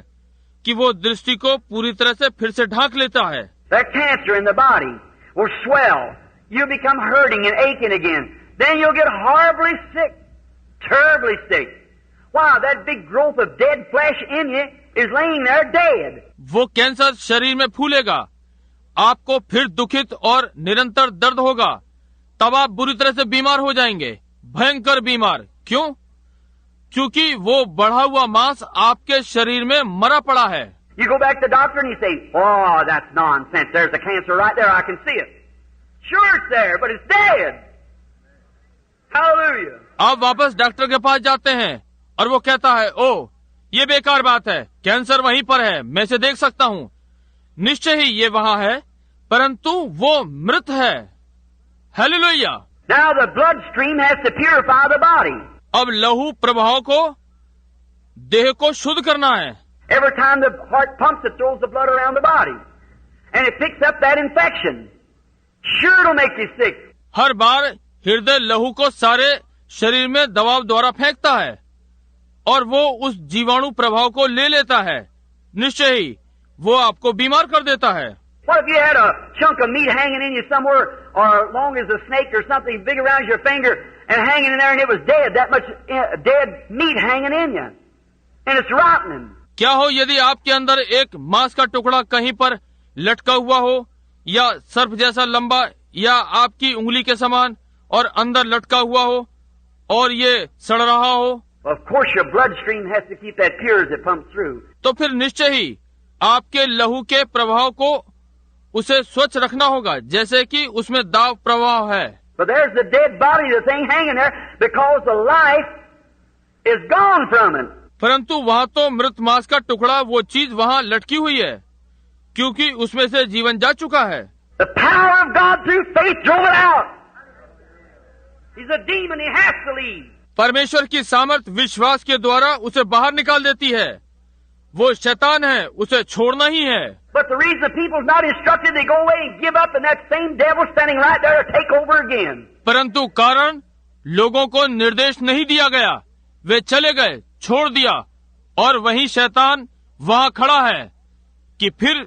कि वो दृष्टि को पूरी तरह से फिर से ढांक लेता है। That cancer in the body will swell. You become hurting and aching again. Then you'll get horribly sick, terribly sick. Wow, that big growth of dead flesh in you is laying there dead. वो कैंसर शरीर में फूलेगा, आपको फिर दुखित और निरंतर दर्द होगा, तब आप बुरी तरह से बीमार हो जाएंगे, भयंकर बीमार। क्यों? क्योंकि वो बढ़ा हुआ मांस आपके शरीर में मरा पड़ा है। You go back to the doctor and you say, oh, that's nonsense. There's a cancer right there. I can see it. Sure it's there, but it's dead. Hallelujah. आप वापस डॉक्टर के पास जाते हैं और वो कहता है, ओ ये बेकार बात है, कैंसर वहीं पर है, मैं इसे देख सकता हूँ। निश्चय ही ये वहाँ है, परंतु वो मृत है। Hallelujah. Now the bloodstream has to purify the body. अब लहू प्रभाव को, देह को शुद्ध करना है। Every time the heart pumps, it throws the blood around the body. And it picks up that infection. Sure it'll make you sick. हर बार हृदय लहू को सारे शरीर में दबाव द्वारा फेंकता है और वो उस जीवाणु प्रभाव को ले लेता है। निश्चय ही वो आपको बीमार कर देता है। What if you had a chunk of meat hanging in you somewhere, or long as a snake or something big around your finger and hanging in there, and it was dead, that much dead meat hanging in you, and it's rotting. क्या हो यदि आपके अंदर एक मांस का टुकड़ा कहीं पर लटका हुआ हो, या सर्प जैसा लंबा, या आपकी उंगली के समान और अंदर लटका हुआ हो और ये सड़ रहा हो? Of course your bloodstream has to keep that pure as it pumps through. तो फिर निश्चय ही आपके लहू के प्रभाव को उसे स्वच्छ रखना होगा, जैसे कि उसमें दाब प्रवाह है। But there's the dead body, the thing hanging there, because the life is gone from it. परंतु वहाँ तो मृत मांस का टुकड़ा, वो चीज वहाँ लटकी हुई है, क्योंकि उसमें से जीवन जा चुका है। The power of God through faith drove it out. He's a demon, he has to leave. परमेश्वर की सामर्थ विश्वास के द्वारा उसे बाहर निकाल देती है। वो शैतान है, उसे छोड़ना ही है। But the reason the people's not instructed, they go away and give up, and that same devil standing right there to take over again. परंतु कारण लोगों को निर्देश नहीं दिया गया, वे चले गए, छोड़ दिया, और वही शैतान वहाँ खड़ा है कि फिर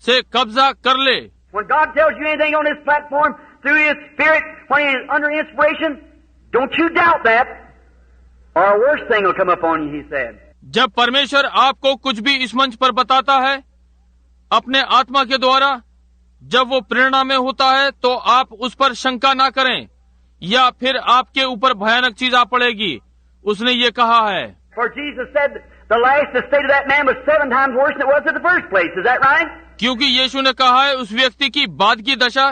से कब्जा कर ले। When God tells you anything on this platform through His Spirit, when He is under inspiration, don't you doubt that, or a worse thing will come upon you, He said. जब परमेश्वर आपको कुछ भी इस मंच पर बताता है अपने आत्मा के द्वारा, जब वो प्रेरणा में होता है, तो आप उस पर शंका ना करें, या फिर आपके ऊपर भयानक चीज आ पड़ेगी। उसने ये कहा है, For Jesus said the last state of that man was 7 times worse than it was at the first place. Is that right? क्योंकि यीशु ने कहा है उस व्यक्ति की बाद की दशा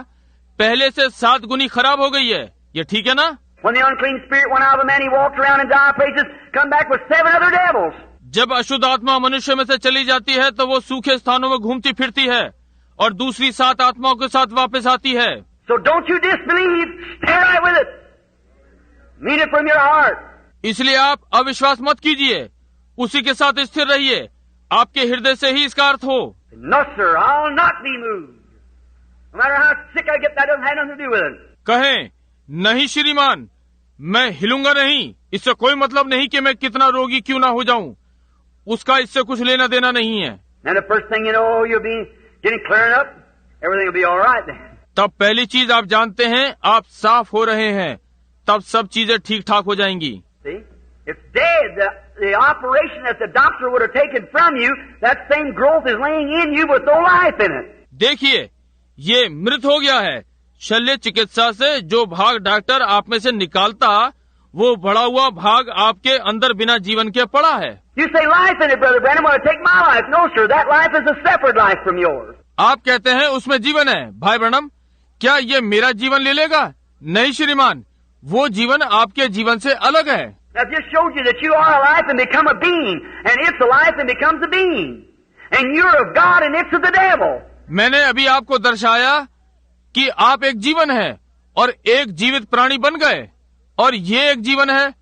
पहले से 7 गुनी खराब हो गई है। ये ठीक है ना? When the unclean spirit went out of the man, he walked around in dire places, come back with 7 other devils. जब अशुद्ध आत्मा मनुष्य में से चली जाती है तो वो सूखे स्थानों में घूमती फिरती है और दूसरी 7 आत्माओं के साथ वापस आती है। So don't you disbelieve, stay right with it. Mean it from your heart. इसलिए आप अविश्वास मत कीजिए, उसी के साथ स्थिर रहिए, आपके हृदय से ही इसका अर्थ हो। No sir, I'll not be moved. No matter how sick I get, that doesn't have nothing to do with it. कहें, नहीं श्रीमान, मैं हिलूंगा नहीं, इससे कोई मतलब नहीं कि मैं कितना रोगी क्यों ना हो जाऊं, उसका इससे कुछ लेना देना नहीं है। And the first thing you know, you'll be getting cleared up. Everything will be all right then. तब पहली चीज आप जानते हैं, आप साफ हो रहे हैं, तब सब चीजें ठीक ठाक हो जाएंगी। See, it's dead. The operation that the doctor would have taken from you, that same growth is laying in you with no life in it. देखिए, ये मृत हो गया है। शल्य चिकित्सा से जो भाग डॉक्टर आप में से निकालता, वो बढ़ा हुआ भाग आपके अंदर बिना जीवन के पड़ा है। You say life in it, Brother Branham, want to take my life. No, sir, that life is a separate life from yours. आप कहते हैं उसमें जीवन है। भाई ब्रैनम, क्या ये मेरा जीवन ले लेगा? नहीं श्रीमान, वो जीवन आपके जीवन से अलग है। I've just showed you that you are alive and become a being, and it's alive and becomes a being. And you're of God and it's of the devil. मैंने अभी आपको दर्शाया कि आप एक जीवन है और एक जीवित प्राणी बन गए, और ये एक जीवन है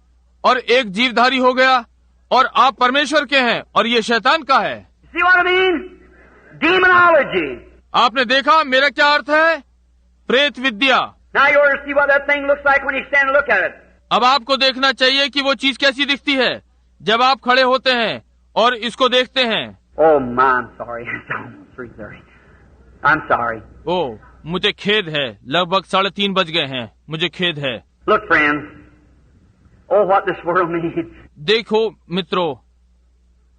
और एक जीवधारी हो गया, और आप परमेश्वर के हैं और ये शैतान का है। See what I mean? Demonology. आपने देखा मेरा क्या अर्थ है? प्रेत विद्या। Now you ought to see what that thing looks like when you stand and look at it. अब आपको देखना चाहिए कि वो चीज कैसी दिखती है जब आप खड़े होते हैं और इसको देखते हैं। Oh my, I'm sorry. It's almost 3:30. I'm sorry. ओह, मुझे खेद है, लगभग 3:30 बज गए हैं, मुझे खेद है। Look, friends. Oh, what this world needs. देखो मित्रों,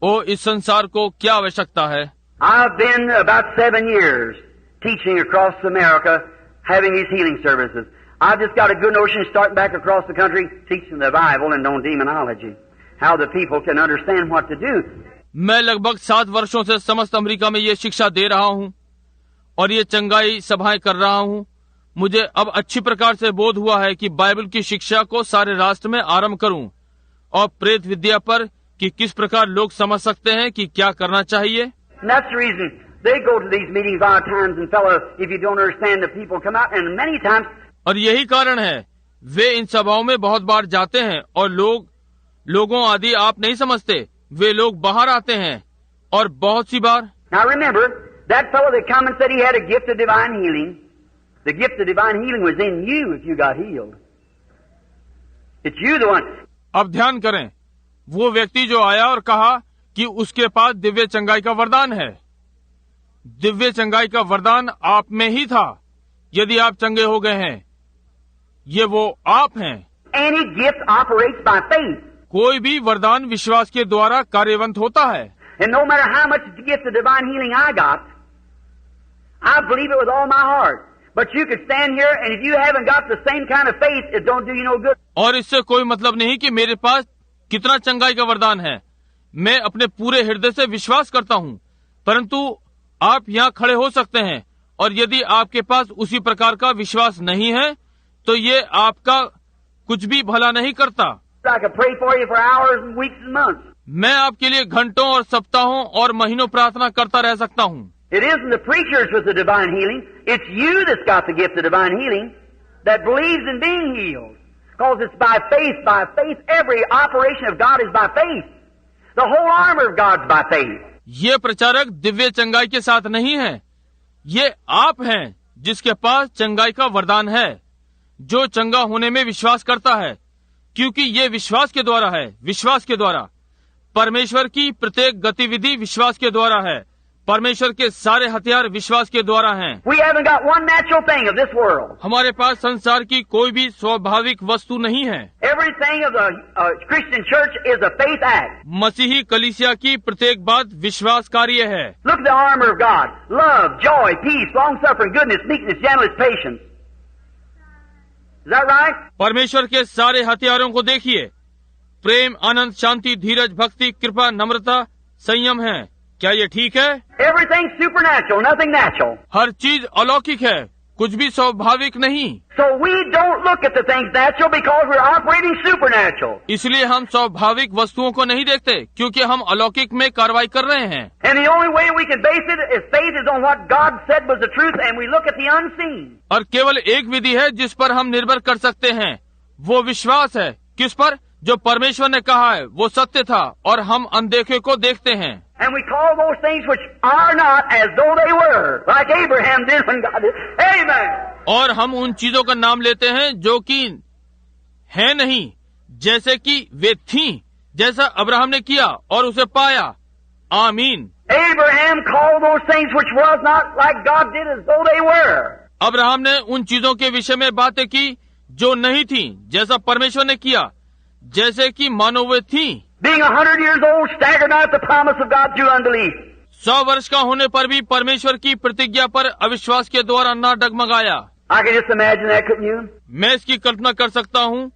ओ इस संसार को क्या आवश्यकता है। I've been about 7 years teaching across America, having these healing services. I've just got a good notion starting back across the country, teaching the Bible and on demonology, how the people can understand what to do. मैं लगभग 7 वर्षों से समस्त अमेरिका में ये शिक्षा दे रहा हूँ और ये चंगाई सभाएं कर रहा हूँ। मुझे अब अच्छी प्रकार से बोध हुआ है कि बाइबल की शिक्षा को सारे राष्ट्र में आरंभ करूं और प्रेत विद्या पर कि किस प्रकार लोग समझ सकते हैं कि क्या करना चाहिए। And that's the reason they go to these meetings a lot of times, and fellow, if you don't understand, the people come out, and many times. और यही कारण है वे इन सभाओं में बहुत बार जाते हैं और लोगों आदि आप नहीं समझते, वे लोग बाहर आते हैं और बहुत सी बार। Now remember, that fellow that come and said he had a gift of divine healing, the gift of divine healing was in you if you got healed. It's you the one. अब ध्यान करें, वो व्यक्ति जो आया और कहा कि उसके पास दिव्य चंगाई का वरदान है, दिव्य चंगाई का वरदान आप में ही था यदि आप चंगे हो गए हैं। ये वो आप हैं। Any gift operates by faith. कोई भी वरदान विश्वास के द्वारा कार्यवंत होता है। And no matter how much gift of divine healing I got, I believe it with all my heart. But you could stand here, and if you haven't got the same kind of faith, it don't do you no good. और इससे कोई मतलब नहीं कि मेरे पास कितना चंगाई का वरदान है। मैं अपने पूरे हृदय से विश्वास करता हूँ, परंतु आप यहाँ खड़े हो सकते हैं और यदि आपके पास उसी प्रकार का विश्वास नहीं है तो ये आपका कुछ भी भला नहीं करता। I could pray for you for hours and weeks and months. मैं आपके लिए घंटों और सप्ताहों और महीनों प्रार्थना करता रह सकता हूँ। It isn't the preachers with the divine healing. It's you that's got the gift of divine healing that believes in being healed. Because it's by faith, by faith. Every operation of God is by faith. The whole armor of God's by faith. ये प्रचारक दिव्य चंगाई के साथ नहीं है, ये आप हैं जिसके पास चंगाई का वरदान है, जो चंगा होने में विश्वास करता है, क्योंकि ये विश्वास के द्वारा है। विश्वास के द्वारा परमेश्वर की प्रत्येक गतिविधि विश्वास के द्वारा है। परमेश्वर के सारे हथियार विश्वास के द्वारा हैं। We haven't got one natural thing of this world. हमारे पास संसार की कोई भी स्वाभाविक वस्तु नहीं है। Everything of the Christian church is a faith act. मसीही कलीसिया की प्रत्येक बात विश्वास कार्य है। Look at the armor of God: love, joy, peace, long-suffering, goodness, meekness, gentleness, patience. Is that right? परमेश्वर के सारे हथियारों को देखिए, प्रेम, आनंद, शांति, धीरज, भक्ति, कृपा, नम्रता, संयम है। क्या ये ठीक है? Everything supernatural, nothing natural. हर चीज अलौकिक है, कुछ भी स्वाभाविक नहीं। So we don't look at the things natural because we're operating supernatural. इसलिए हम स्वाभाविक वस्तुओं को नहीं देखते क्योंकि हम अलौकिक में कार्रवाई कर रहे हैं। And the only way we can base it is faith is on what God said was the truth, and we look at the unseen. और केवल एक विधि है जिस पर हम निर्भर कर सकते हैं, वो विश्वास है। किस पर? जो परमेश्वर ने कहा है वो सत्य था, और हम अनदेखे को देखते हैं। And we call those things which are not as though they were, like Abraham did when God did. Amen. और हम उन चीजों का नाम लेते हैं जो कि है नहीं, जैसे कि वे थीं, जैसा अब्राहम ने किया और उसे पाया। आमीन। Abraham called those things which was not like God did as though they were. Abraham ने उन चीजों के विषय में बातें की जो नहीं थी, जैसा परमेश्वर ने किया, जैसे कि मानो वे थी। Being 100 years old, staggered not at the promise of God through unbelief. 100 वर्ष का होने पर भी परमेश्वर की प्रतिज्ञा पर अविश्वास के द्वारा न डगमगाया। I can just imagine that, couldn't you? मैं इसकी कल्पना कर सकता हूँ,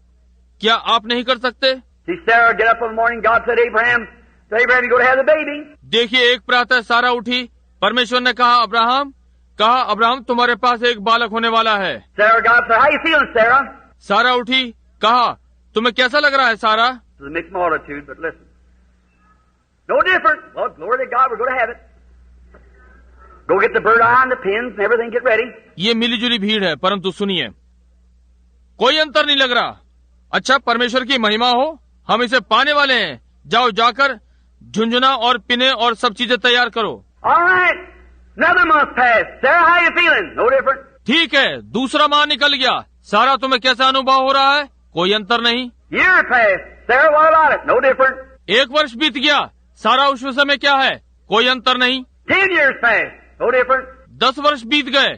क्या आप नहीं कर सकते? See Sarah get up in the morning. God said, Abraham, you go to have the baby. देखिए, एक प्रातः सारा उठी, परमेश्वर ने कहा अब्राहम तुम्हारे पास एक बालक होने वाला है। Sarah, God said, how you feeling, Sarah? सारा उठी, कहा तुम्हें कैसा लग रहा है सारा? It's a mixed multitude, but listen. No different. Well, glory to God, we're going to have it. Go get the bird eye and the pins and everything, get ready. ये मिलीजुली भीड़ है, परंतु सुनिए, कोई अंतर नहीं लग रहा। अच्छा, परमेश्वर की महिमा हो, हम इसे पाने वाले हैं। जाओ, जाकर झुंझुना और पिने और सब चीजें तैयार करो। All right. Another month passed. Sarah, how you feeling? No different. ठीक है, दूसरा माह निकल गया। सारा, तुम्हें कैसा अनुभव हो रहा है? कोई अंतर नहीं। Year passed. Sarah, what about it? No different. 1 वर्ष बीत गया। सारा, उस विषय में क्या है? कोई अंतर नहीं। 10 years passed. No different. 10 वर्ष बीत गए,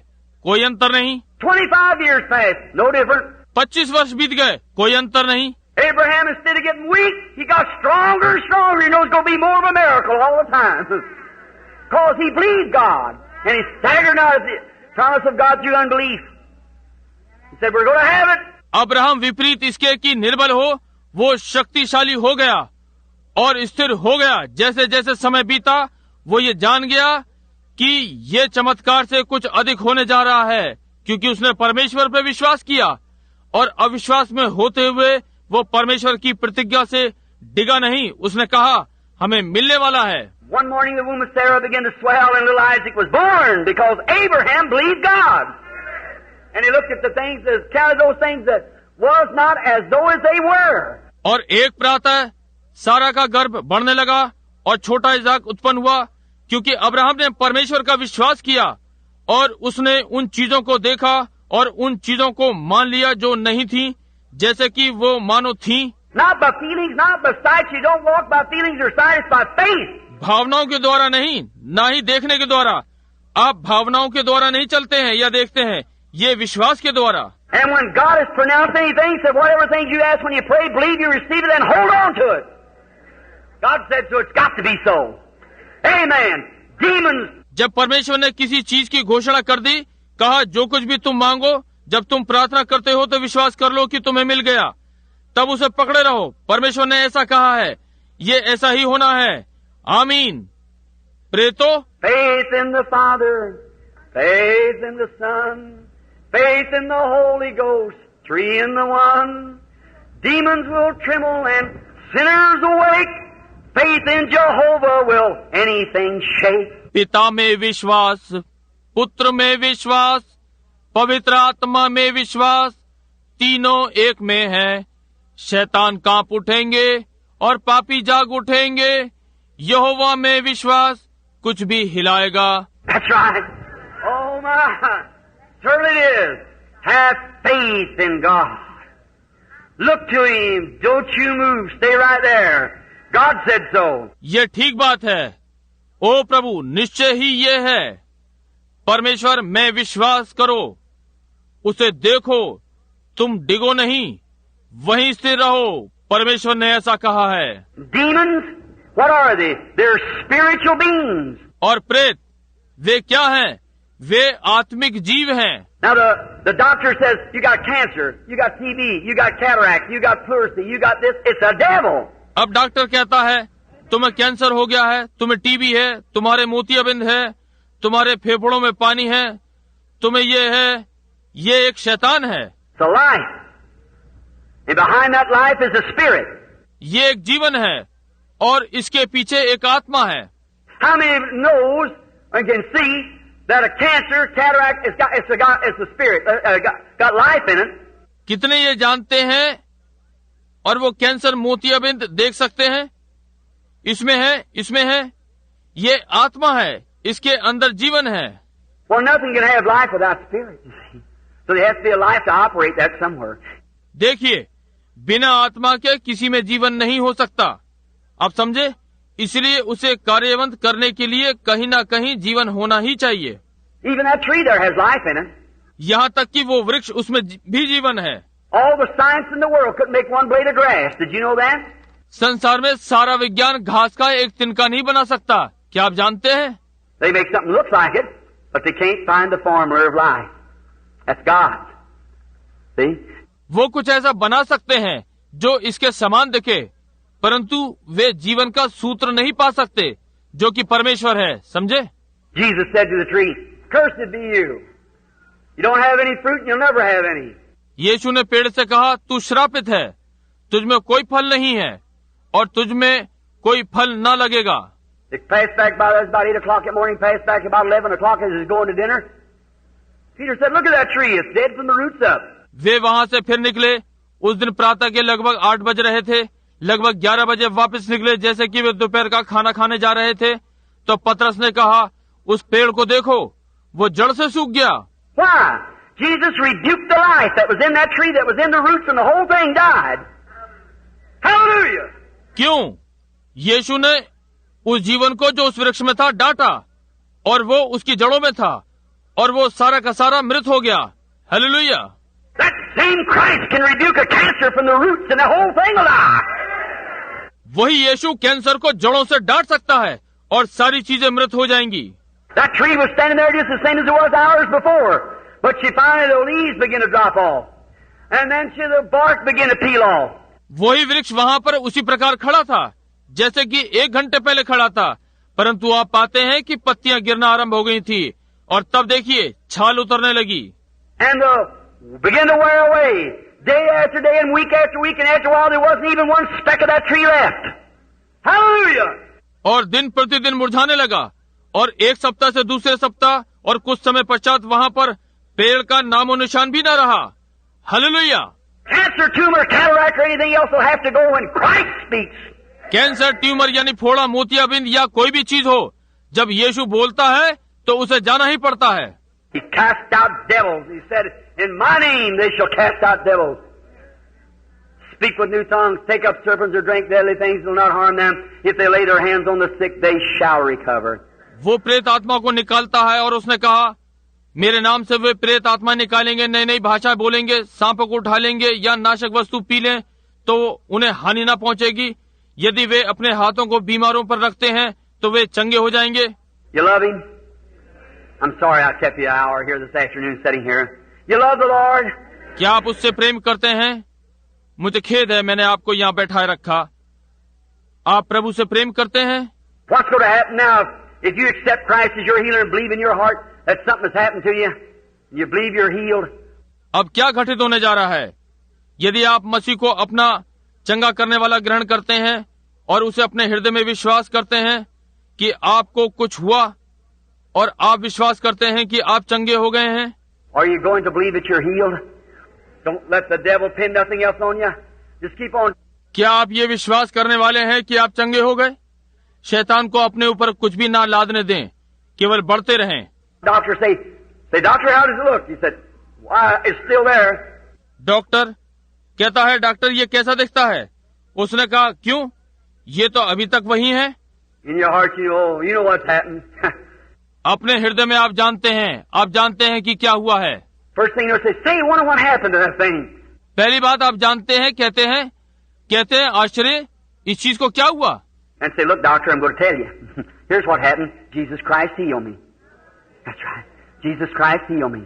कोई अंतर नहीं। 25 years passed. No different. 25 वर्ष बीत गए, कोई अंतर नहीं। Abraham, instead of getting weak, he got stronger and stronger. He knows it's going to be more of a miracle all the time. Because he believed God. And he staggered not at the promise of God through unbelief. He said, we're going to have it. Abraham विपरीत इसके कि निर्बल हो, वो शक्तिशाली हो गया और स्थिर हो गया। जैसे जैसे समय बीता, वो ये जान गया कि ये चमत्कार से कुछ अधिक होने जा रहा है, क्योंकि उसने परमेश्वर पर विश्वास किया और अविश्वास में होते हुए वो परमेश्वर की प्रतिज्ञा से डिगा नहीं। उसने कहा हमें मिलने वाला है। One morning the womb of Sarah began to swell and little Isaac was born because Abraham believed God. And he looked at the things, counted those things that was not as though as they were. और एक प्रातः सारा का गर्भ बढ़ने लगा और छोटा इसाक उत्पन्न हुआ, क्योंकि अब्राहम ने परमेश्वर का विश्वास किया और उसने उन चीजों को देखा और उन चीजों को मान लिया जो नहीं थी जैसे कि वो मानो थी। Not by feelings, not by sight. You don't walk by feelings or sight. It's by faith. भावनाओं के द्वारा नहीं, ना ही देखने के द्वारा। आप भावनाओं के द्वारा नहीं चलते हैं या देखते हैं, ये विश्वास के द्वारा। And when God has pronounced anything, said whatever things you ask when you pray, believe you receive it and hold on to it. God said so. It's got to be so. Amen. Demons. जब परमेश्वर ने किसी चीज की घोषणा कर दी, कहा जो कुछ भी तुम मांगो, जब तुम प्रार्थना करते हो तो विश्वास कर लो कि तुम्हें मिल गया, तब उसे पकड़े रहो। परमेश्वर ने ऐसा कहा है, ये ऐसा ही होना है। आमीन। प्रेतो, Faith in the Father, faith in the Son, faith in the Holy Ghost, three in the one. Demons will tremble and sinners awake. Faith in Jehovah will anything shake. पिता में विश्वास, पुत्र में विश्वास, पवित्र आत्मा में विश्वास, तीनों एक में है। शैतान कांप उठेंगे और पापी जाग उठेंगे। यहोवा में विश्वास कुछ भी हिलाएगा। That's right. Oh my. Certainly it is. Have faith in God. Look to Him. Don't you move. Stay right there. God said so. ये ठीक बात है। ओ प्रभु, निश्चय ही ये है। परमेश्वर में विश्वास करो, उसे देखो, तुम डिगो नहीं, वहीं स्थिर रहो। परमेश्वर ने ऐसा कहा है। Demons, what are they? They're spiritual beings. और प्रेत, वे क्या हैं? वे आत्मिक जीव हैं। Now the doctor says you got cancer, you got TB, you got cataract, you got pleurisy, you got this. It's a devil. अब डॉक्टर कहता है तुम्हें कैंसर हो गया है, तुम्हें टीबी है, तुम्हारे मोतियाबिंद है, तुम्हारे फेफड़ों में पानी है, तुम्हें ये है, ये एक शैतान है। It's a life. And behind that life is a spirit. ये एक जीवन है और इसके पीछे एक आत्मा है। How many knows and can see that a cancer, cataract, it's a spirit, got life in it? कितने ये जानते हैं और वो कैंसर मोतियाबिंद देख सकते हैं? इसमें है, ये आत्मा है, इसके अंदर जीवन है। Well, nothing can have life without spirit, you see. So there has to be a life to operate that somewhere. देखिए, बिना आत्मा के किसी में जीवन नहीं हो सकता। आप समझे? इसलिए उसे कार्यवंत करने के लिए कहीं ना कहीं जीवन होना ही चाहिए। Even that tree there has life in it. यहाँ तक कि वो वृक्ष, उसमें भी जीवन है। All the science in the world couldn't make one blade of grass. Did you know that? संसार में सारा विज्ञान घास का एक तिनका नहीं बना सकता। क्या आप जानते हैं? They make something look like it, but they can't find the formula of life. That's God. See? वो कुछ ऐसा बना सकते हैं जो इसके समान दिखे, परंतु वे जीवन का सूत्र नहीं पा सकते जो कि परमेश्वर है। समझे? Jesus said to the tree, "Cursed be you. You don't have any fruit and you'll never have any." यीशु ने पेड़ से कहा, तू श्रापित है, तुझ में कोई फल नहीं है और तुझ में कोई फल न लगेगा। They passed back by us about 8 o'clock in the morning, passed back about 11 o'clock as he was going to dinner. Peter said, "Look at that tree. It's dead from the roots up." वे वहां से फिर निकले। उस दिन प्रातः के लगभग 8 बज रहे थे। लगभग 11 बजे वापस निकले जैसे कि वे दोपहर का खाना खाने जा रहे थे। तो पतरस ने कहा, उस पेड़ को देखो, वो जड़ से सूख गया। Why? Jesus rebuked the life that was in that tree, that was in the roots, and the whole thing died. Hallelujah! क्यों? यीशु ने उस जीवन को जो उस वृक्ष में था डांटा और वो उसकी जड़ों में था और वो सारा का सारा मृत हो गया। Hallelujah! That same Christ can rebuke a cancer from the roots, and the whole thing will die. वही यीशु कैंसर को जड़ों से डांट सकता है और सारी चीजें मृत हो जाएंगी। That tree was standing there just the same as it was hours before, but she finally the leaves began to drop off, and then the bark began to peel off. वही वृक्ष वहां पर उसी प्रकार खड़ा था जैसे कि 1 घंटे पहले खड़ा था, परंतु आप पाते हैं कि पत्तियां गिरना आरंभ हो गई थी और तब देखिए छाल उतरने लगी। and began to wear away, day after day and week after week, and after a while there wasn't even one speck of that tree left. Hallelujah! और दिन प्रतिदिन मुरझाने लगा और एक सप्ताह से दूसरे सप्ताह और कुछ समय पश्चात वहाँ पर पेड़ का नामो निशान भी न रहा। Hallelujah! Cancer, tumor, cataract, or anything else will have to go when Christ speaks. Cancer, tumour यानी फोड़ा, मोतियाबिंद या कोई भी चीज हो, जब यीशु बोलता है तो उसे जाना ही पड़ता है। He cast out devils. He said, "In my name they shall cast out devils. Speak with new tongues, take up serpents or drink deadly things, will not harm them. If they lay their hands on the sick, they shall recover." वो प्रेत आत्मा को निकालता है और उसने कहा, मेरे नाम से वे प्रेत आत्मा निकालेंगे, नई नई भाषा बोलेंगे, सांपों को उठा लेंगे या नाशक वस्तु पी लें तो उन्हें हानि न पहुंचेगी। यदि वे अपने हाथों को बीमारों पर रखते हैं तो वे चंगे हो जाएंगे। You love him? I'm sorry I kept you an hour here this afternoon sitting here. You love the Lord? क्या आप उससे प्रेम करते हैं? मुझे खेद है मैंने आपको यहाँ बैठाए रखा। आप प्रभु से प्रेम करते हैं? What's going to happen now if you accept Christ as your healer and believe in your heart that something has happened to you? You believe you're healed? अब क्या घटित होने जा रहा है यदि आप मसीह को अपना चंगा करने वाला ग्रहण करते हैं और उसे अपने हृदय में विश्वास करते हैं कि आपको कुछ हुआ और आप विश्वास करते हैं कि आप चंगे हो गए हैं? Are you going to believe that you're healed? Don't let the devil pin nothing else on you. Just keep on. क्या आप ये विश्वास करने वाले हैं कि आप चंगे हो गए? शैतान को अपने ऊपर कुछ भी ना लादने दें, केवल बढ़ते रहें। Doctor say, doctor, how does it look? He said, why, it's still there. Doctor कहता है, डॉक्टर ये कैसा दिखता है? उसने कहा, क्यों? ये तो अभी तक वही है। In your heart, you know what's happened. अपने हृदय में आप जानते हैं कि क्या हुआ है। First thing they'll say, wonder what happened to that thing. पहली बात आप जानते हैं, कहते हैं आश्चर्य, इस चीज को क्या हुआ? And say, look, doctor, I'm going to tell you. Here's what happened. Jesus Christ healed me. That's right. Jesus Christ healed me.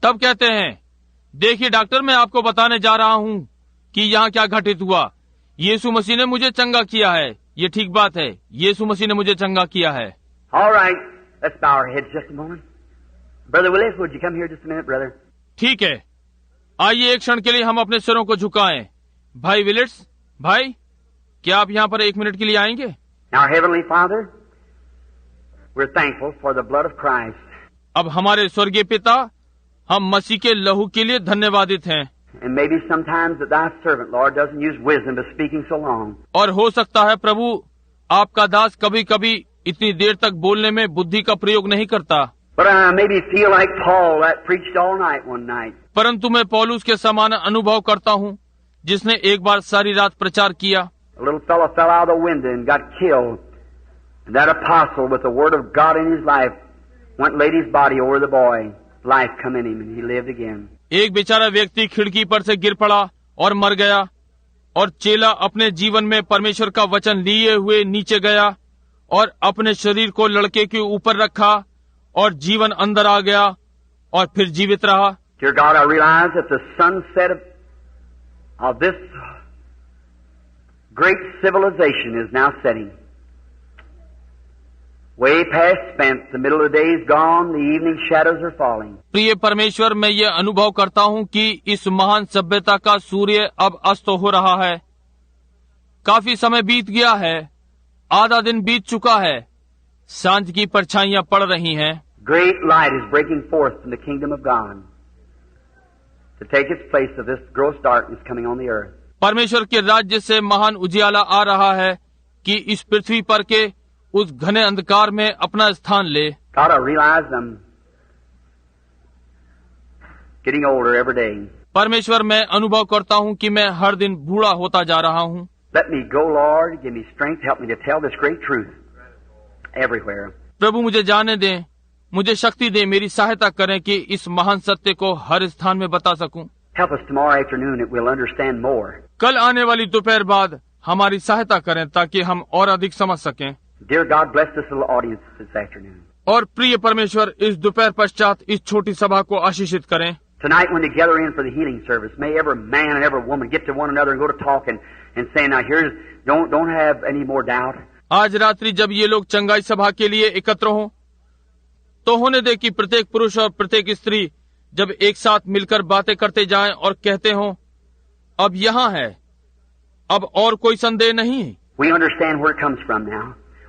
तब कहते हैं, देखिए डॉक्टर, मैं आपको बताने जा रहा हूँ कि यहाँ क्या घटित हुआ। यीशु मसीह ने मुझे चंगा किया है। ये ठीक बात है, यीशु मसीह ने मुझे चंगा किया है। All right. Let's bow our heads just a moment. Brother Willis, would you come here just a minute, brother? ठीक है, आइए एक क्षण के लिए हम अपने सिरों को झुकाएं। भाई विलिट्स, भाई, क्या आप यहाँ पर एक मिनट के लिए आएंगे? Now, Heavenly Father, we're thankful for the blood of Christ. अब हमारे स्वर्गीय पिता, हम मसीह के लहू के लिए धन्यवादित हैं। And maybe sometimes that thy servant, Lord, doesn't use wisdom to speaking so long. और हो सकता है प्रभु, आपका दास कभी कभी इतनी देर तक बोलने में बुद्धि का प्रयोग नहीं करता। But I maybe feel like Paul that preached all night one night. परंतु मैं पौलुस के समान अनुभव करता हूँ, जिसने एक बार सारी रात प्रचार किया। A little fellow fell out of the window and got killed. And that apostle, with the word of God in his life, went and laid his body over the boy. Life come in him and he lived again. एक बेचारा व्यक्ति खिड़की पर से गिर पड़ा और मर गया, और चेला अपने जीवन में परमेश्वर का वचन लिए हुए नीचे गया और अपने शरीर को लड़के के ऊपर रखा और जीवन अंदर आ गया और फिर जीवित रहा। Dear God, I realize that the sunset of this great civilization is now setting. Way past spent, the middle of the day is gone, the evening shadows are falling. प्रिय परमेश्वर, मैं ये अनुभव करता हूँ कि इस महान सभ्यता का सूर्य अब अस्त हो रहा है। काफी समय बीत गया है, आधा दिन बीत चुका है, सांझ की परछाइयाँ पड़ रही हैं। Great light is breaking forth from the kingdom of God to take its place of this gross darkness coming on the earth. परमेश्वर के राज्य से महान उजियाला आ रहा है कि इस पृथ्वी पर के उस घने अंधकार में अपना स्थान ले। God, I realize I'm getting older every day. परमेश्वर, मैं अनुभव करता हूँ कि मैं हर दिन बूढ़ा होता जा रहा हूँ। Let me go, Lord. Give me strength. Help me to tell this great truth everywhere. प्रभु, मुझे जाने दें, मुझे शक्ति दे, मेरी सहायता करें कि इस महान सत्य को हर स्थान में बता सकूं। Help us tomorrow afternoon that we'll understand more. कल आने वाली दोपहर बाद हमारी सहायता करें ताकि हम और अधिक समझ सकें। Dear God, bless this little audience this afternoon. और प्रिय परमेश्वर, इस दोपहर पश्चात इस छोटी सभा को आशीषित करें। Tonight when they gather in for the healing service, may every man and every woman get to one another and go to talk and say, now here's, don't have any more doubt. आज रात्रि जब ये लोग चंगाई सभा के लिए एकत्र हों, तो होने दे कि प्रत्येक पुरुष और प्रत्येक स्त्री जब एक साथ मिलकर बातें करते जाएं और कहते हों, अब यहाँ है, अब और कोई संदेह नहीं। We understand where it comes from now.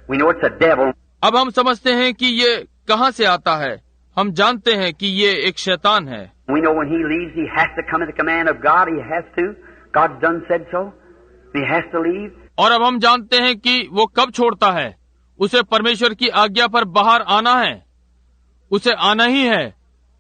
We know it's a devil. अब हम समझते हैं कि ये कहाँ से आता है। हम जानते हैं कि ये एक शैतान है। We know when he leaves, he has to come at the command of God. He has to. God's done said so. He has to leave. और अब हम जानते हैं कि वो कब छोड़ता है। उसे परमेश्वर की आज्ञा पर बाहर आना है। उसे आना ही है।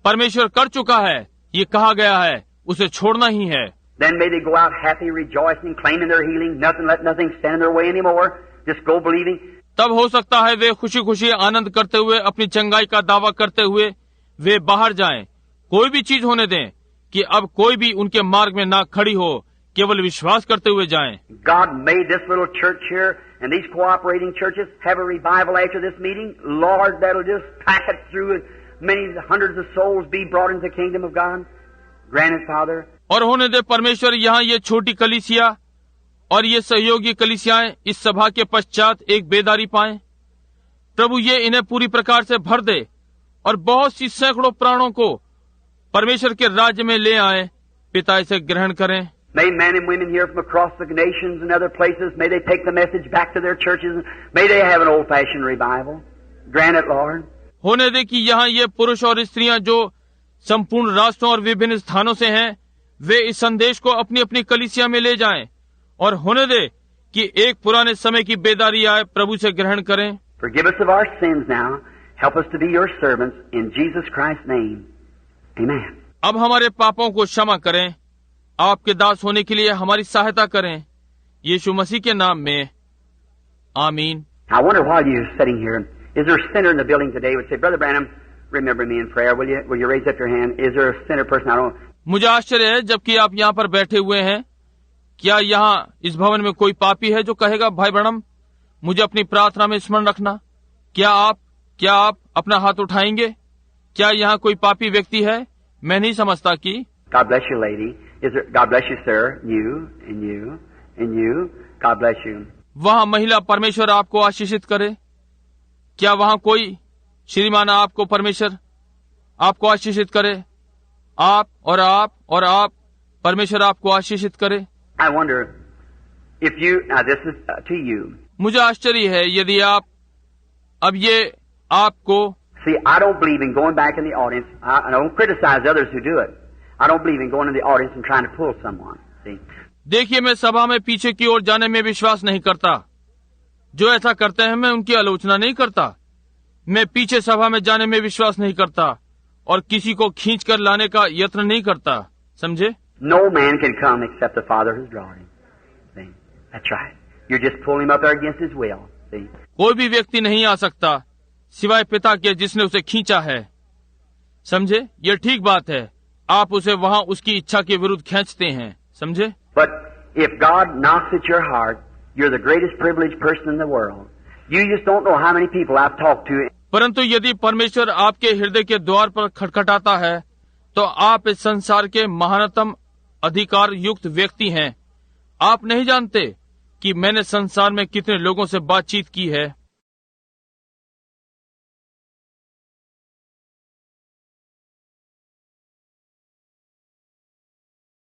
परमेश्वर कर चुका है। ये कहा गया है, उसे छोड़ना ही है। Then may they go out happy, rejoicing, claiming their healing. Let nothing stand in their way anymore. Just go believing. तब हो सकता है वे खुशी खुशी आनंद करते हुए, अपनी चंगाई का दावा करते हुए वे बाहर जाएं। कोई भी चीज होने दें कि अब कोई भी उनके मार्ग में ना खड़ी हो, केवल विश्वास करते हुए जाएं। God made this little church here and these cooperating churches have a revival after this meeting. Lord, that'll just pack it through and many hundreds of souls be brought into the kingdom of God. Grant it, Father. और होने दे परमेश्वर यहाँ ये छोटी कलीसिया और ये सहयोगी कलीसियाएं इस सभा के पश्चात एक बेदारी पाएं। प्रभु ये इन्हें पूरी प्रकार से भर दे और बहुत सी सैकड़ों प्राणों को परमेश्वर के राज्य में ले आए। पिता इसे ग्रहण करें। May men and women here from across the nations and other places, may they take the message back to their churches. May they have an old-fashioned revival. Grant it, Lord. होने दे कि यहाँ ये पुरुष और स्त्रियां जो संपूर्ण राष्ट्रों और विभिन्न स्थानों से हैं, वे इस संदेश को अपनी अपनी कलीसिया में ले जाएं और होने दे कि एक पुराने समय की बेदारी आए। प्रभु से ग्रहण करें। Forgive us of our sins now. Help us to be your servants in Jesus Christ's name. Amen. अब हमारे पापों को क्षमा करें, आपके दास होने के लिए हमारी सहायता करें, यीशु मसीह के नाम में, आमीन। I wonder while you're sitting here, is there a sinner in the building today would say, Brother Branham, remember me in prayer, will you? Will you raise up your hand? Is there a sinner person? I don't. मुझे आश्चर्य है, जबकि आप यहाँ पर बैठे हुए हैं, क्या यहाँ इस भवन में कोई पापी है जो कहेगा, भाई ब्रैनम, मुझे अपनी प्रार्थना में स्मरण रखना? क्या आप अपना हाथ उठाएंगे? क्या यहाँ कोई पापी व्यक्ति है? मैं नहीं समझता कि। God bless you, lady. God bless you, sir. You and you and you. God bless you. वहाँ महिला, परमेश्वर आपको आशीषित करे। क्या वहाँ कोई श्रीमान, आपको परमेश्वर आपको आशीषित करे। आप और आप, परमेश्वर आपको आशीषित करे। I wonder if you, now this is to you. मुझे आश्चर्य है यदि आप, अब ये आपको। See, I don't believe in going back in the audience. I don't criticize others who do it. I don't believe in going in the audience and trying to pull someone. See? देखिए, मैं सभा में पीछे की ओर जाने में विश्वास नहीं करता। जो ऐसा करते हैं मैं उनकी आलोचना नहीं करता। मैं पीछे सभा में जाने में विश्वास नहीं करता और किसी को खींच कर लाने का यत्न नहीं करता। समझे? No man can come except the Father who's drawn him. See? That's right. You're just pulling him up there against his will. See? कोई भी व्यक्ति नहीं आ सकता सिवाय पिता के जिसने उसे खींचा है। समझे? ये ठीक बात है। आप उसे वहाँ उसकी इच्छा के विरुद्ध खींचते हैं। समझे? But if God knocks at your heart, you're the greatest privileged person in the world. You just don't know how many people I've talked to. परंतु यदि परमेश्वर आपके हृदय के द्वार पर खटखटाता है, तो आप इस संसार के महानतम अधिकार युक्त व्यक्ति हैं। आप नहीं जानते कि मैंने संसार में कितने लोगों से बातचीत की है।